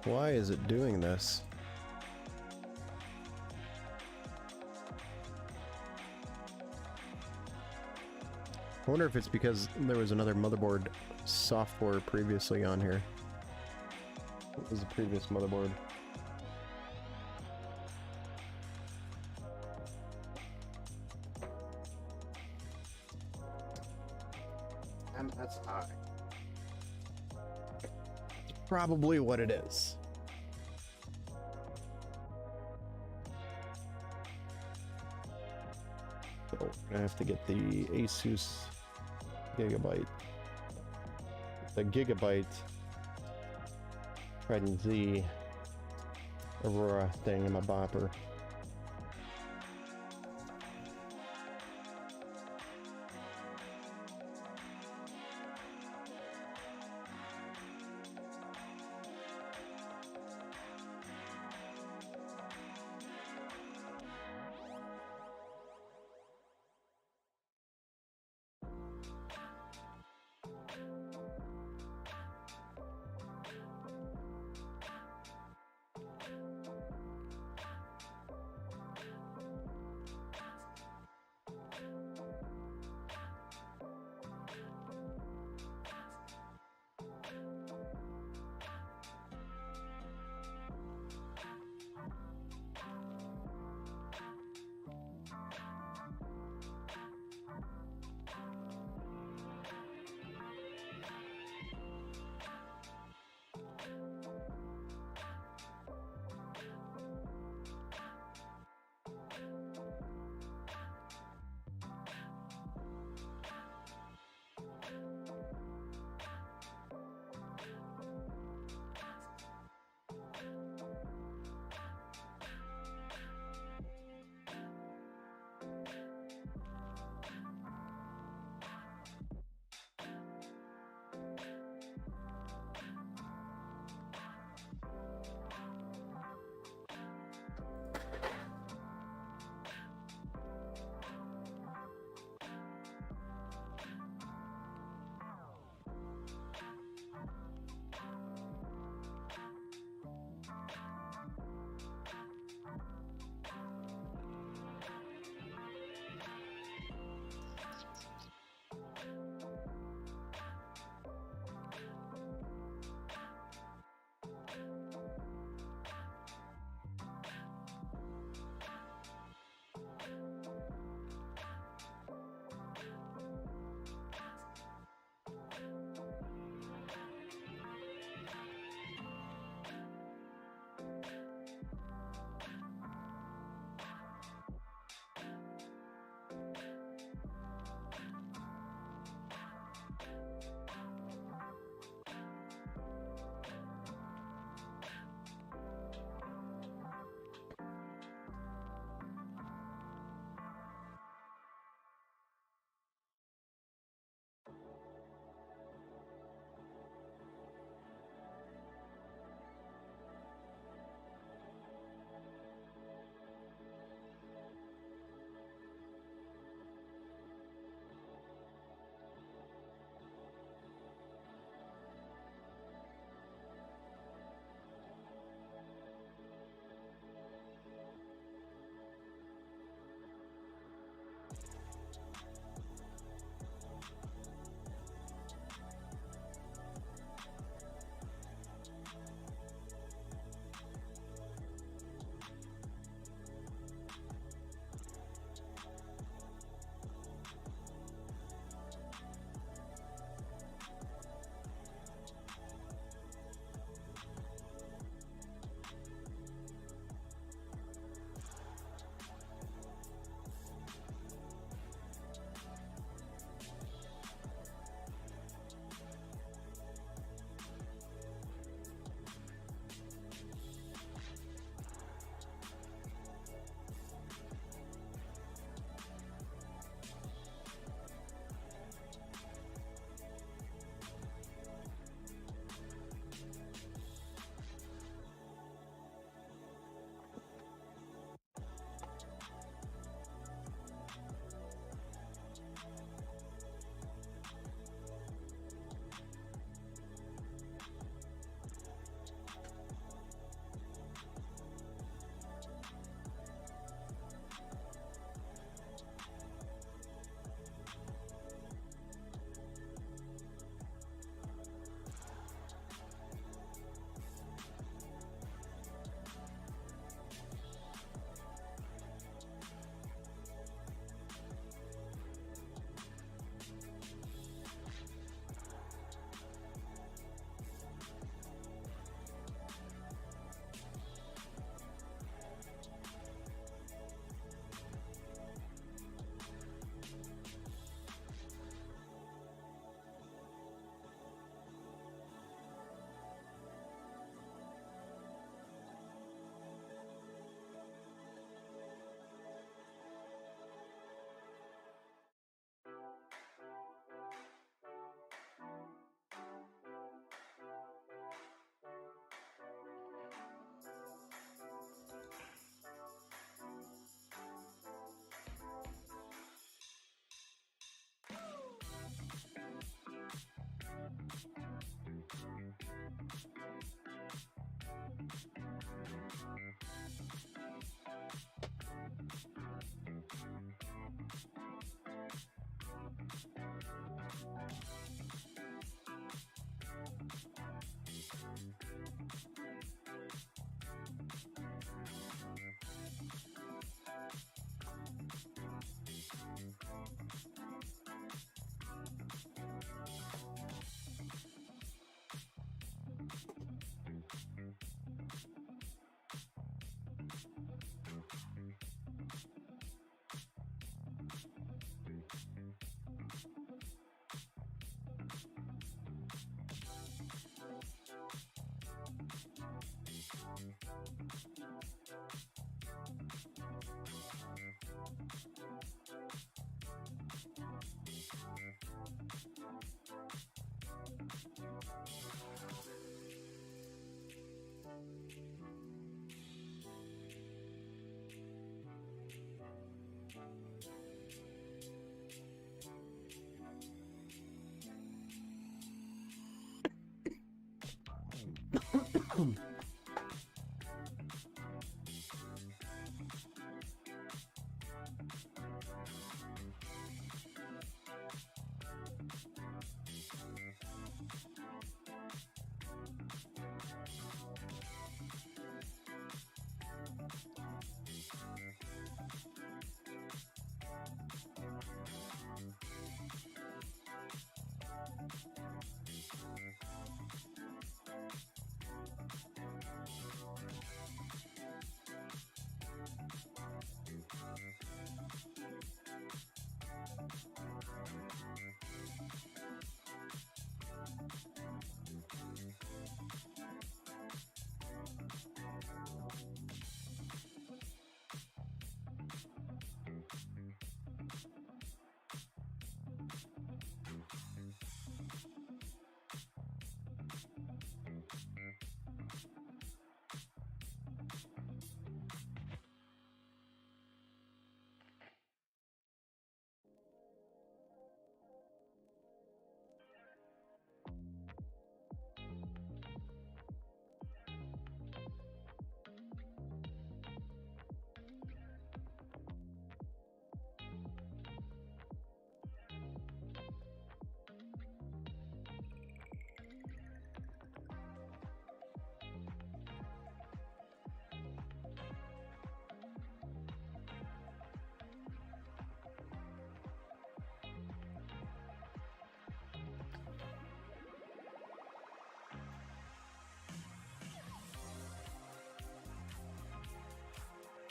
Why is it doing this? I wonder if it's because there was another motherboard software previously on here. What was the previous motherboard? MSI. It's probably what it is. So we're gonna have to get the Asus Gigabyte. The Gigabyte Trident Z Aurora thing in my bopper.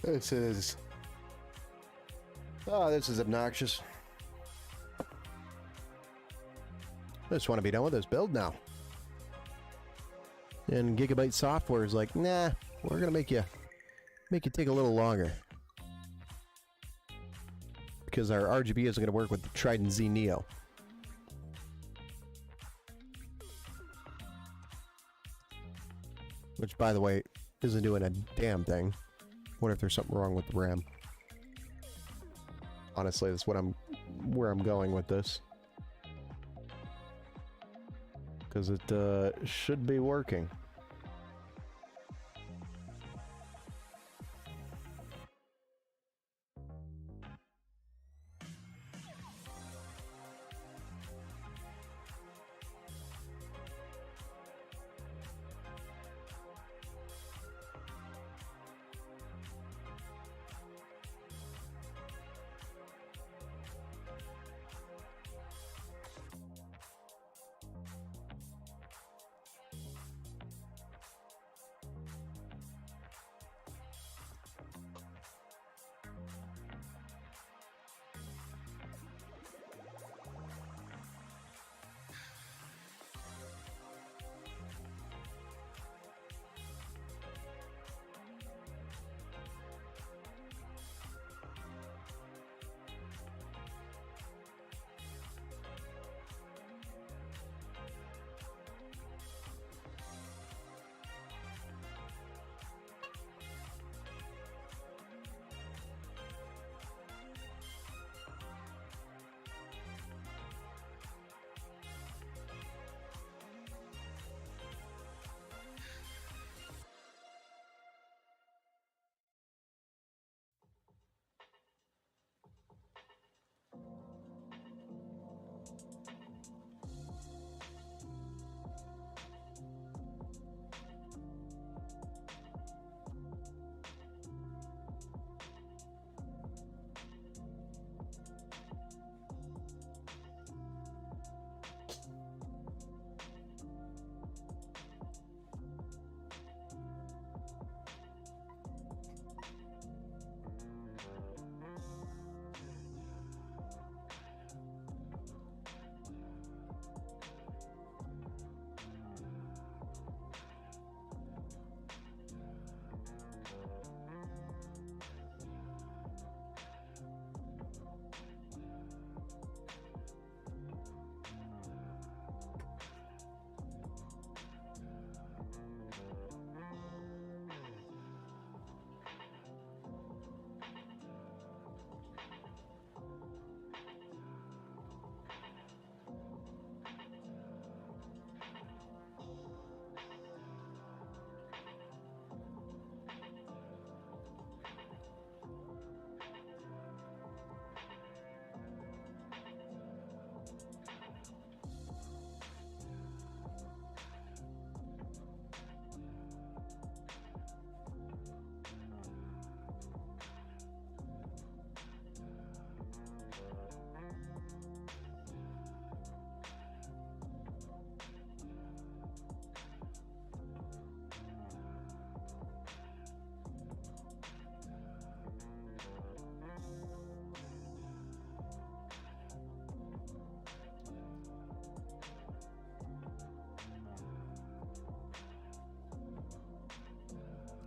This is... Oh, this is obnoxious. I just want to be done with this build now. And Gigabyte Software is like, nah, we're gonna make you take a little longer. Because our RGB isn't gonna work with the Trident Z Neo. Which, by the way, isn't doing a damn thing. Wonder if there's something wrong with the RAM. Honestly, that's where I'm going with this. Because it should be working.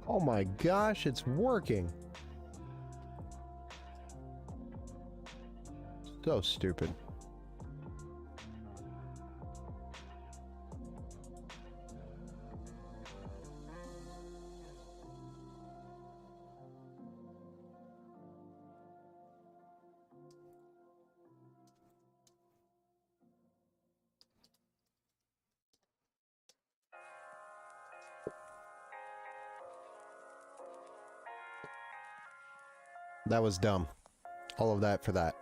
Oh my gosh, it's working. So stupid. That was dumb. All of that for that.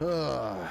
Ugh.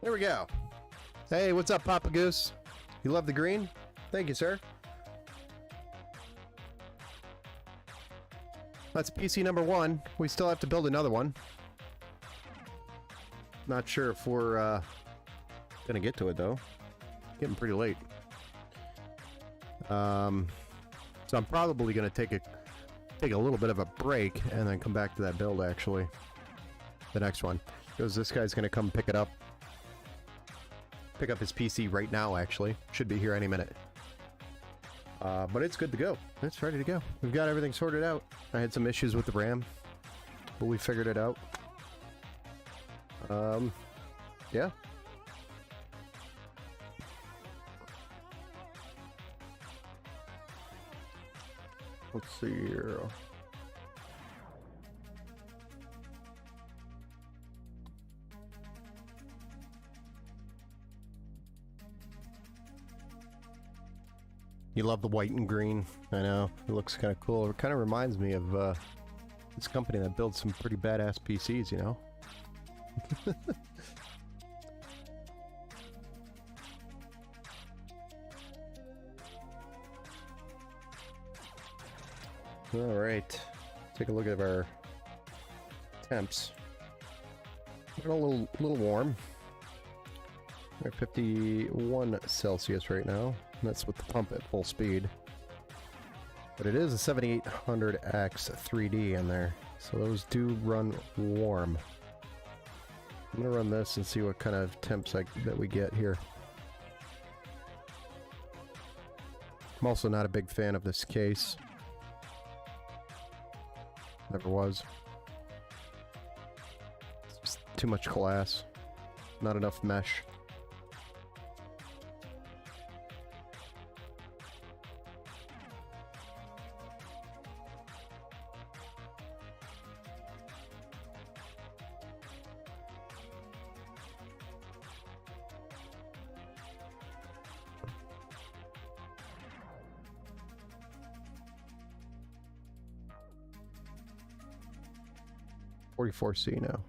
There we go. Hey, what's up, Papa Goose? You love the green? Thank you, sir. That's PC number 1. We still have to build another one. Not sure if we're gonna get to it though. Getting pretty late. So I'm probably gonna take a little bit of a break and then come back to that build actually. The next one. Because this guy's gonna come pick it up. Pick up his PC right now actually. Should be here any minute. But it's good to go. It's ready to go. We've got everything sorted out. I had some issues with the RAM, but we figured it out. Yeah. Let's see here. You love the white and green. I know. It looks kind of cool. It kind of reminds me of this company that builds some pretty badass PCs, you know? All right. Take a look at our temps. We're a little warm. We're at 51 Celsius right now. That's with the pump at full speed. But it is a 7800X 3D in there, so those do run warm. I'm gonna run this and see what kind of temps that we get here. I'm also not a big fan of this case. Never was. It's just too much glass. Not enough mesh. .44C now.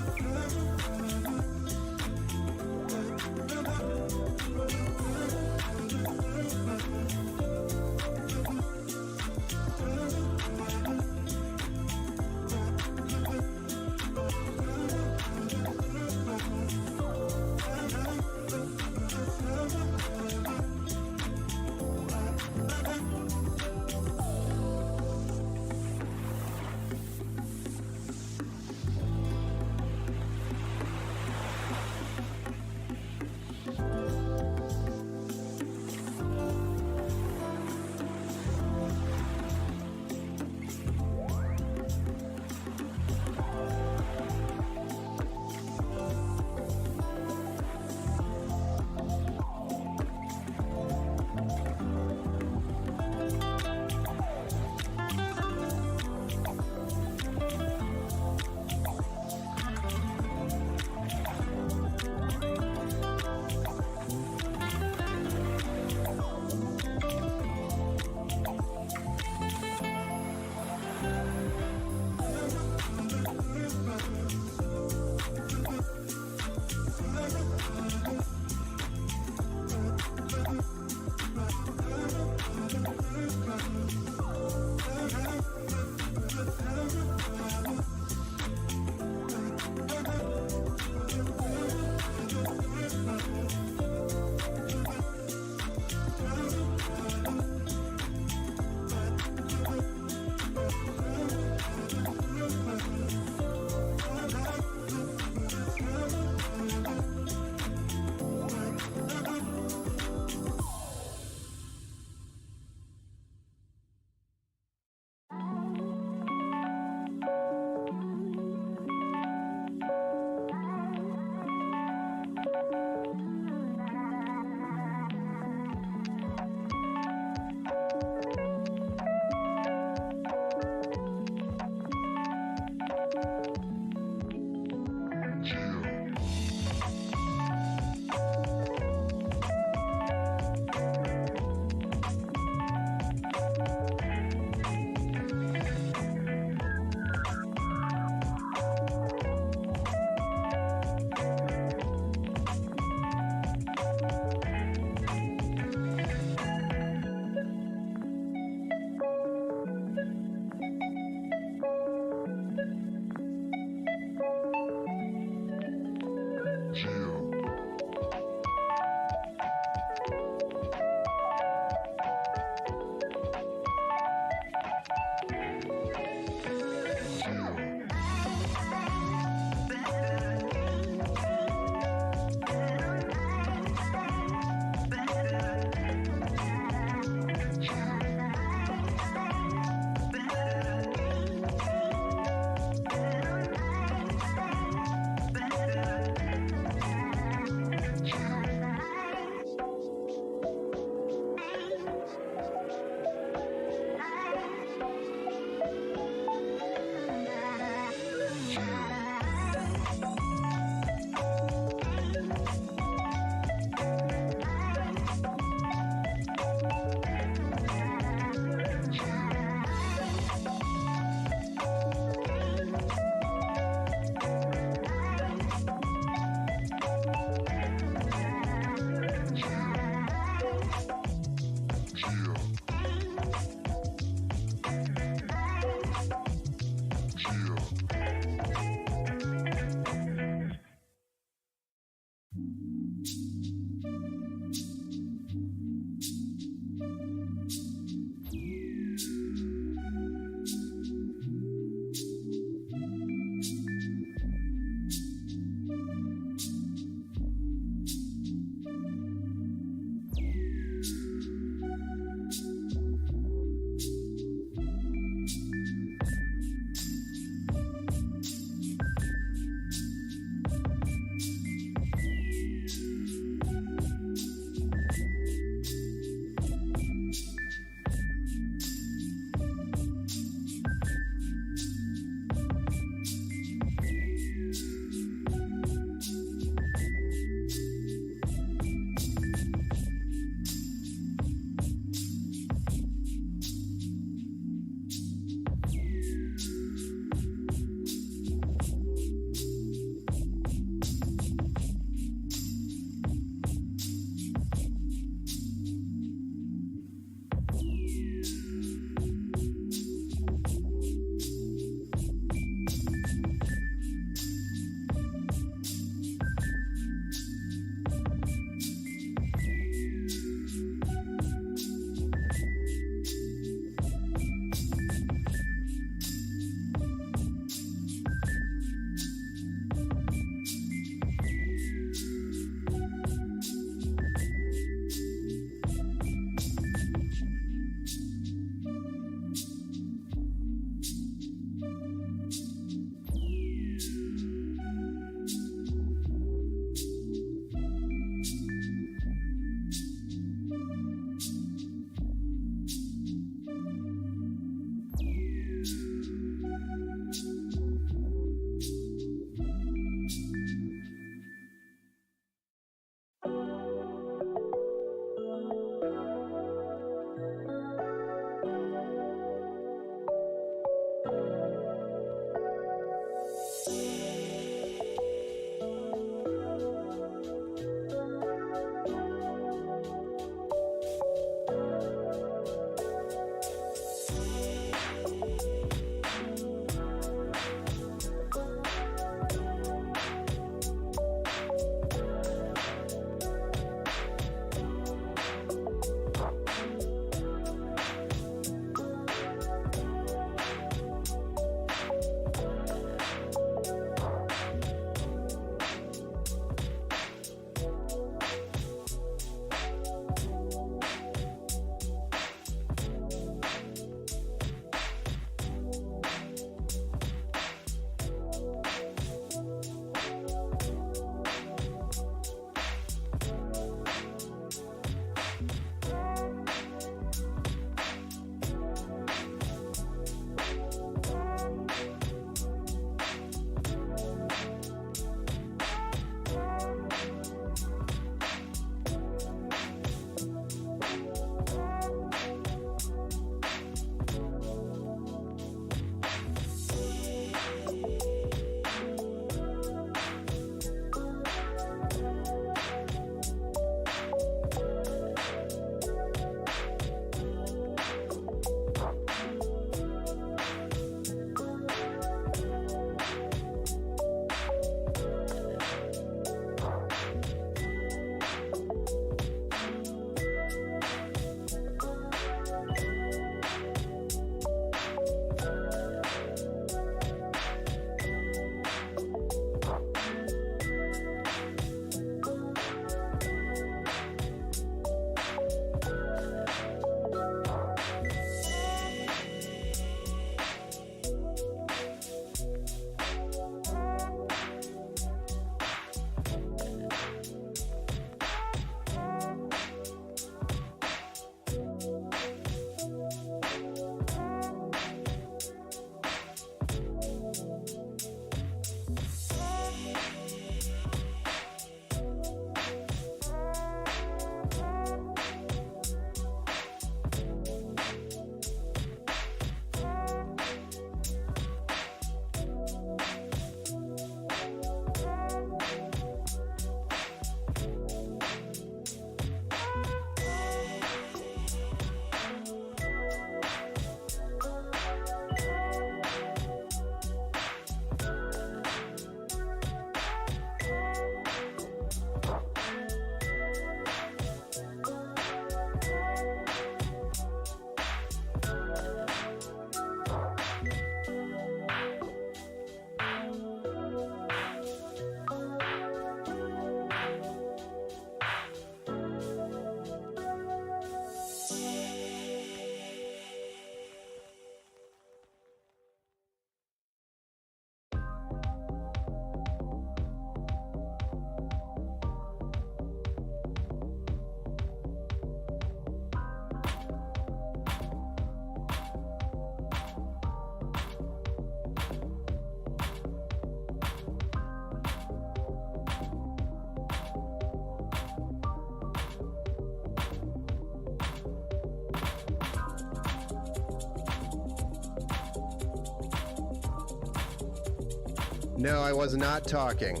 No, I was not talking.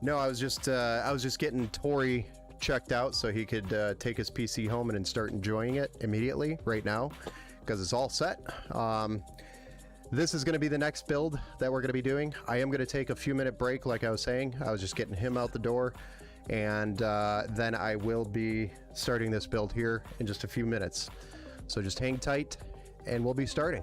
No, I was just getting Tori checked out so he could take his PC home and then start enjoying it immediately right now because it's all set. This is going to be the next build that we're going to be doing. I am going to take a few minute break, like I was saying. I was just getting him out the door, and then I will be starting this build here in just a few minutes. So just hang tight, and we'll be starting.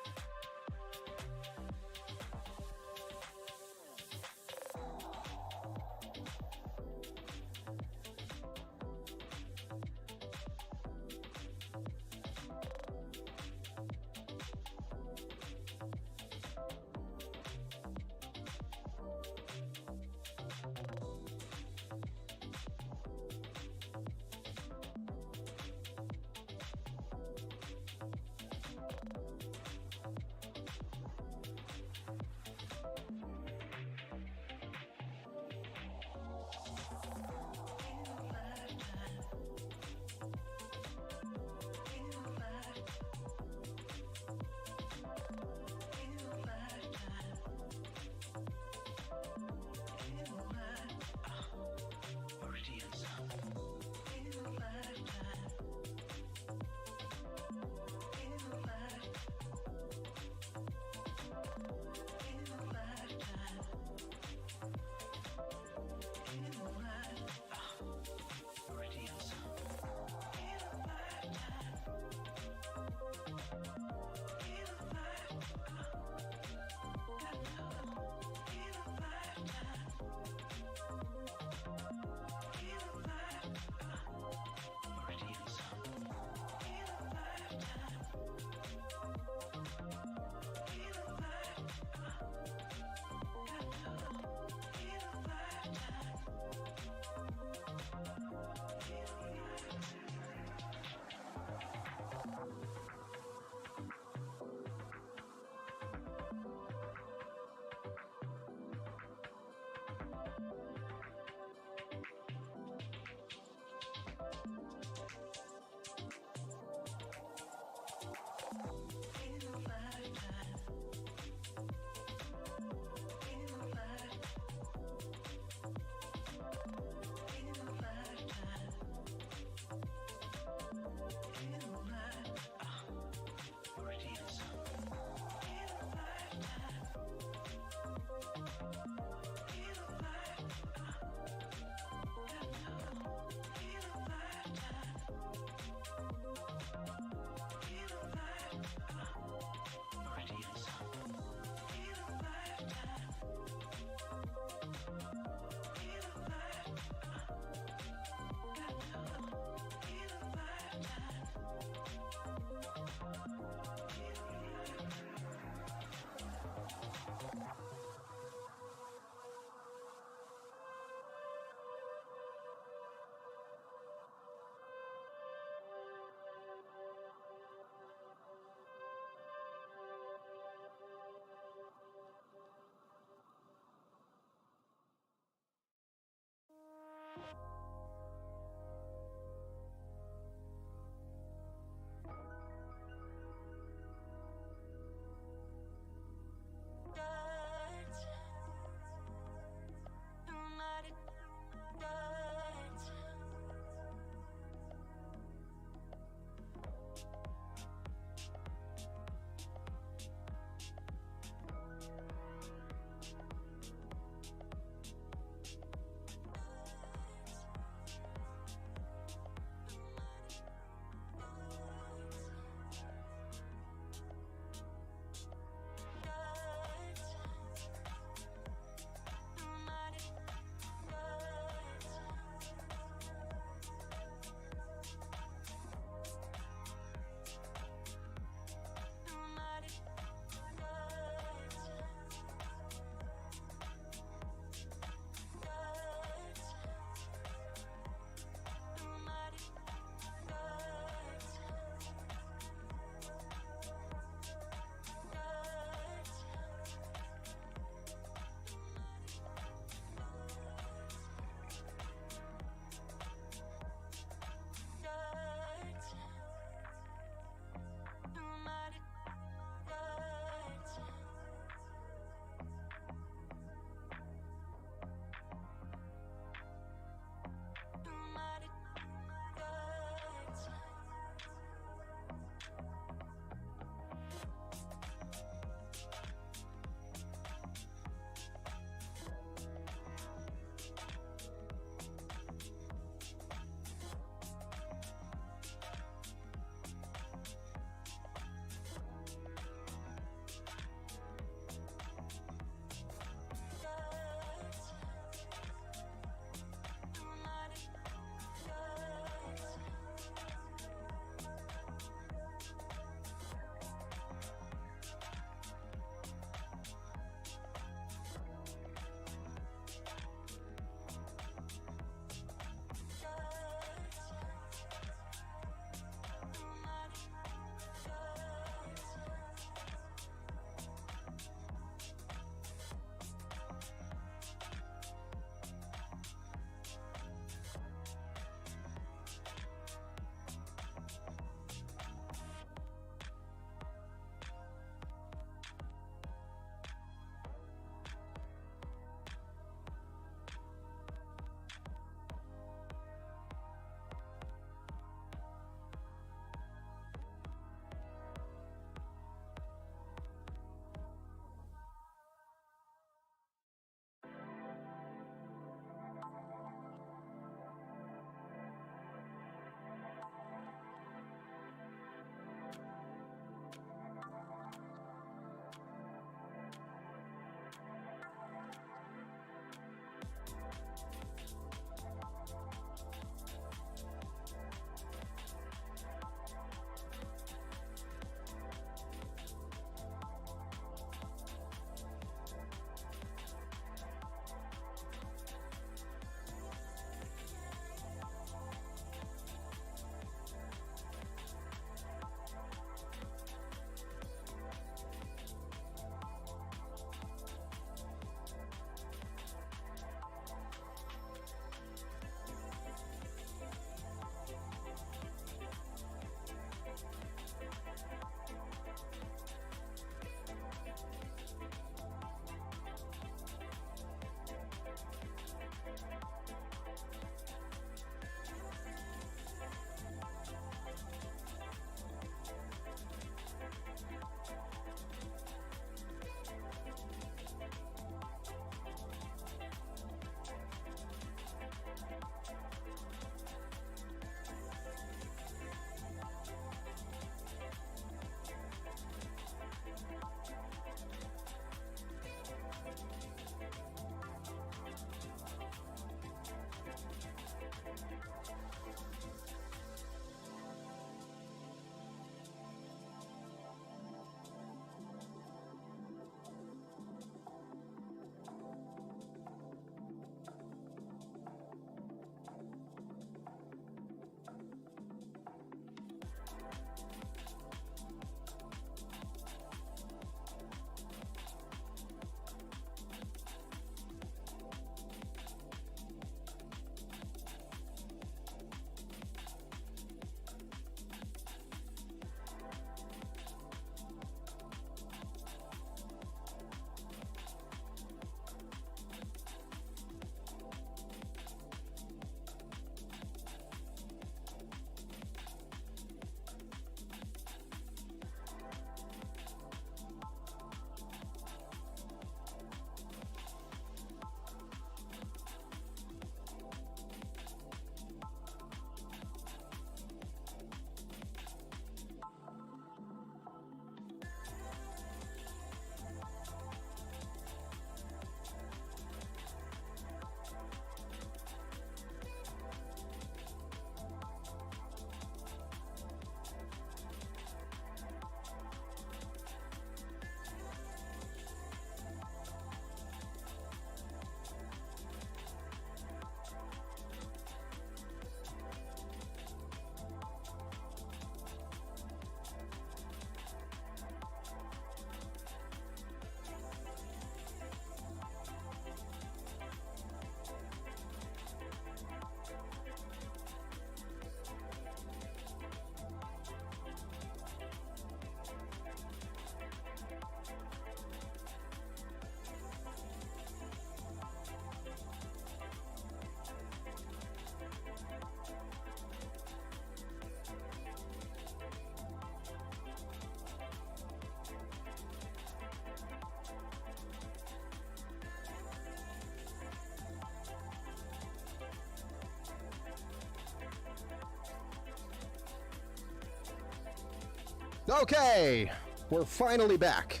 Okay, we're finally back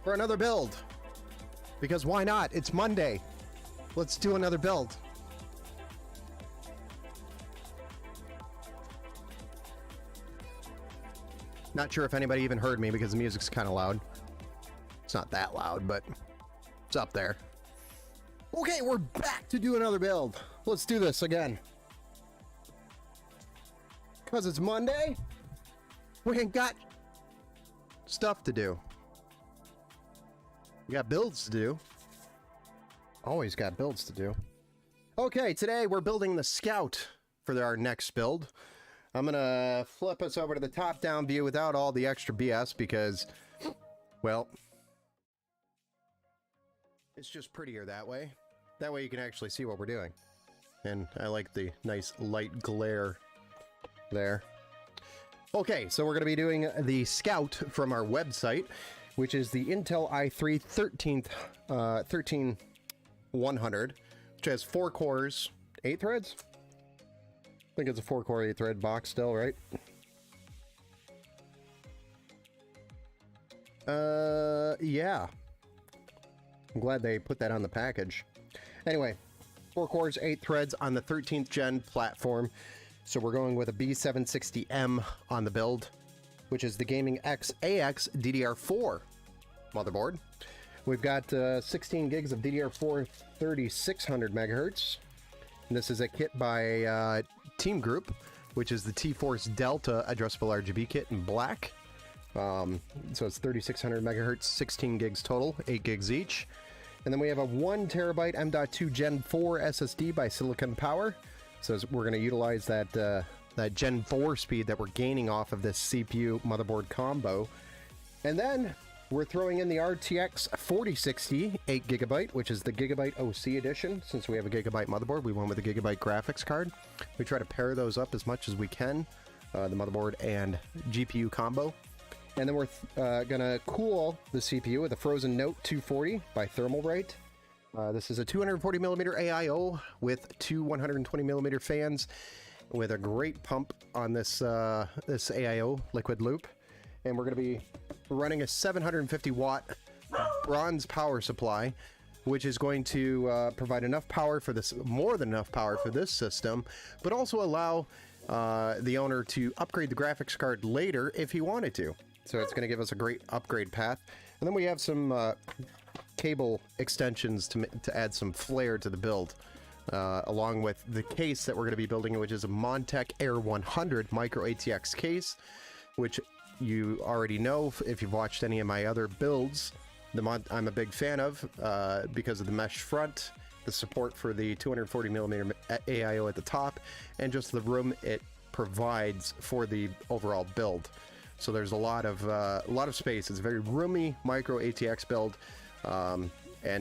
for another build. Because why not? It's Monday. Let's do another build. Not sure if anybody even heard me because the music's kind of loud. It's not that loud, but it's up there. Okay, we're back to do another build. Let's do this again. Because it's Monday, we ain't got stuff to do. We got builds to do. Always got builds to do. Okay, today we're building the Scout for our next build. I'm gonna flip us over to the top-down view without all the extra BS because, well, it's just prettier that way. That way you can actually see what we're doing. And I like the nice light glare there. Okay, so we're going to be doing the Scout from our website, which is the Intel i3 13100, which has 4 cores, 8 threads? I think it's a 4-core, 8-thread box still, right? Yeah. I'm glad they put that on the package. Anyway, 4 cores, 8 threads on the 13th gen platform. So we're going with a B760M on the build, which is the Gaming X AX DDR4 motherboard. We've got 16 gigs of DDR4 3600 megahertz. And this is a kit by Team Group, which is the T-Force Delta addressable RGB kit in black. So it's 3600 megahertz, 16 gigs total, 8 gigs each. And then we have a 1 terabyte M.2 Gen 4 SSD by Silicon Power. So we're going to utilize that that Gen 4 speed that we're gaining off of this CPU motherboard combo. And then we're throwing in the RTX 4060 8 gigabyte, which is the Gigabyte OC edition. Since we have a Gigabyte motherboard, we went with a Gigabyte graphics card. We try to pair those up as much as we can, the motherboard and GPU combo. And then we're gonna cool the CPU with a Frozen Note 240 by Thermalright. This is a 240 millimeter AIO with 2 120 millimeter fans with a great pump on this this AIO liquid loop. And we're going to be running a 750 watt bronze power supply, which is going to provide enough power for this, more than enough power for this system, but also allow the owner to upgrade the graphics card later if he wanted to. So it's going to give us a great upgrade path. And then we have some cable extensions to add some flair to the build, along with the case that we're going to be building, which is a Montech Air 100 micro ATX case, which you already know if you've watched any of my other builds. I'm a big fan of because of the mesh front, the support for the 240 millimeter AIO at the top, and just the room it provides for the overall build. So there's a lot of space. It's a very roomy micro ATX build, and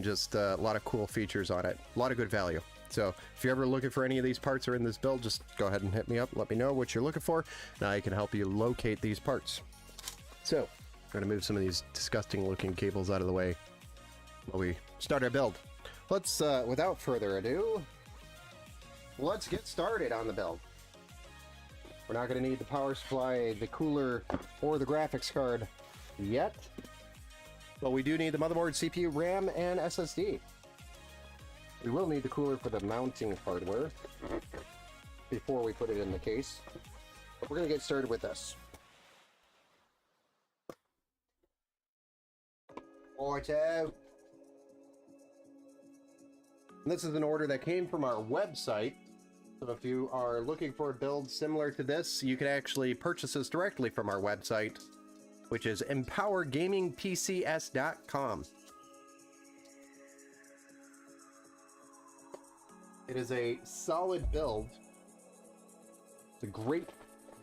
just a lot of cool features on it. A lot of good value. So if you're ever looking for any of these parts or in this build, just go ahead and hit me up. Let me know what you're looking for, and I can help you locate these parts. So I'm going to move some of these disgusting looking cables out of the way while we start our build. Let's, without further ado, let's get started on the build. We're not going to need the power supply, the cooler, or the graphics card yet, but we do need the motherboard, CPU, RAM, and SSD. We will need the cooler for the mounting hardware before we put it in the case. But we're going to get started with this. Auto. And this is an order that came from our website. So if you are looking for a build similar to this, you can actually purchase this directly from our website, which is empowergamingpcs.com. It is a solid build. It's a great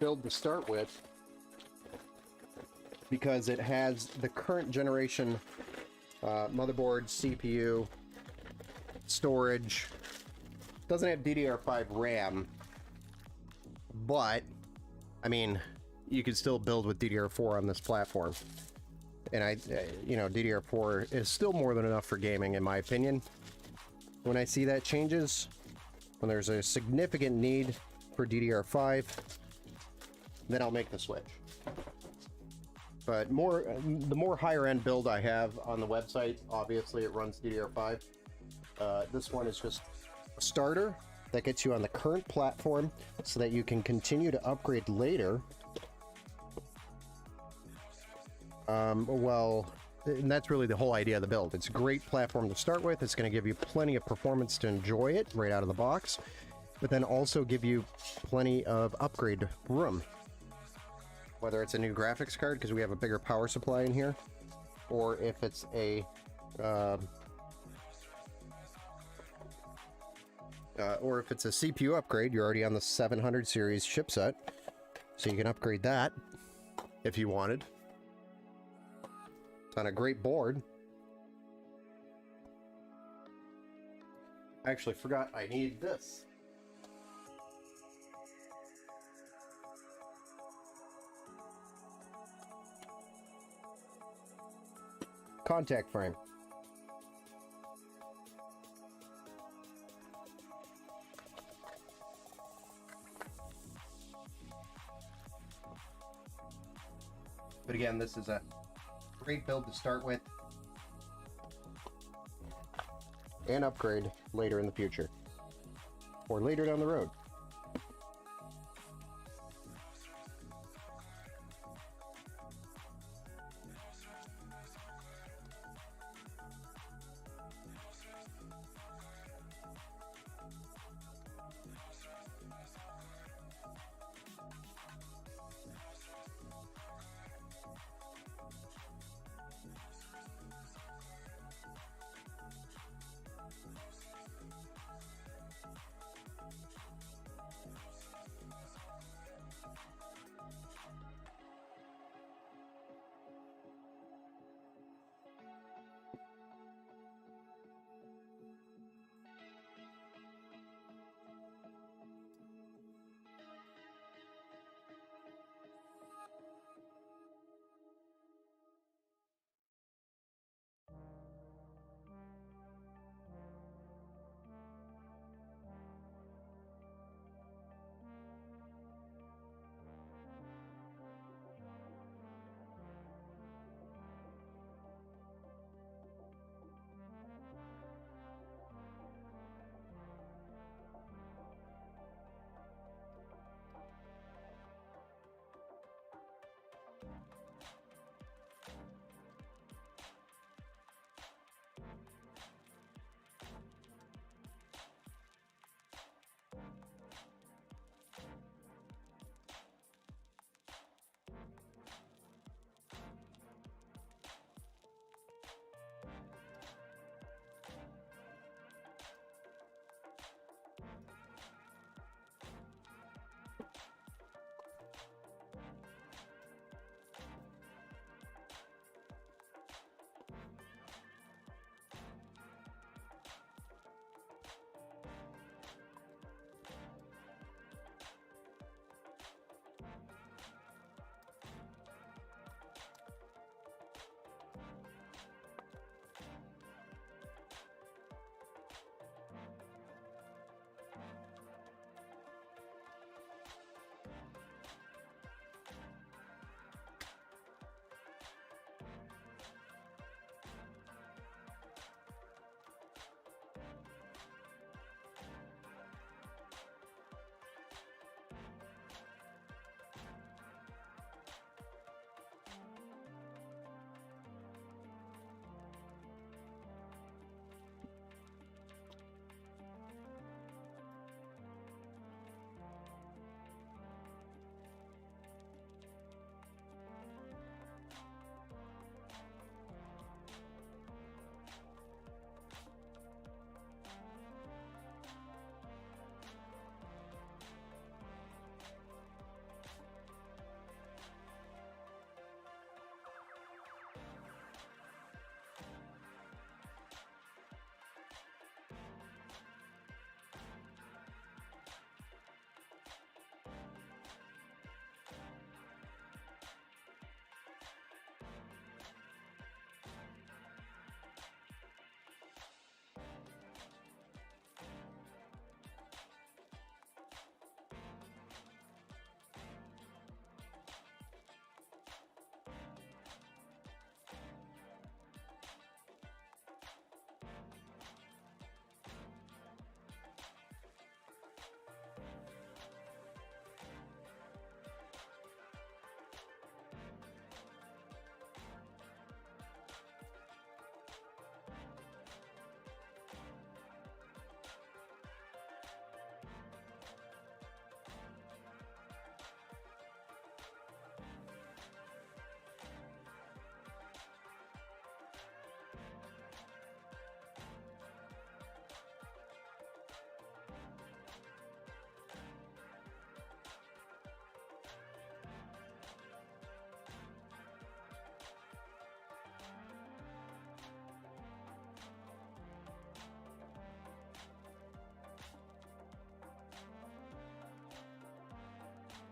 build to start with because it has the current generation motherboard, CPU, storage. Doesn't have DDR5 RAM, but I mean, you can still build with DDR4 on this platform. And you know, DDR4 is still more than enough for gaming, in my opinion. When I see that changes, when there's a significant need for DDR5, then I'll make the switch. But the more higher end build I have on the website, obviously it runs DDR5. This one is just a starter that gets you on the current platform so that you can continue to upgrade later. And that's really the whole idea of the build. It's a great platform to start with. It's going to give you plenty of performance to enjoy it right out of the box, but then also give you plenty of upgrade room. Whether it's a new graphics card, because we have a bigger power supply in here, or if it's a CPU upgrade. You're already on the 700 series chipset, so you can upgrade that if you wanted. It's on a great board. I actually forgot I need this. Contact frame. But again, this is a great build to start with and upgrade later in the future or later down the road.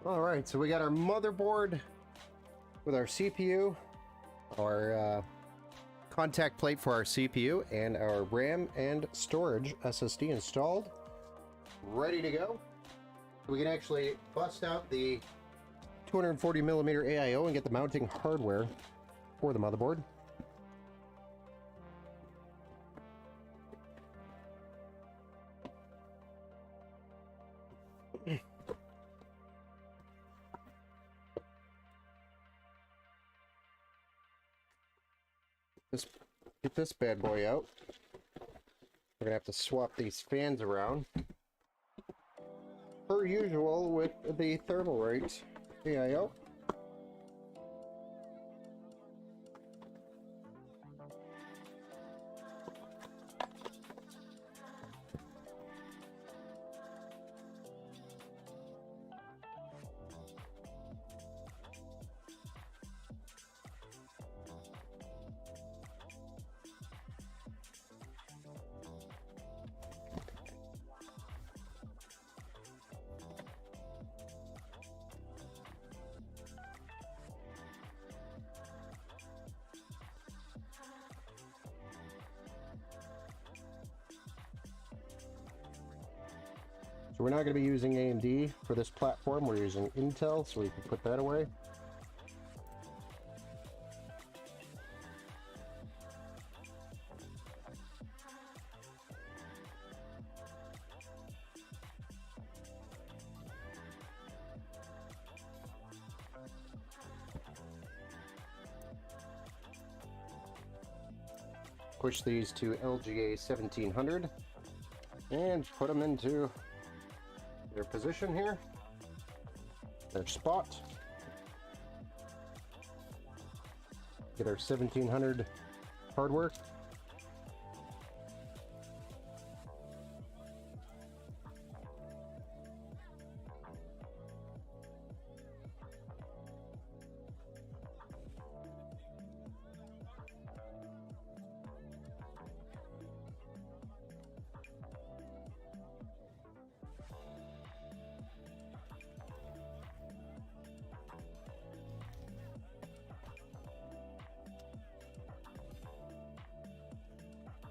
All right, so we got our motherboard with our CPU, our contact plate for our CPU, and our RAM and storage SSD installed, ready to go. We can actually bust out the 240mm AIO and get the mounting hardware for the motherboard. Get this bad boy out. We're gonna have to swap these fans around. Per usual with the Thermalright AIO. So we're not going to be using AMD for this platform. We're using Intel, so we can put that away. Push these to LGA 1700 and put them into their position here, their spot. Get our 1700 hardware.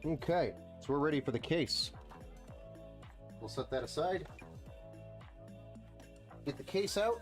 Okay, so we're ready for the case. We'll set that aside. Get the case out.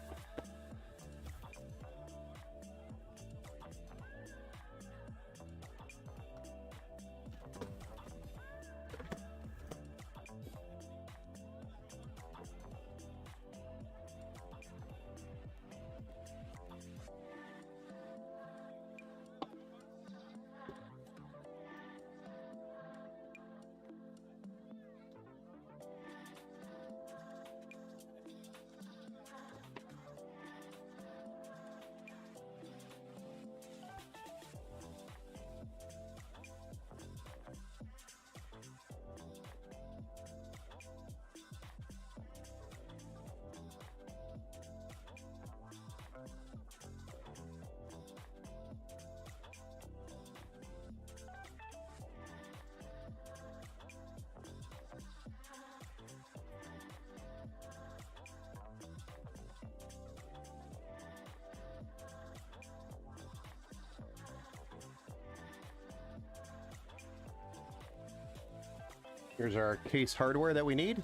Here's our case hardware that we need.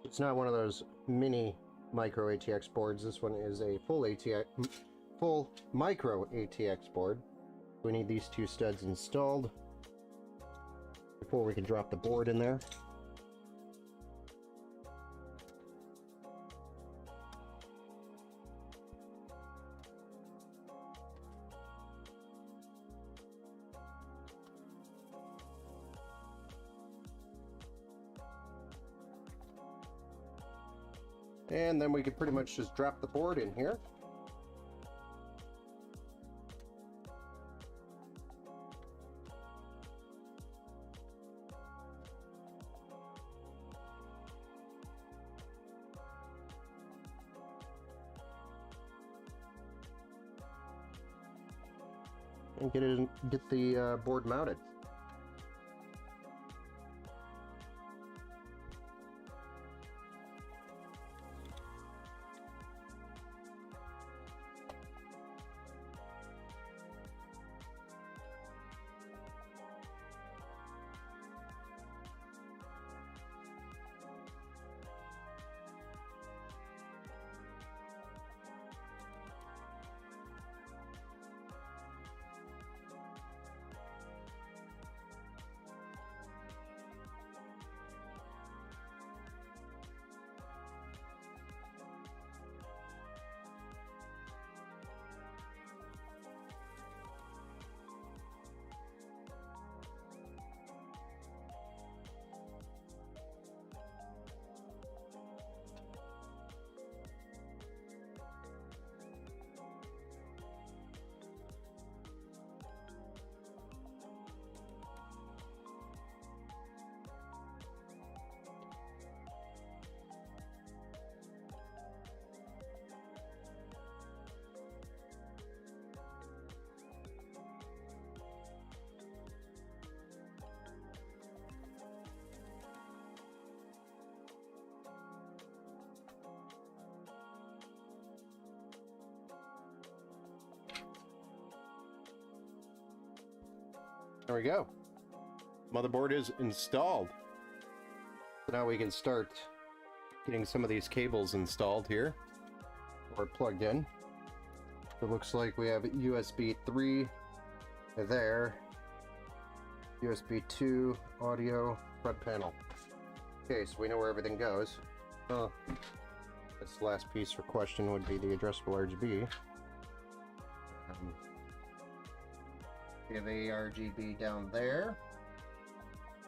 It's not one of those mini micro ATX boards. This one is a full micro ATX board. We need these two studs installed before we can drop the board in there. And then we could pretty much just drop the board in here. And get the board mounted. There we go. Motherboard is installed. So now we can start getting some of these cables installed here, or plugged in. It looks like we have USB 3 there, USB 2, audio, front panel. Okay, so we know where everything goes. Oh, this last piece or question would be the addressable RGB. We have a RGB down there,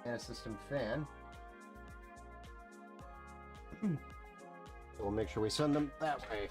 and a system fan. So we'll make sure we send them that way.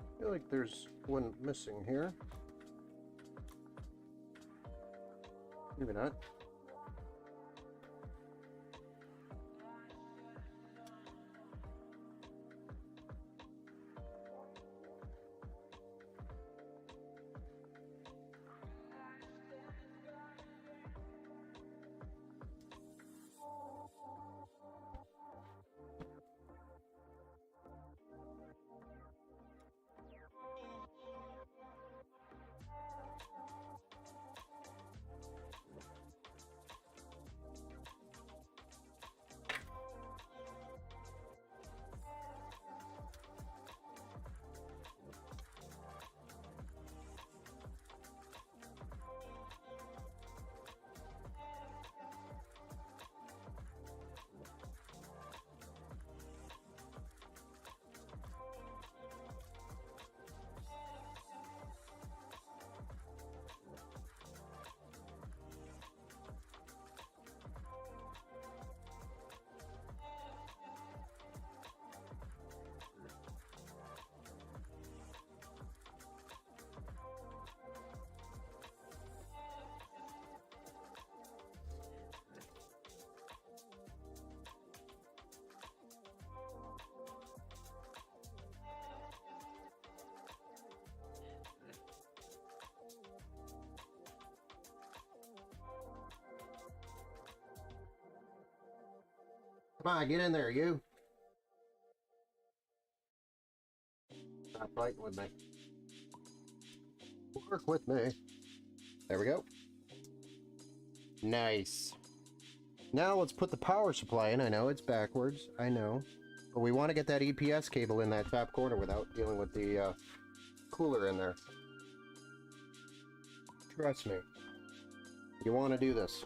I feel like there's one missing here. Maybe not. Come on, get in there, you. Stop fighting with me. Work with me. There we go. Nice. Now let's put the power supply in. I know it's backwards. I know. But we want to get that EPS cable in that top corner without dealing with the cooler in there. Trust me. You want to do this.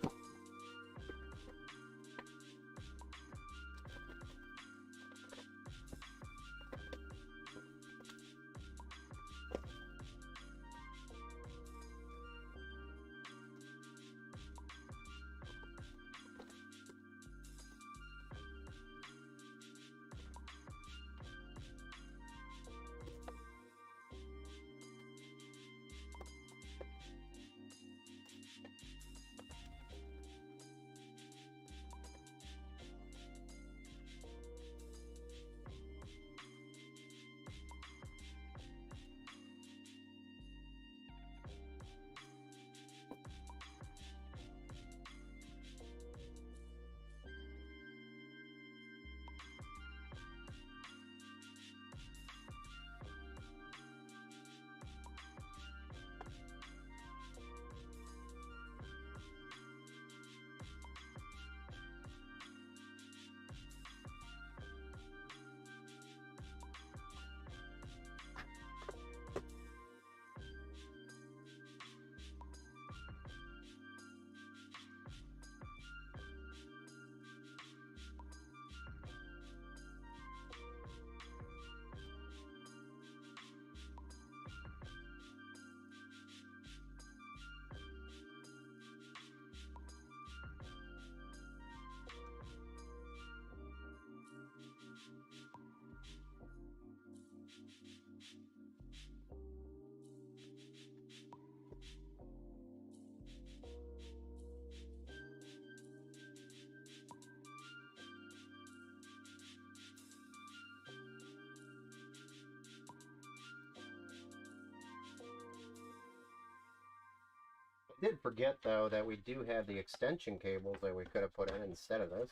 I did forget, though, that we do have the extension cables that we could have put in instead of this.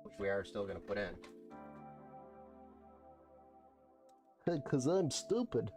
Which we are still going to put in. Because I'm stupid.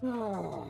Oh.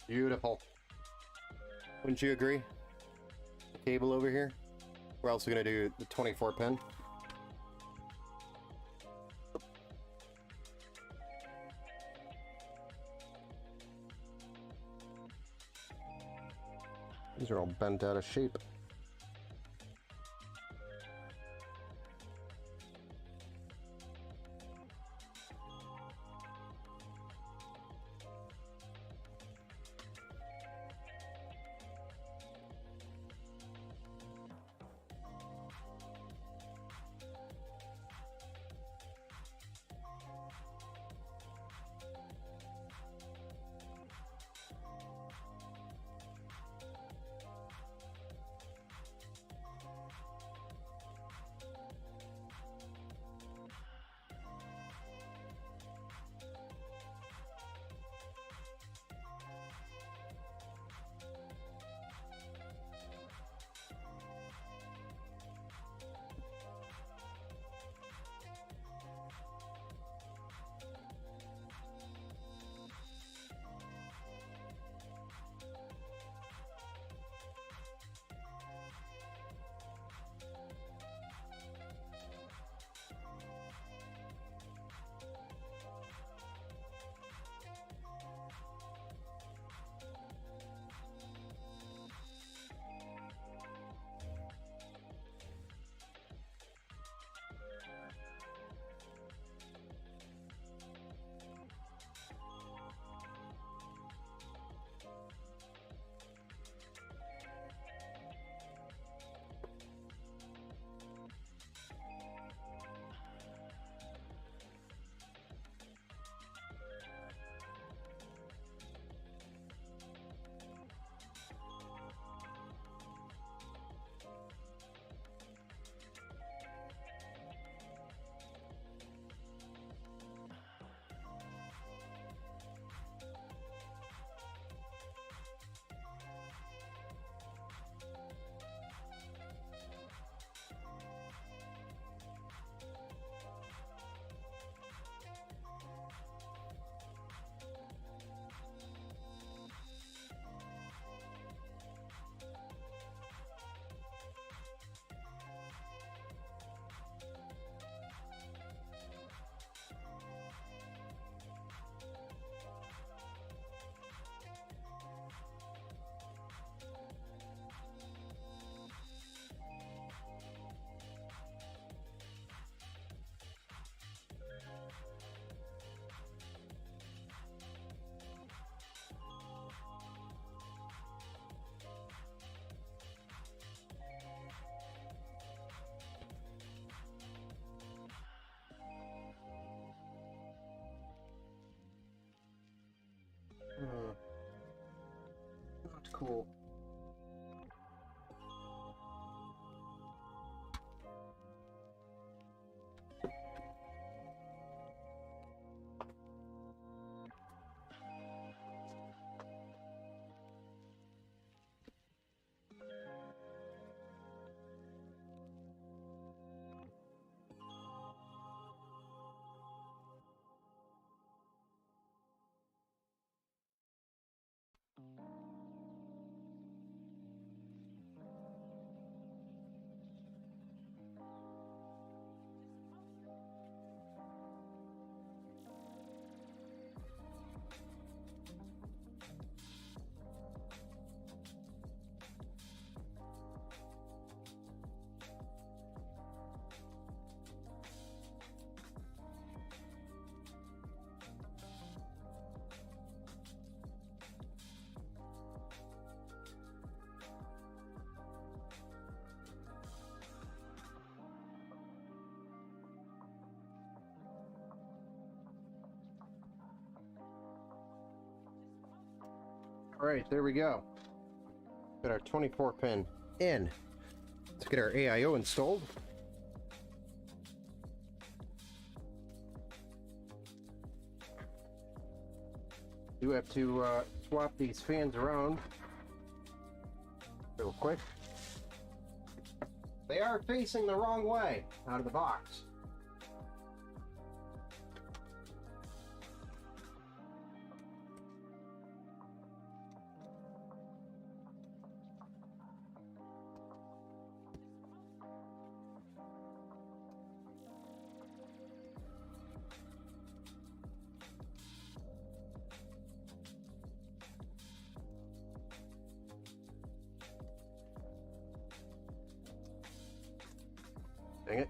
Beautiful. Wouldn't you agree? The cable over here. We're also going to do the 24 pin. These are all bent out of shape. Not cool. All right, there we go. Got our 24 pin in. Let's get our AIO installed. Do have to swap these fans around real quick. They are facing the wrong way out of the box. Dang it.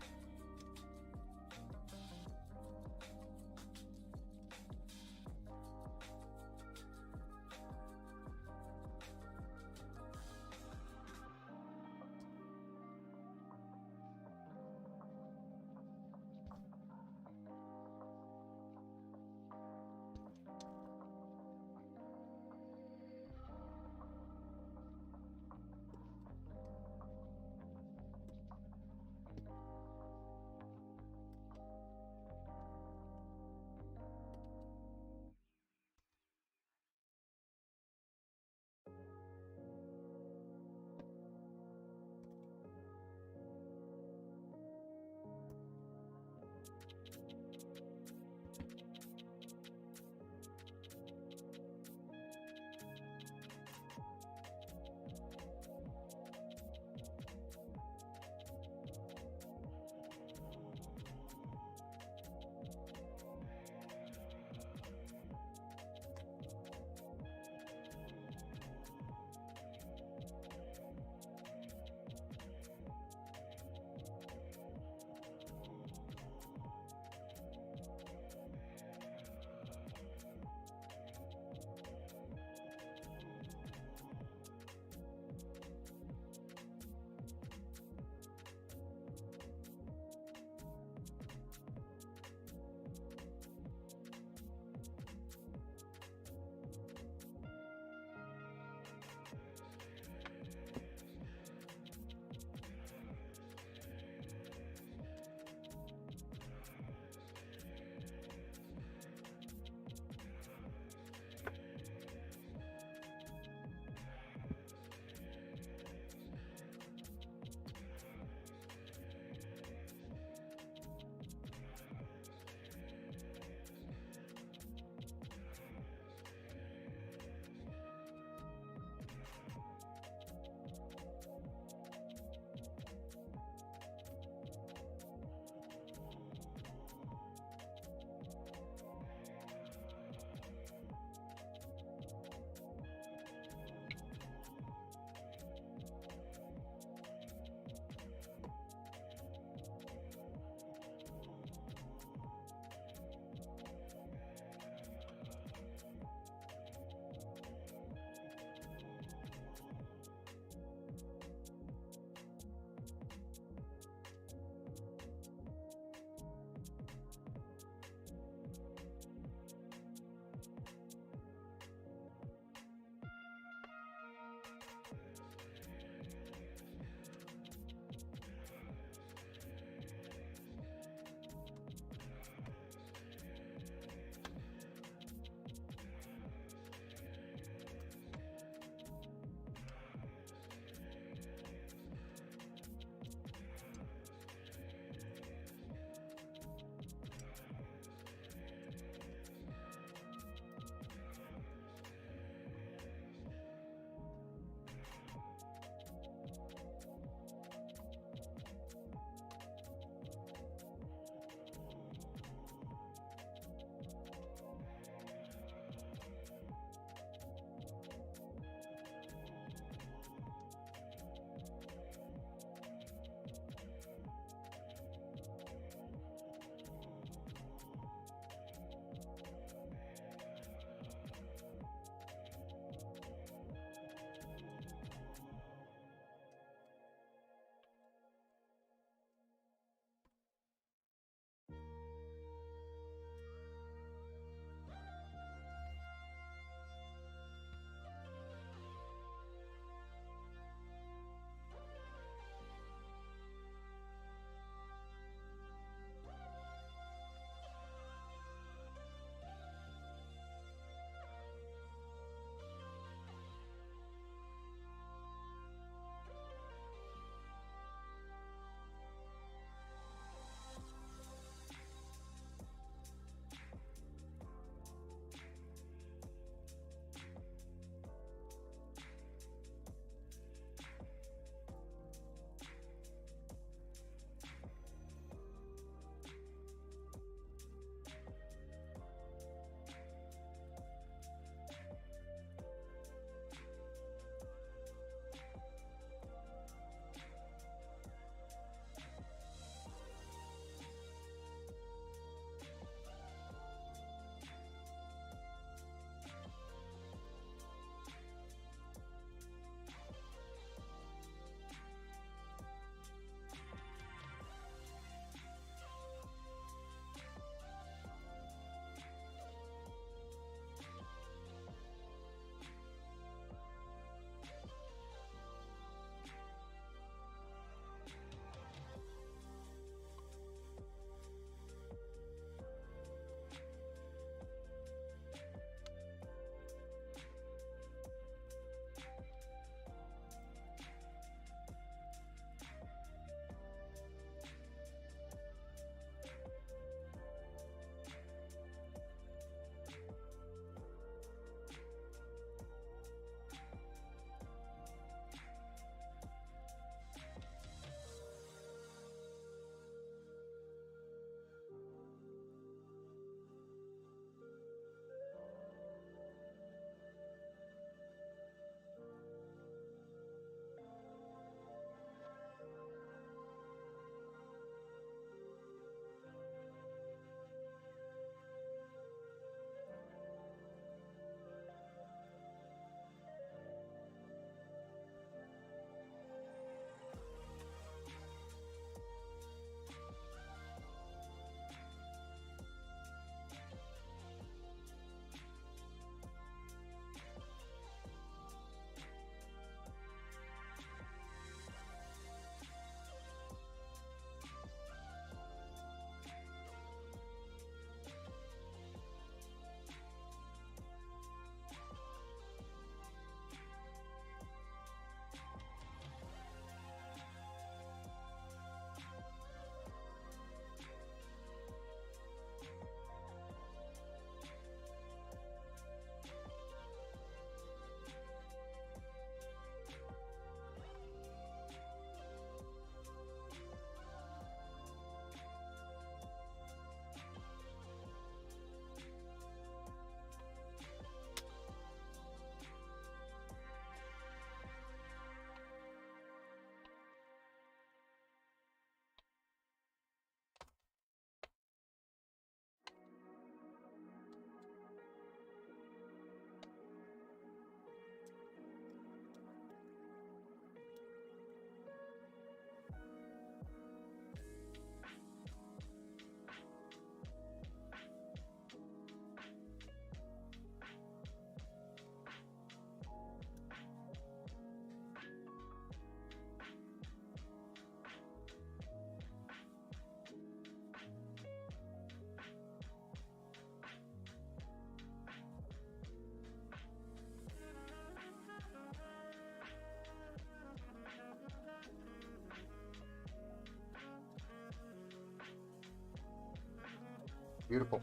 Beautiful.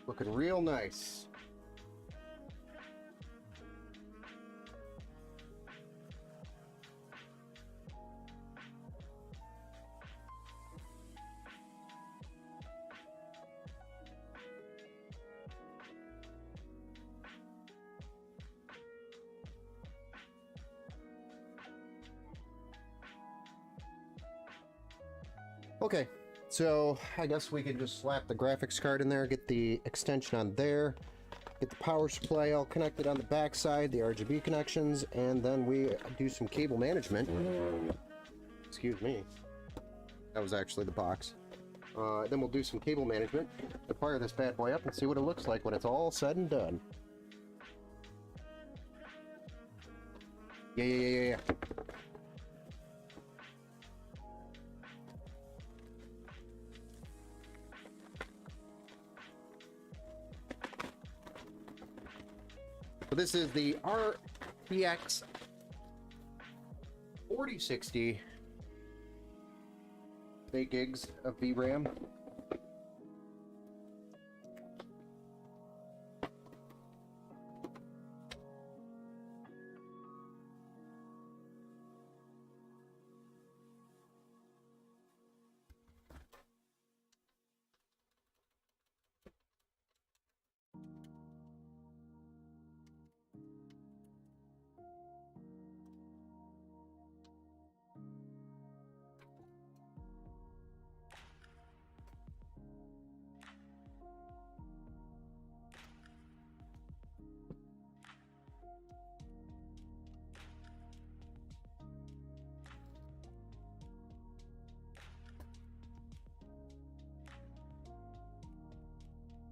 Looking real nice. Okay, so I guess we can just slap the graphics card in there, get the extension on there, get the power supply all connected on the back side, the RGB connections, and then we do some cable management. Excuse me. That was actually the box. Then we'll do some cable management to fire this bad boy up and see what it looks like when it's all said and done. Yeah. So this is the RTX 4060, 8 gigs of VRAM.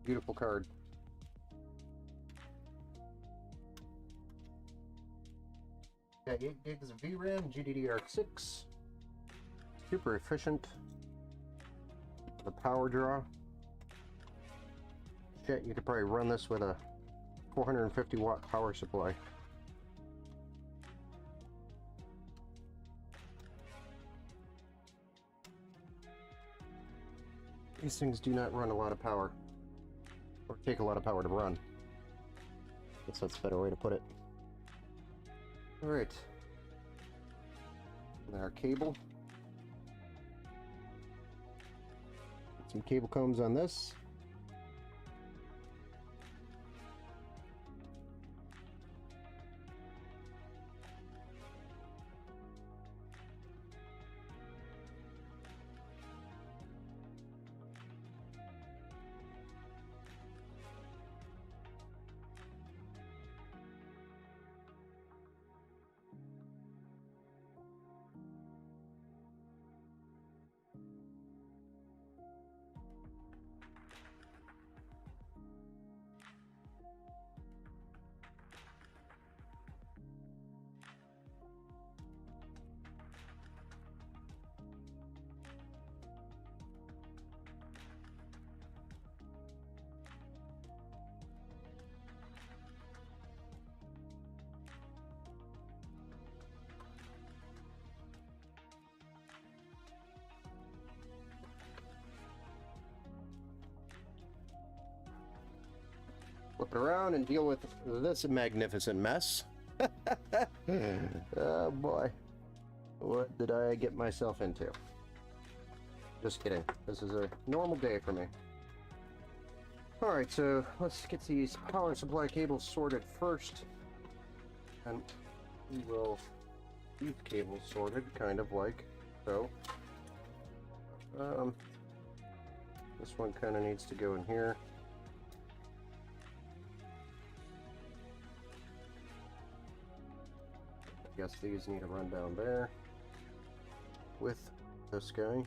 Beautiful card. Got 8 gigs of VRAM, GDDR6. Super efficient. The power draw. Shit, you could probably run this with a 450 watt power supply. These things do not run a lot of power. Or take a lot of power to run. I guess that's a better way to put it. Alright. Our cable. Get some cable combs on this. Flip it around and deal with this magnificent mess. Oh boy. What did I get myself into? Just kidding. This is a normal day for me. Alright, so let's get these power supply cables sorted first. And we will these cables sorted, kind of like so. This one kind of needs to go in here. I guess these need to run down there with this guy.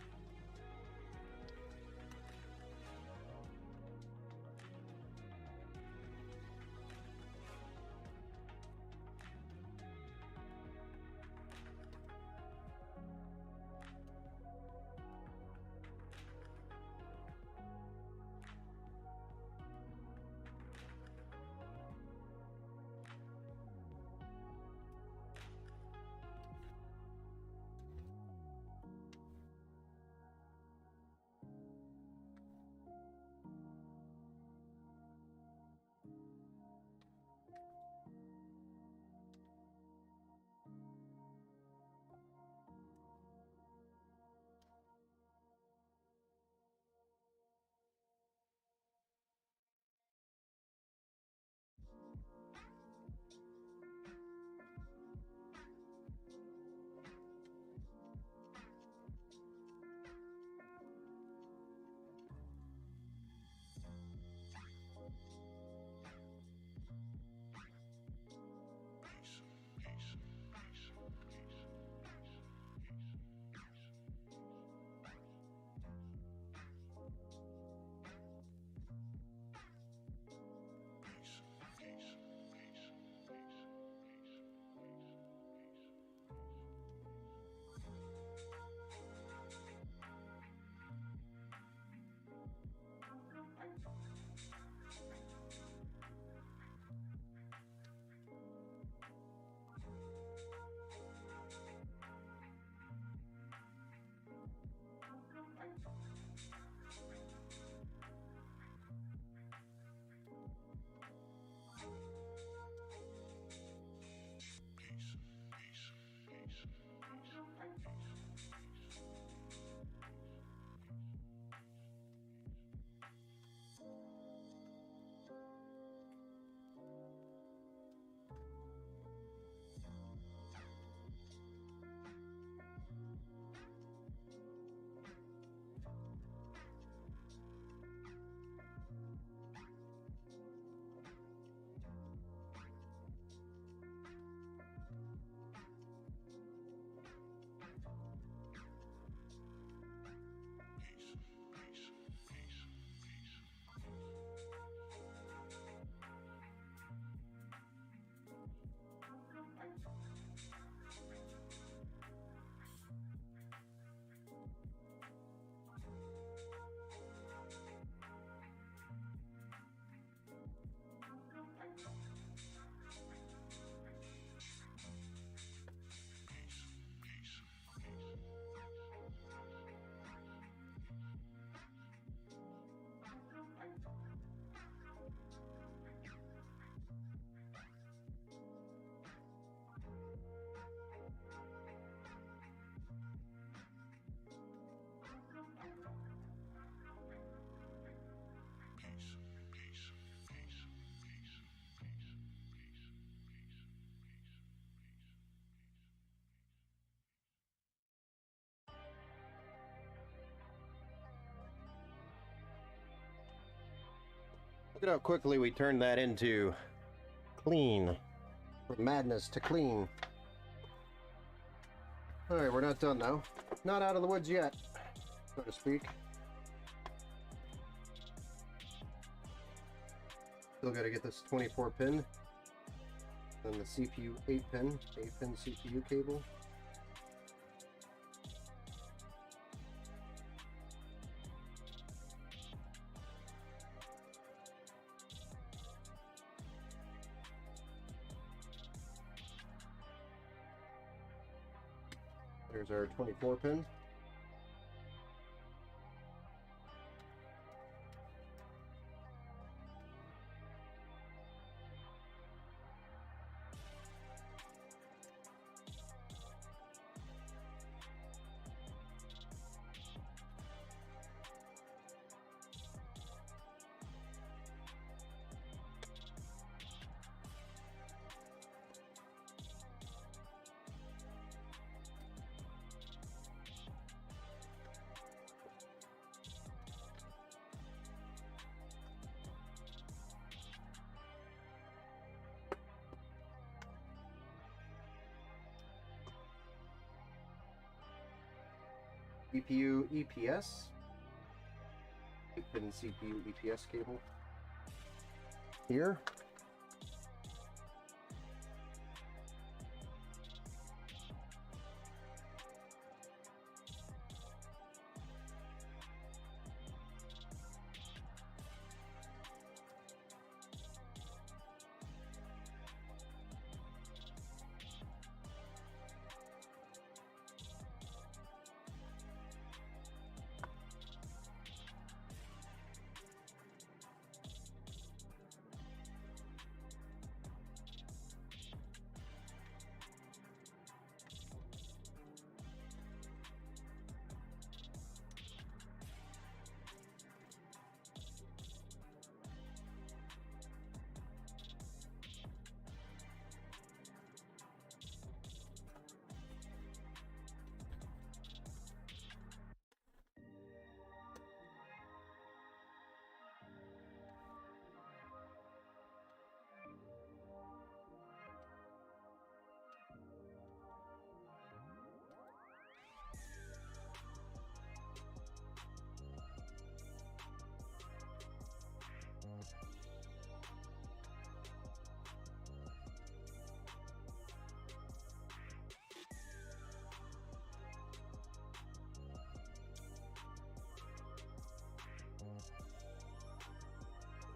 Look at how quickly we turned that into clean. From madness to clean. Alright, we're not done though. Not out of the woods yet, so to speak. Still gotta get this 24 pin. Then the CPU 8 pin CPU cable. There's our 24 pin. CPU EPS. 8-pin CPU EPS cable. Here.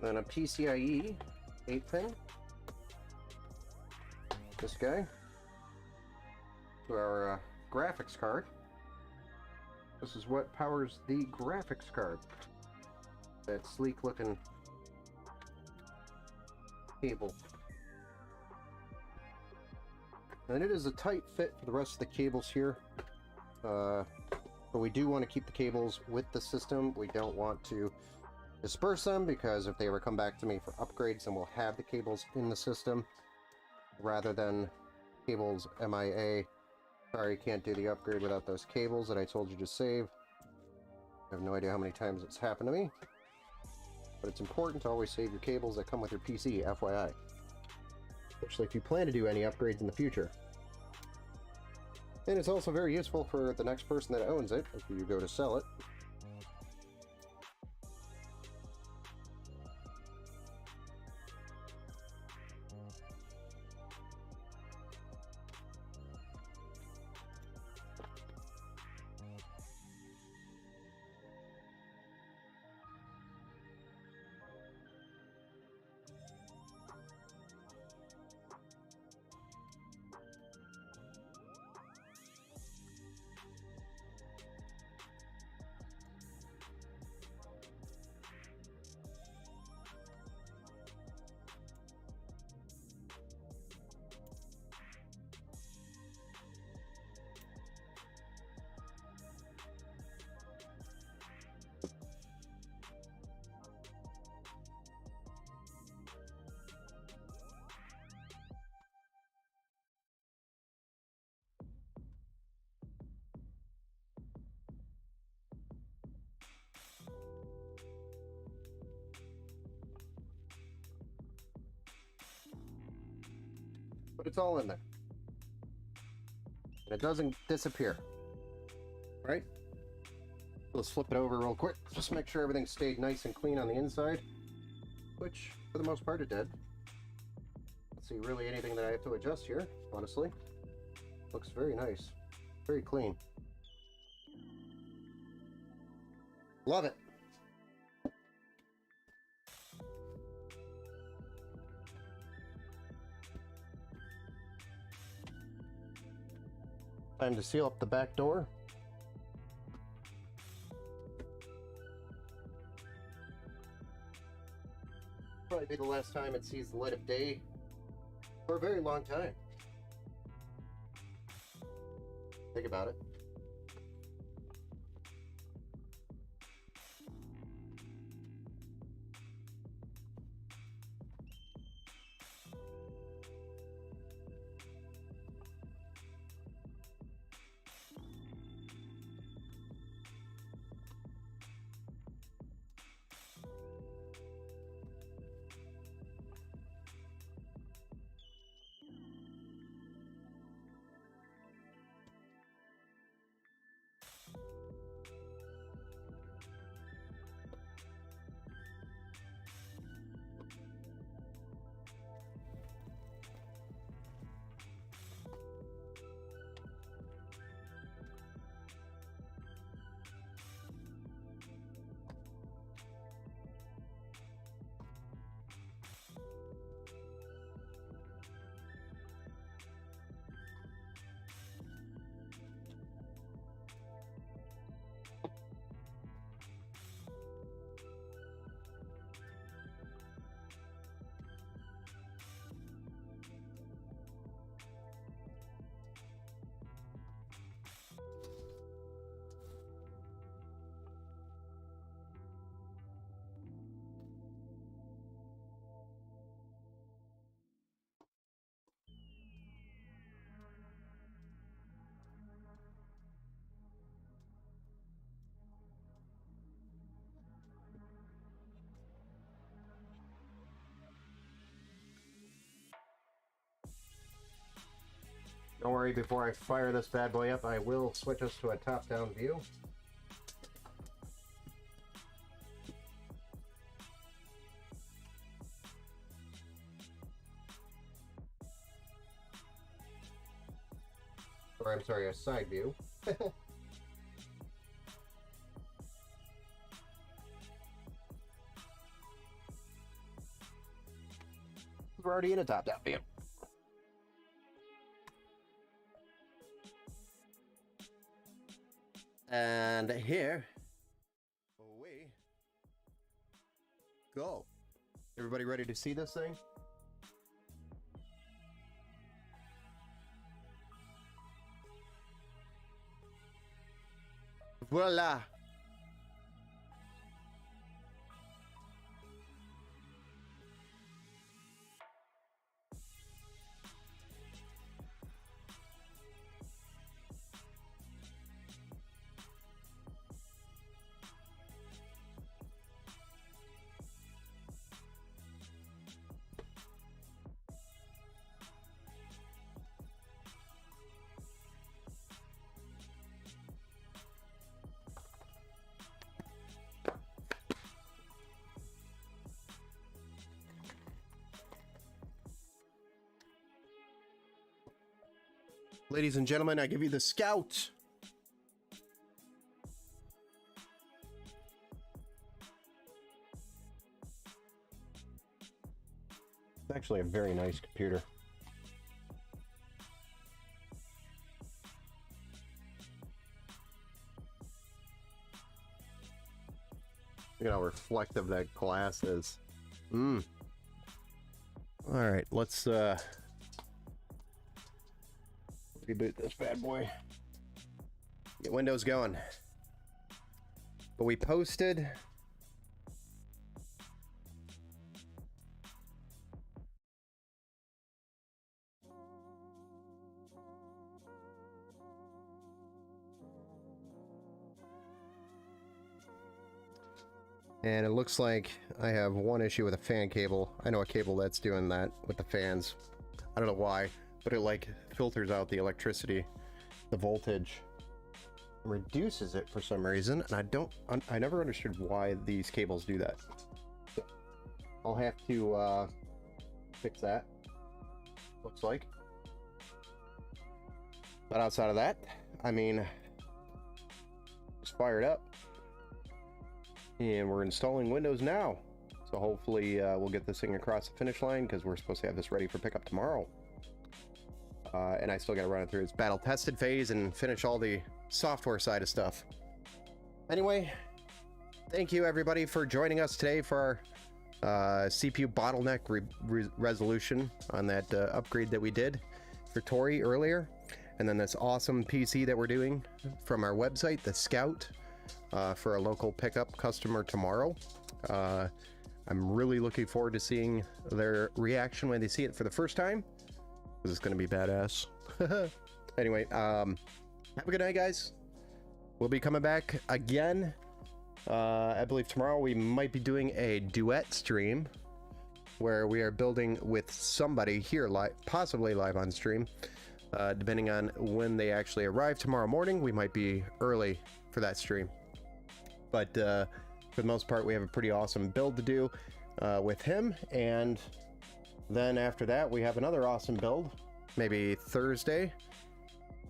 Then a PCIe 8-pin. This guy. To our graphics card. This is what powers the graphics card. That sleek looking cable. And it is a tight fit for the rest of the cables here. But we do want to keep the cables with the system. We don't want to disperse them, because if they ever come back to me for upgrades, then we'll have the cables in the system rather than cables MIA. Sorry, you can't do the upgrade without those cables that I told you to save. I have no idea how many times it's happened to me, but it's important to always save your cables that come with your PC, FYI. Especially if you plan to do any upgrades in the future. And it's also very useful for the next person that owns it if you go to sell it. but it's all in there. And it doesn't disappear. Right? Let's flip it over real quick. Just make sure everything stayed nice and clean on the inside. Which, for the most part, it did. Let's see really anything that I have to adjust here, honestly. Looks very nice. Very clean. Love it. Time to seal up the back door. Probably be the last time it sees the light of day for a very long time. Think about it. Don't worry, before I fire this bad boy up, I will switch us to a top-down view. Or I'm sorry, a side view. We're already in a top-down view. And here we go. Everybody ready to see this thing? Voila. Ladies and gentlemen, I give you the Scout. It's actually a very nice computer. Look at how reflective that glass is. All right, let's reboot this bad boy. Get Windows going. But we posted. And it looks like I have one issue with a fan cable. I know a cable that's doing that with the fans. I don't know why. but it like filters out the electricity, the voltage, and reduces it for some reason. And I never understood why these cables do that. So I'll have to fix that. Looks like. But outside of that, I mean, it's fired up. And we're installing Windows now. So hopefully we'll get this thing across the finish line because we're supposed to have this ready for pickup tomorrow. And I still got to run it through its battle tested phase and finish all the software side of stuff. Anyway, thank you everybody for joining us today for our CPU bottleneck resolution on that upgrade that we did for Tori earlier. And then this awesome PC that we're doing from our website, the Scout, for a local pickup customer tomorrow. I'm really looking forward to seeing their reaction when they see it for the first time. This is going to be badass. Anyway, have a good night, guys. We'll be coming back again. I believe tomorrow we might be doing a duet stream where we are building with somebody here, possibly live on stream. Depending on when they actually arrive tomorrow morning, we might be early for that stream. But for the most part, we have a pretty awesome build to do with him. And then after that, we have another awesome build, maybe Thursday.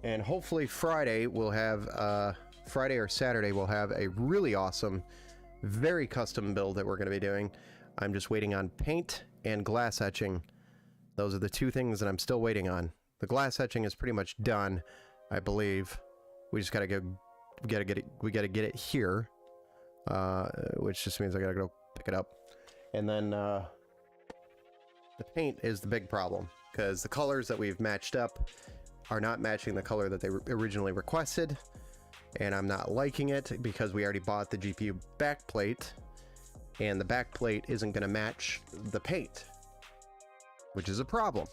And hopefully Friday, we'll have, Friday or Saturday, we'll have a really awesome, very custom build that we're going to be doing. I'm just waiting on paint and glass etching. Those are the two things that I'm still waiting on. The glass etching is pretty much done, I believe. We just gotta go, we gotta get it here. Which just means I gotta go pick it up. And then the paint is the big problem, because the colors that we've matched up are not matching the color that they originally requested, and I'm not liking it because we already bought the GPU backplate, and the backplate isn't going to match the paint, which is a problem.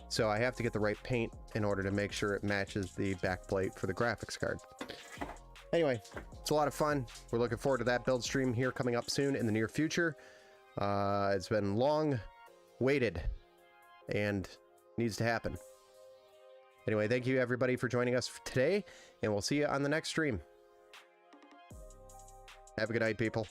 So I have to get the right paint in order to make sure it matches the backplate for the graphics card. Anyway, it's a lot of fun. We're looking forward to that build stream here coming up soon in the near future. It's been long waited and needs to happen. Anyway, thank you everybody for joining us today, and we'll see you on the next stream. Have a good night, people.